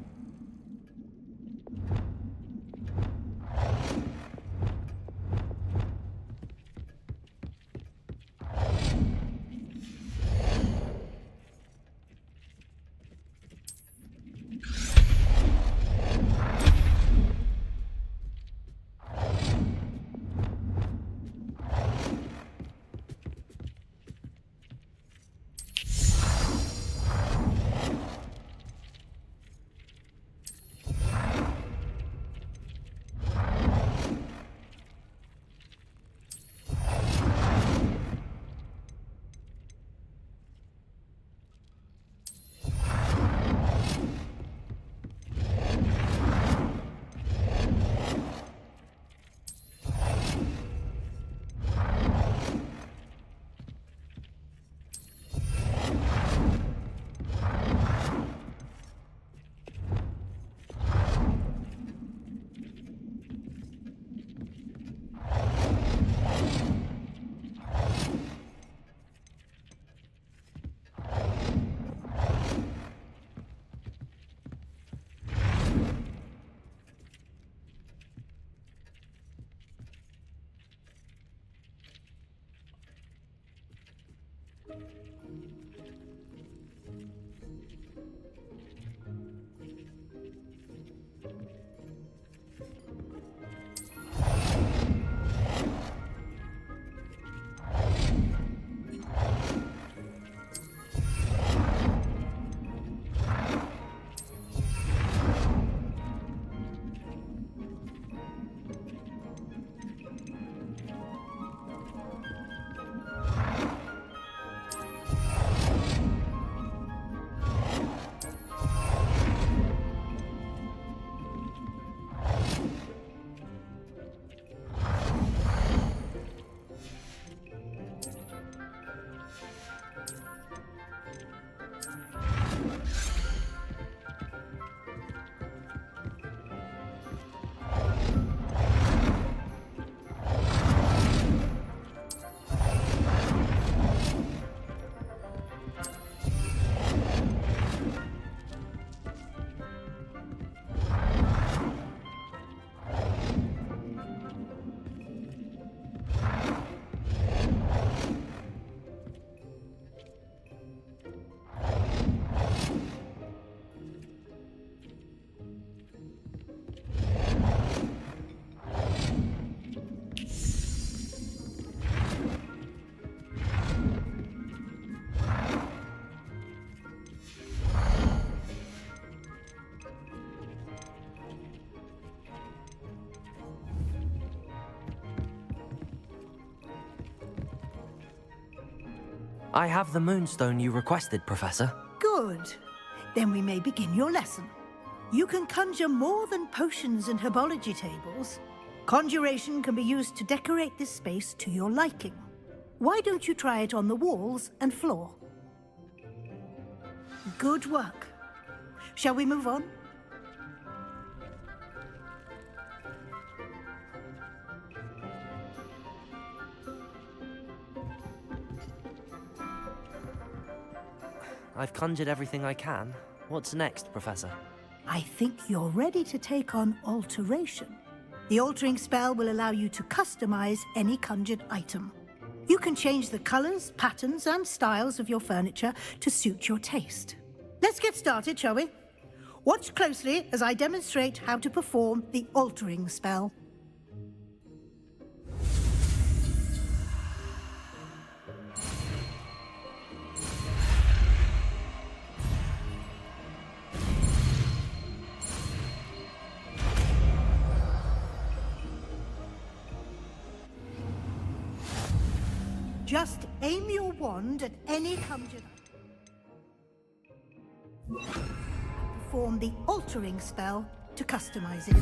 I have the moonstone you requested, Professor. Good. Then we may begin your lesson. You can conjure more than potions and herbology tables. Conjuration can be used to decorate this space to your liking. Why don't you try it on the walls and floor? Good work. Shall we move on? I've conjured everything I can. What's next, Professor? I think you're ready to take on alteration. The altering spell will allow you to customize any conjured item. You can change the colors, patterns, and styles of your furniture to suit your taste. Let's get started, shall we? Watch closely as I demonstrate how to perform the altering spell. Just aim your wand at any conjured item. Perform the altering spell to customize it.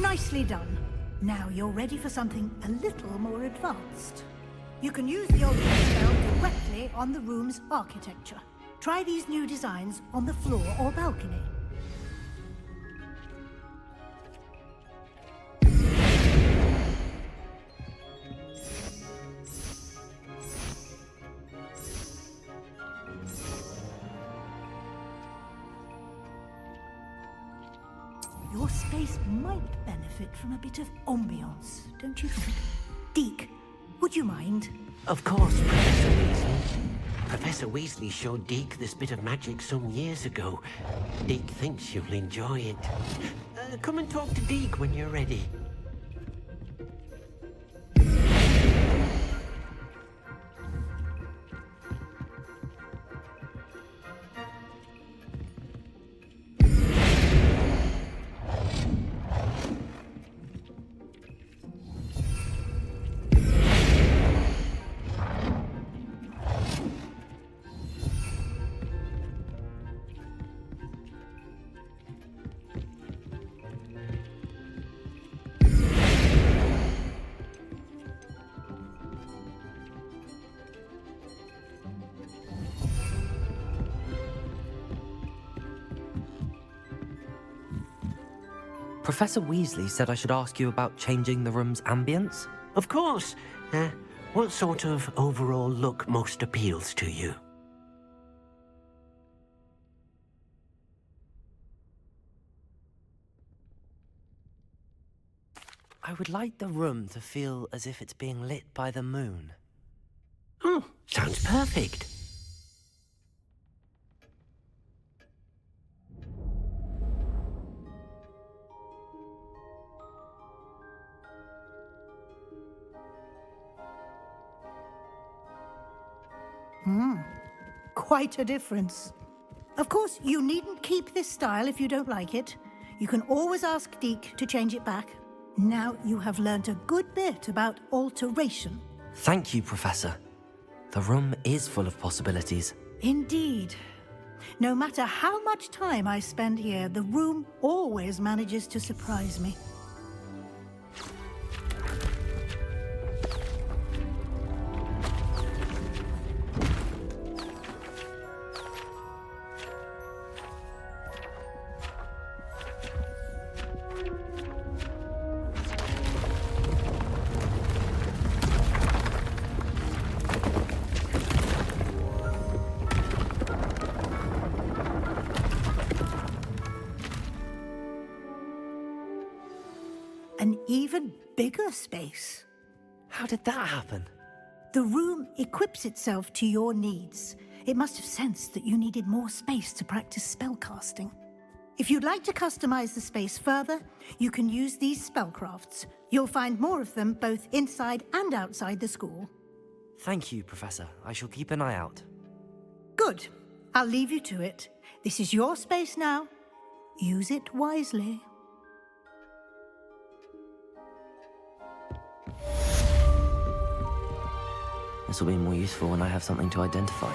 Nicely done. Now you're ready for something a little more advanced. You can use the old spell directly on the room's architecture. Try these new designs on the floor or balcony. Your space might benefit from a bit of ambiance, don't you think? Deke, would you mind? Of course, Professor Weasley. Professor Weasley showed Deke this bit of magic some years ago. Deke thinks you'll enjoy it. Come and talk to Deke when you're ready. Professor Weasley said I should ask you about changing the room's ambience? Of course. What sort of overall look most appeals to you? I would like the room to feel as if it's being lit by the moon. Oh, sounds perfect. Quite a difference. Of course, you needn't keep this style if you don't like it. You can always ask Deke to change it back. Now you have learnt a good bit about alteration. Thank you, Professor. The room is full of possibilities. Indeed. No matter how much time I spend here, the room always manages to surprise me. An even bigger space. How did that happen? The room equips itself to your needs. It must have sensed that you needed more space to practice spellcasting. If you'd like to customize the space further, you can use these spellcrafts. You'll find more of them both inside and outside the school. Thank you, Professor. I shall keep an eye out. Good. I'll leave you to it. This is your space now. Use it wisely. This will be more useful when I have something to identify.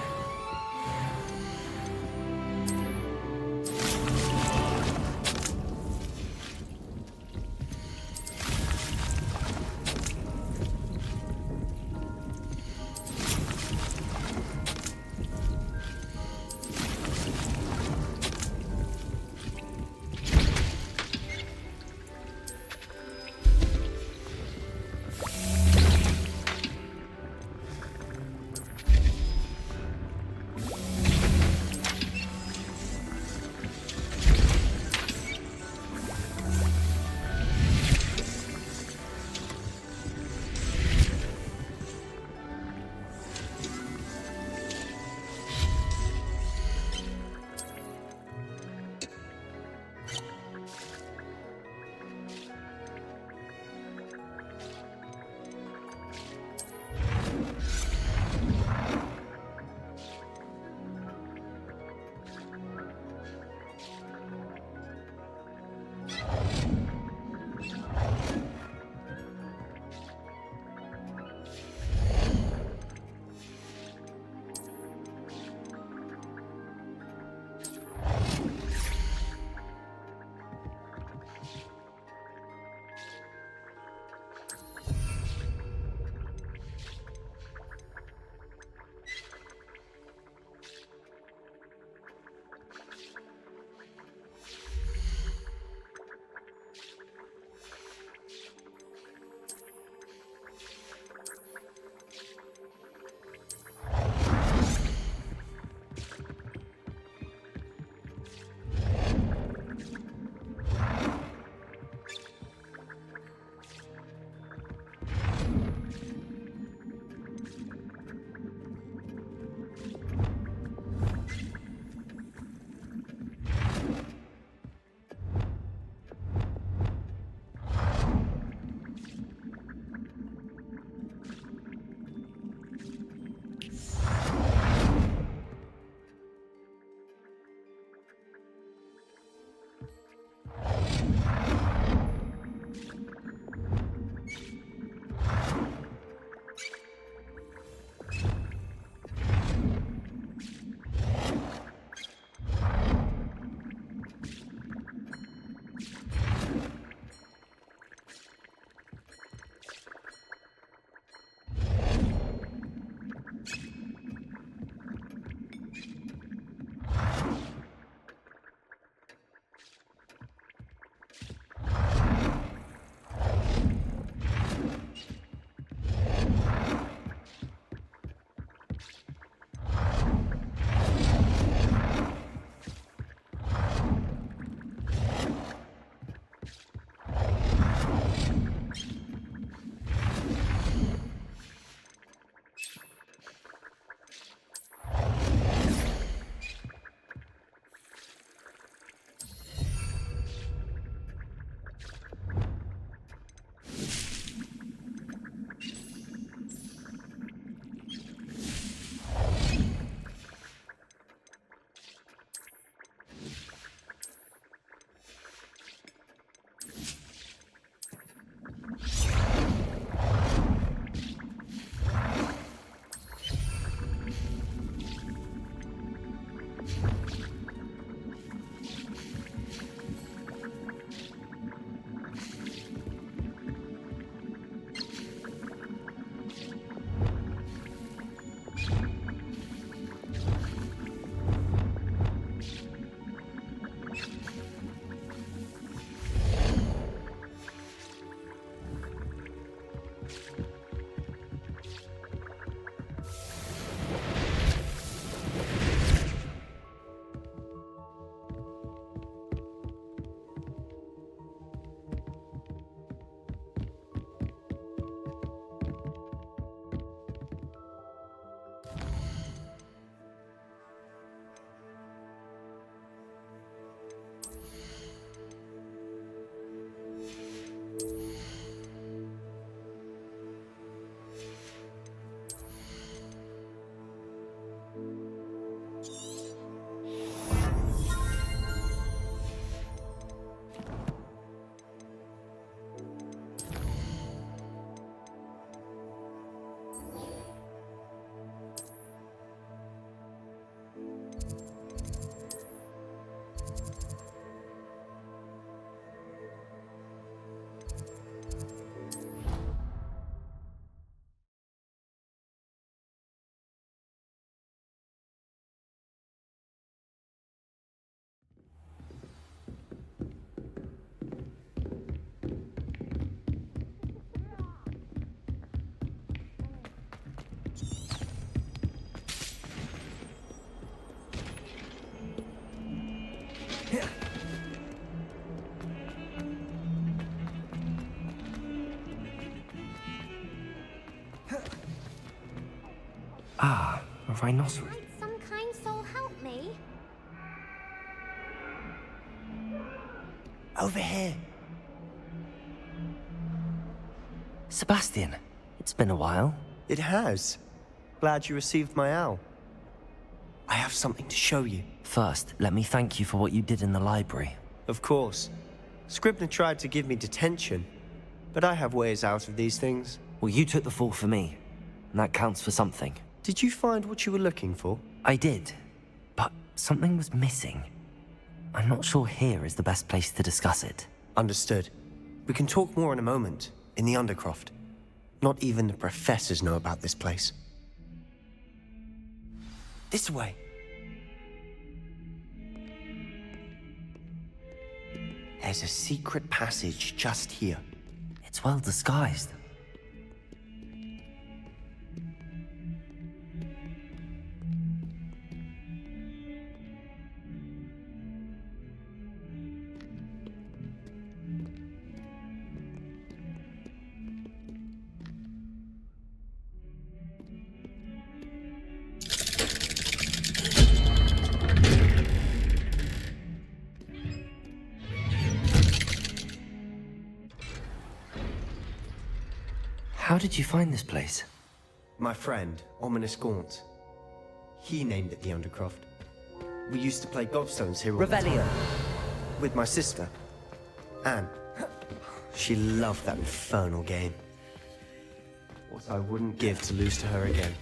A rhinoceros. Might some kind soul help me? Over here. Sebastian, it's been a while. It has. Glad you received my owl. I have something to show you. First, let me thank you for what you did in the library. Of course. Scribner tried to give me detention, but I have ways out of these things. Well, you took the fall for me, and that counts for something. Did you find what you were looking for? I did, but something was missing. I'm not sure here is the best place to discuss it. Understood. We can talk more in a moment, in the Undercroft. Not even the professors know about this place. This way. There's a secret passage just here. It's well disguised. How did you find this place? My friend, Ominous Gaunt. He named it the Undercroft. We used to play gobstones here all the time. Revelio. With my sister, Anne. She loved that infernal game. What I wouldn't give to lose to her again.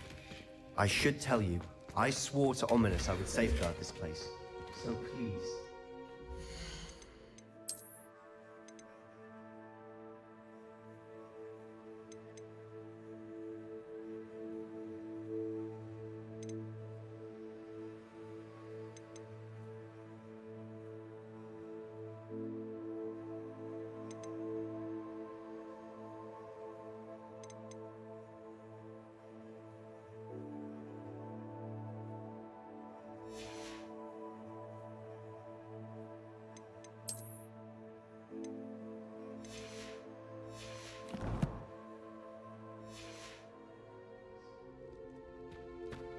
I should tell you, I swore to Ominous I would safeguard this place. So please.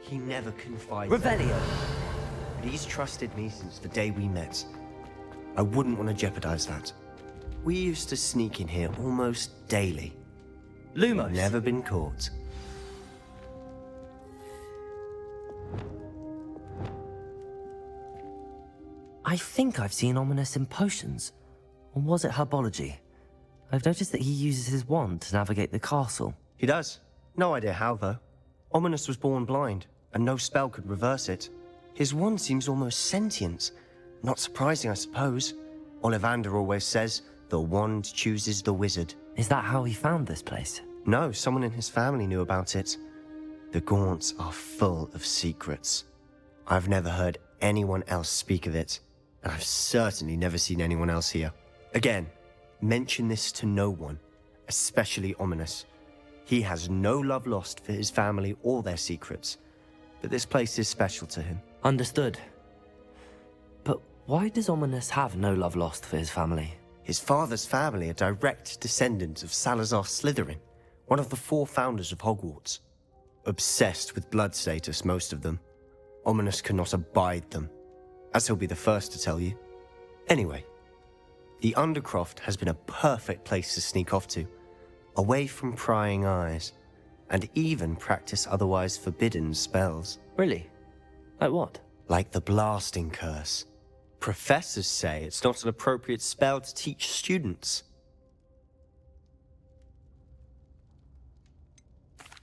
He never confided. Revelio. But he's trusted me since the day we met. I wouldn't want to jeopardize that. We used to sneak in here almost daily. Lumos. Never been caught. I think I've seen Ominous in potions. Or was it herbology? I've noticed that he uses his wand to navigate the castle. He does. No idea how, though. Ominous was born blind, and no spell could reverse it. His wand seems almost sentient. Not surprising, I suppose. Ollivander always says, the wand chooses the wizard. Is that how he found this place? No, someone in his family knew about it. The Gaunts are full of secrets. I've never heard anyone else speak of it, and I've certainly never seen anyone else here. Again, mention this to no one, especially Ominous. He has no love lost for his family or their secrets, but this place is special to him. Understood. But why does Ominous have no love lost for his family? His father's family are direct descendants of Salazar Slytherin, one of the 4 founders of Hogwarts. Obsessed with blood status, most of them. Ominous cannot abide them, as he'll be the first to tell you. Anyway, the Undercroft has been a perfect place to sneak off to, away from prying eyes, and even practice otherwise forbidden spells. Really? Like what? Like the blasting curse. Professors say it's not an appropriate spell to teach students.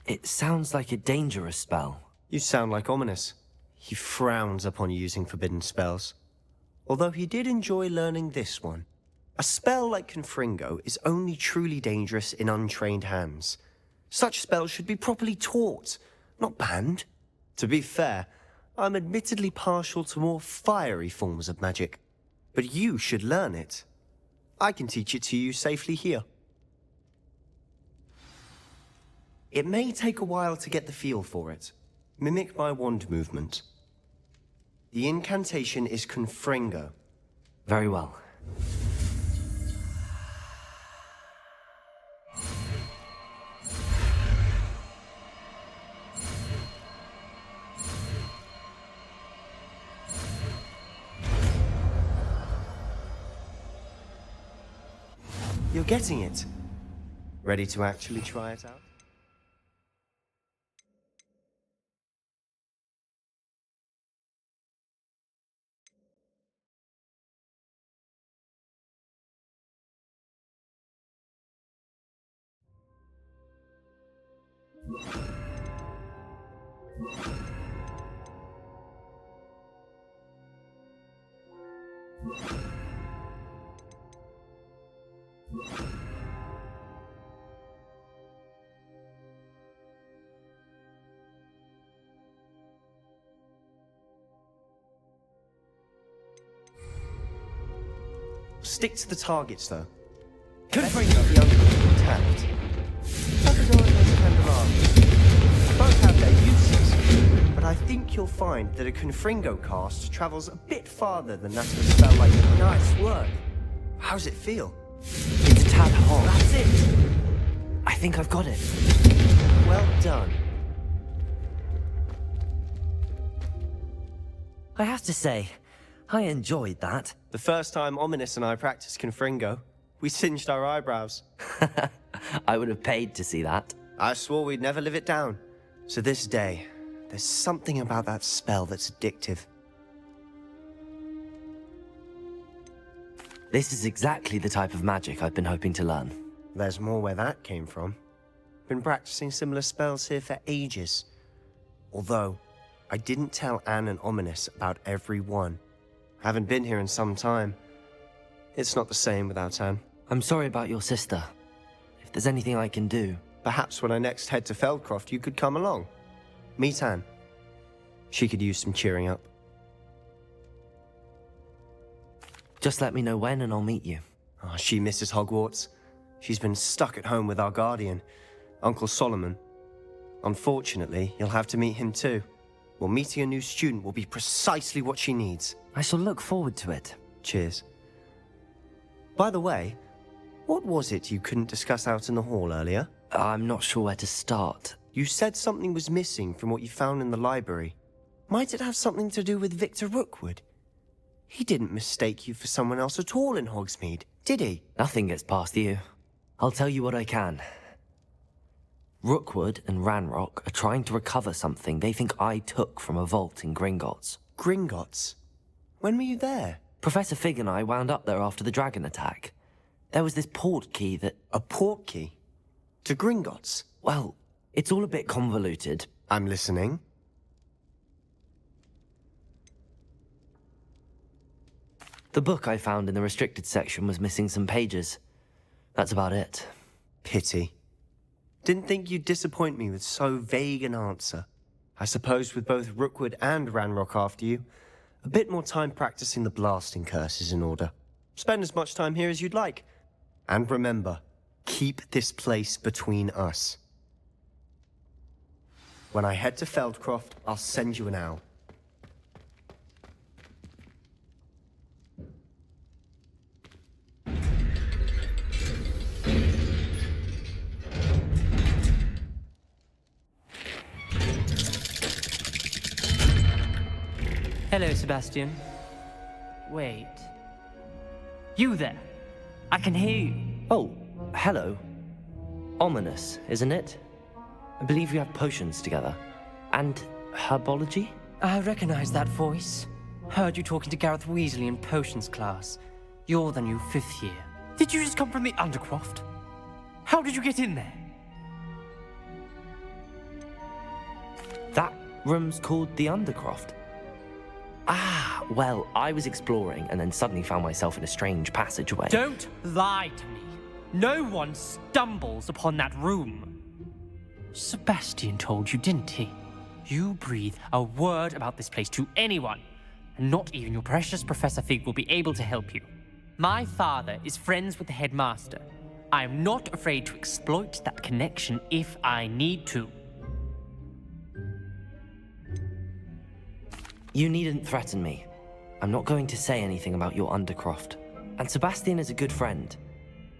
It sounds like a dangerous spell. You sound like Ominous. He frowns upon using forbidden spells. Although he did enjoy learning this one. A spell like Confringo is only truly dangerous in untrained hands. Such spells should be properly taught, not banned. To be fair, I'm admittedly partial to more fiery forms of magic. But you should learn it. I can teach it to you safely here. It may take a while to get the feel for it. Mimic my wand movement. The incantation is Confringo. Very well. You're getting it. Ready to actually try it out? Stick to the targets, though. Confringo, the underground intact. Trapdoor and those candelabras. Both have their uses, but I think you'll find that a Confringo cast travels a bit farther than that of a spell like... Nice work. How's it feel? It's a tad hot. That's it! I think I've got it. Well done. I have to say, I enjoyed that. The first time Ominous and I practiced Confringo, we singed our eyebrows. I would have paid to see that. I swore we'd never live it down. So this day, there's something about that spell that's addictive. This is exactly the type of magic I've been hoping to learn. There's more where that came from. Been practicing similar spells here for ages. Although, I didn't tell Anne and Ominous about every one. Haven't been here in some time. It's not the same without Anne. I'm sorry about your sister. If there's anything I can do... Perhaps when I next head to Feldcroft, you could come along. Meet Anne. She could use some cheering up. Just let me know when and I'll meet you. Oh, she misses Hogwarts. She's been stuck at home with our guardian, Uncle Solomon. Unfortunately, you'll have to meet him too. Well, meeting a new student will be precisely what she needs. I shall look forward to it. Cheers. By the way, what was it you couldn't discuss out in the hall earlier? I'm not sure where to start. You said something was missing from what you found in the library. Might it have something to do with Victor Rookwood? He didn't mistake you for someone else at all in Hogsmeade, did he? Nothing gets past you. I'll tell you what I can. Rookwood and Ranrock are trying to recover something they think I took from a vault in Gringotts. Gringotts? When were you there? Professor Fig and I wound up there after the dragon attack. There was this port key that... A port key? To Gringotts? Well, it's all a bit convoluted. I'm listening. The book I found in the restricted section was missing some pages. That's about it. Pity. Didn't think you'd disappoint me with so vague an answer. I suppose with both Rookwood and Ranrock after you, a bit more time practicing the blasting curse is in order. Spend as much time here as you'd like. And remember, keep this place between us. When I head to Feldcroft, I'll send you an owl. Hello, Sebastian. Wait. You there? I can hear you. Oh, hello. Ominous, isn't it? I believe you have potions together. And herbology? I recognize that voice. Heard you talking to Gareth Weasley in potions class. You're the new 5th year. Did you just come from the Undercroft? How did you get in there? That room's called the Undercroft. Ah, well, I was exploring and then suddenly found myself in a strange passageway. Don't lie to me. No one stumbles upon that room. Sebastian told you, didn't he? You breathe a word about this place to anyone, and not even your precious Professor Fig will be able to help you. My father is friends with the headmaster. I am not afraid to exploit that connection if I need to. You needn't threaten me. I'm not going to say anything about your Undercroft. And Sebastian is a good friend.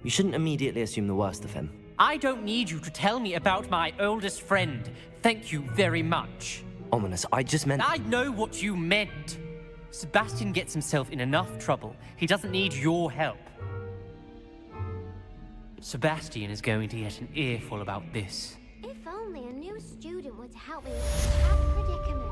You shouldn't immediately assume the worst of him. I don't need you to tell me about my oldest friend. Thank you very much. Ominous, I just meant... I know what you meant. Sebastian gets himself in enough trouble. He doesn't need your help. Sebastian is going to get an earful about this. If only a new student would help me with this tough predicament.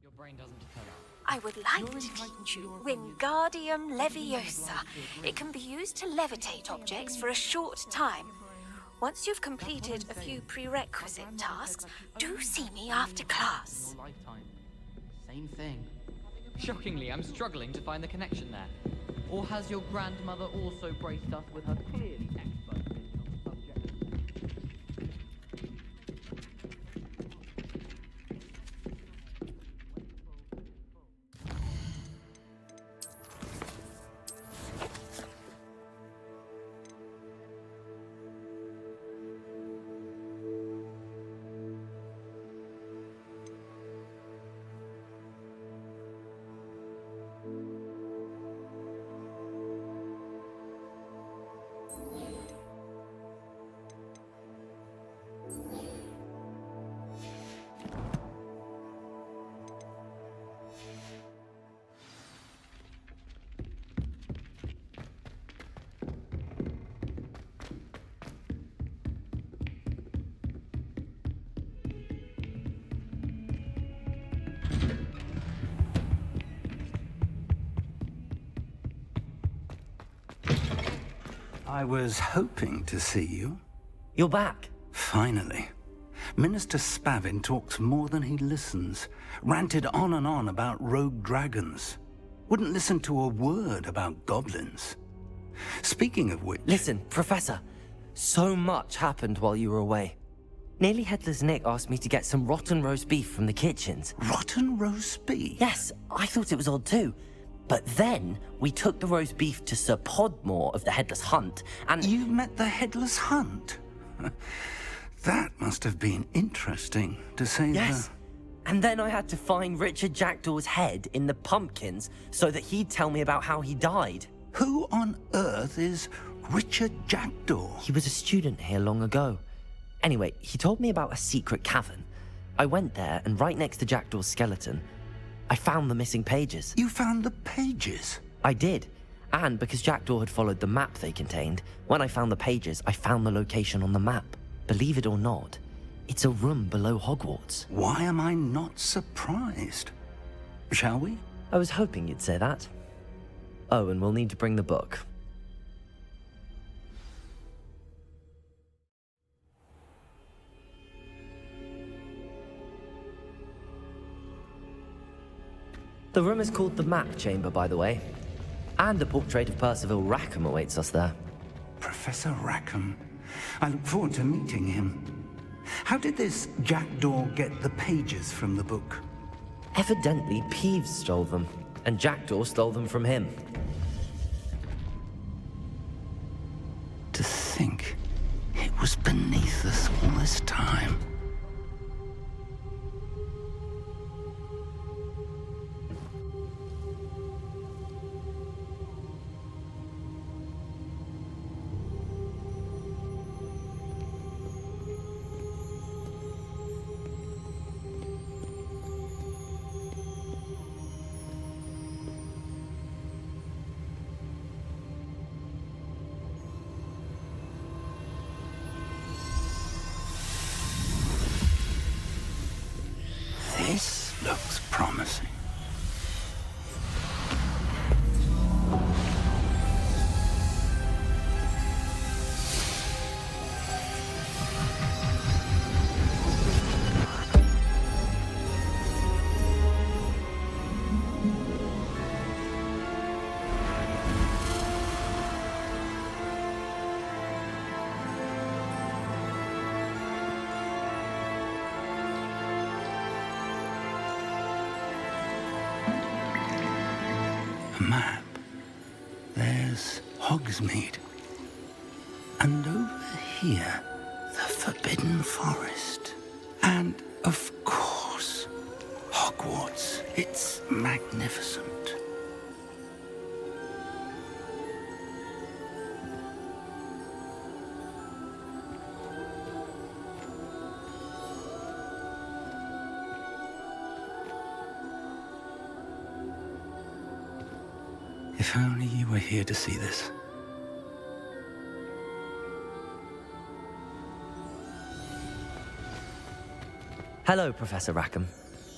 Your brain doesn't tell us. I would like to teach you Wingardium Leviosa. It can be used to levitate objects for a short time. Once you've completed a few prerequisite tasks, do see me after class. Your lifetime. Same thing. Shockingly, I'm struggling to find the connection there. Or has your grandmother also braced us with her clearly expert opinion on the subject? I was hoping to see you. You're back. Finally. Minister Spavin talks more than he listens. Ranted on and on about rogue dragons. Wouldn't listen to a word about goblins. Speaking of which... Listen, Professor. So much happened while you were away. Nearly Headless Nick asked me to get some rotten roast beef from the kitchens. Rotten roast beef? Yes, I thought it was odd too. But then, we took the roast beef to Sir Podmore of the Headless Hunt, and... You met the Headless Hunt? That must have been interesting, to say Yes. And then I had to find Richard Jackdaw's head in the pumpkins so that he'd tell me about how he died. Who on earth is Richard Jackdaw? He was a student here long ago. Anyway, he told me about a secret cavern. I went there, and right next to Jackdaw's skeleton, I found the missing pages. You found the pages? I did. And because Jackdaw had followed the map they contained, when I found the pages, I found the location on the map. Believe it or not, it's a room below Hogwarts. Why am I not surprised? Shall we? I was hoping you'd say that. Oh, and we'll need to bring the book. The room is called the Map Chamber, by the way. And a portrait of Percival Rackham awaits us there. Professor Rackham. I look forward to meeting him. How did this Jackdaw get the pages from the book? Evidently, Peeves stole them, and Jackdaw stole them from him. To think it was beneath us all this time. This looks promising. A map. There's Hogsmeade. And over here, the Forbidden Forest. And, of course, Hogwarts. It's magnificent. If only you were here to see this. Hello, Professor Rackham.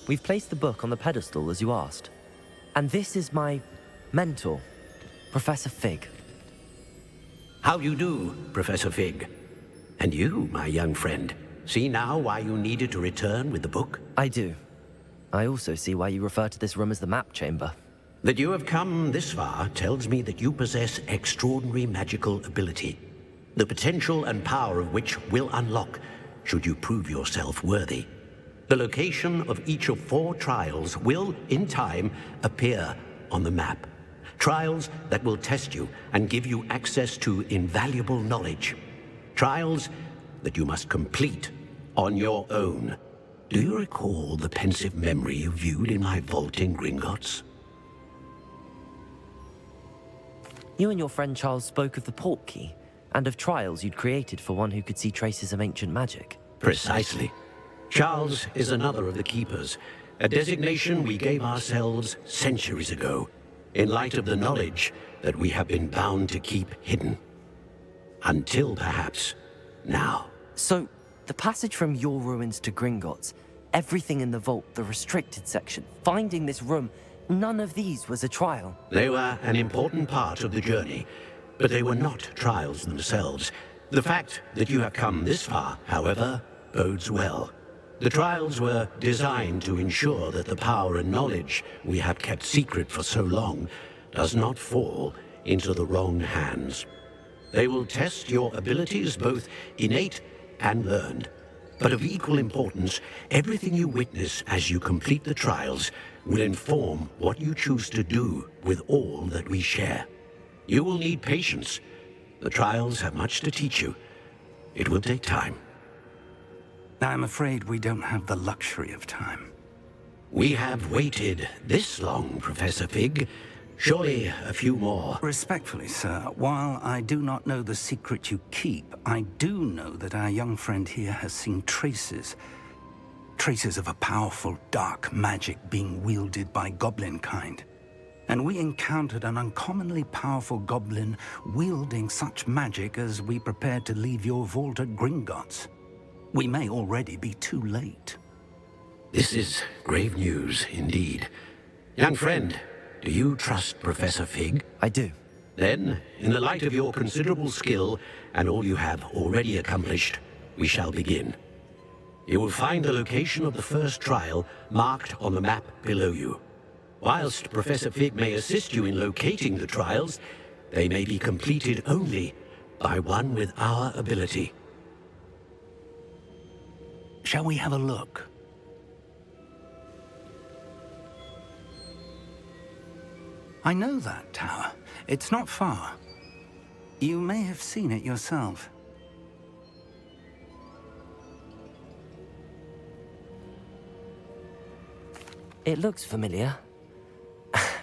We've placed the book on the pedestal as you asked. And this is my mentor, Professor Fig. How do you do, Professor Fig? And you, my young friend, see now why you needed to return with the book? I do. I also see why you refer to this room as the map chamber. That you have come this far tells me that you possess extraordinary magical ability, the potential and power of which will unlock should you prove yourself worthy. The location of each of 4 trials will, in time, appear on the map. Trials that will test you and give you access to invaluable knowledge. Trials that you must complete on your own. Do you recall the pensive memory you viewed in my vault in Gringotts? You and your friend Charles spoke of the port key, and of trials you'd created for one who could see traces of ancient magic. Precisely. Charles is another of the Keepers, a designation we gave ourselves centuries ago, in light of the knowledge that we have been bound to keep hidden. Until, perhaps, now. So, the passage from your ruins to Gringotts, everything in the vault, the restricted section, finding this room, none of these was a trial. They were an important part of the journey, but they were not trials themselves. The fact that you have come this far, however, bodes well. The trials were designed to ensure that the power and knowledge we have kept secret for so long does not fall into the wrong hands. They will test your abilities, both innate and learned. But of equal importance, everything you witness as you complete the trials will inform what you choose to do with all that we share. You will need patience. The trials have much to teach you. It will take time. I'm afraid we don't have the luxury of time. We have waited this long, Professor Fig. Surely a few more. Respectfully, sir, while I do not know the secret you keep, I do know that our young friend here has seen traces of a powerful dark magic being wielded by goblin kind. And we encountered an uncommonly powerful goblin wielding such magic as we prepared to leave your vault at Gringotts. We may already be too late. This is grave news indeed. Young friend, do you trust Professor Fig? I do. Then, in the light of your considerable skill and all you have already accomplished, we shall begin. You will find the location of the first trial marked on the map below you. Whilst Professor Fig may assist you in locating the trials, they may be completed only by one with our ability. Shall we have a look? I know that tower. It's not far. You may have seen it yourself. It looks familiar.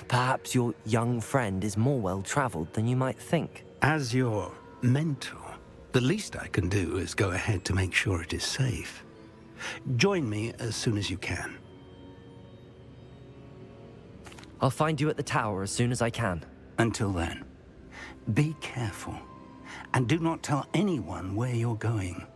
Perhaps your young friend is more well-traveled than you might think. As your mentor, the least I can do is go ahead to make sure it is safe. Join me as soon as you can. I'll find you at the tower as soon as I can. Until then, be careful, and do not tell anyone where you're going.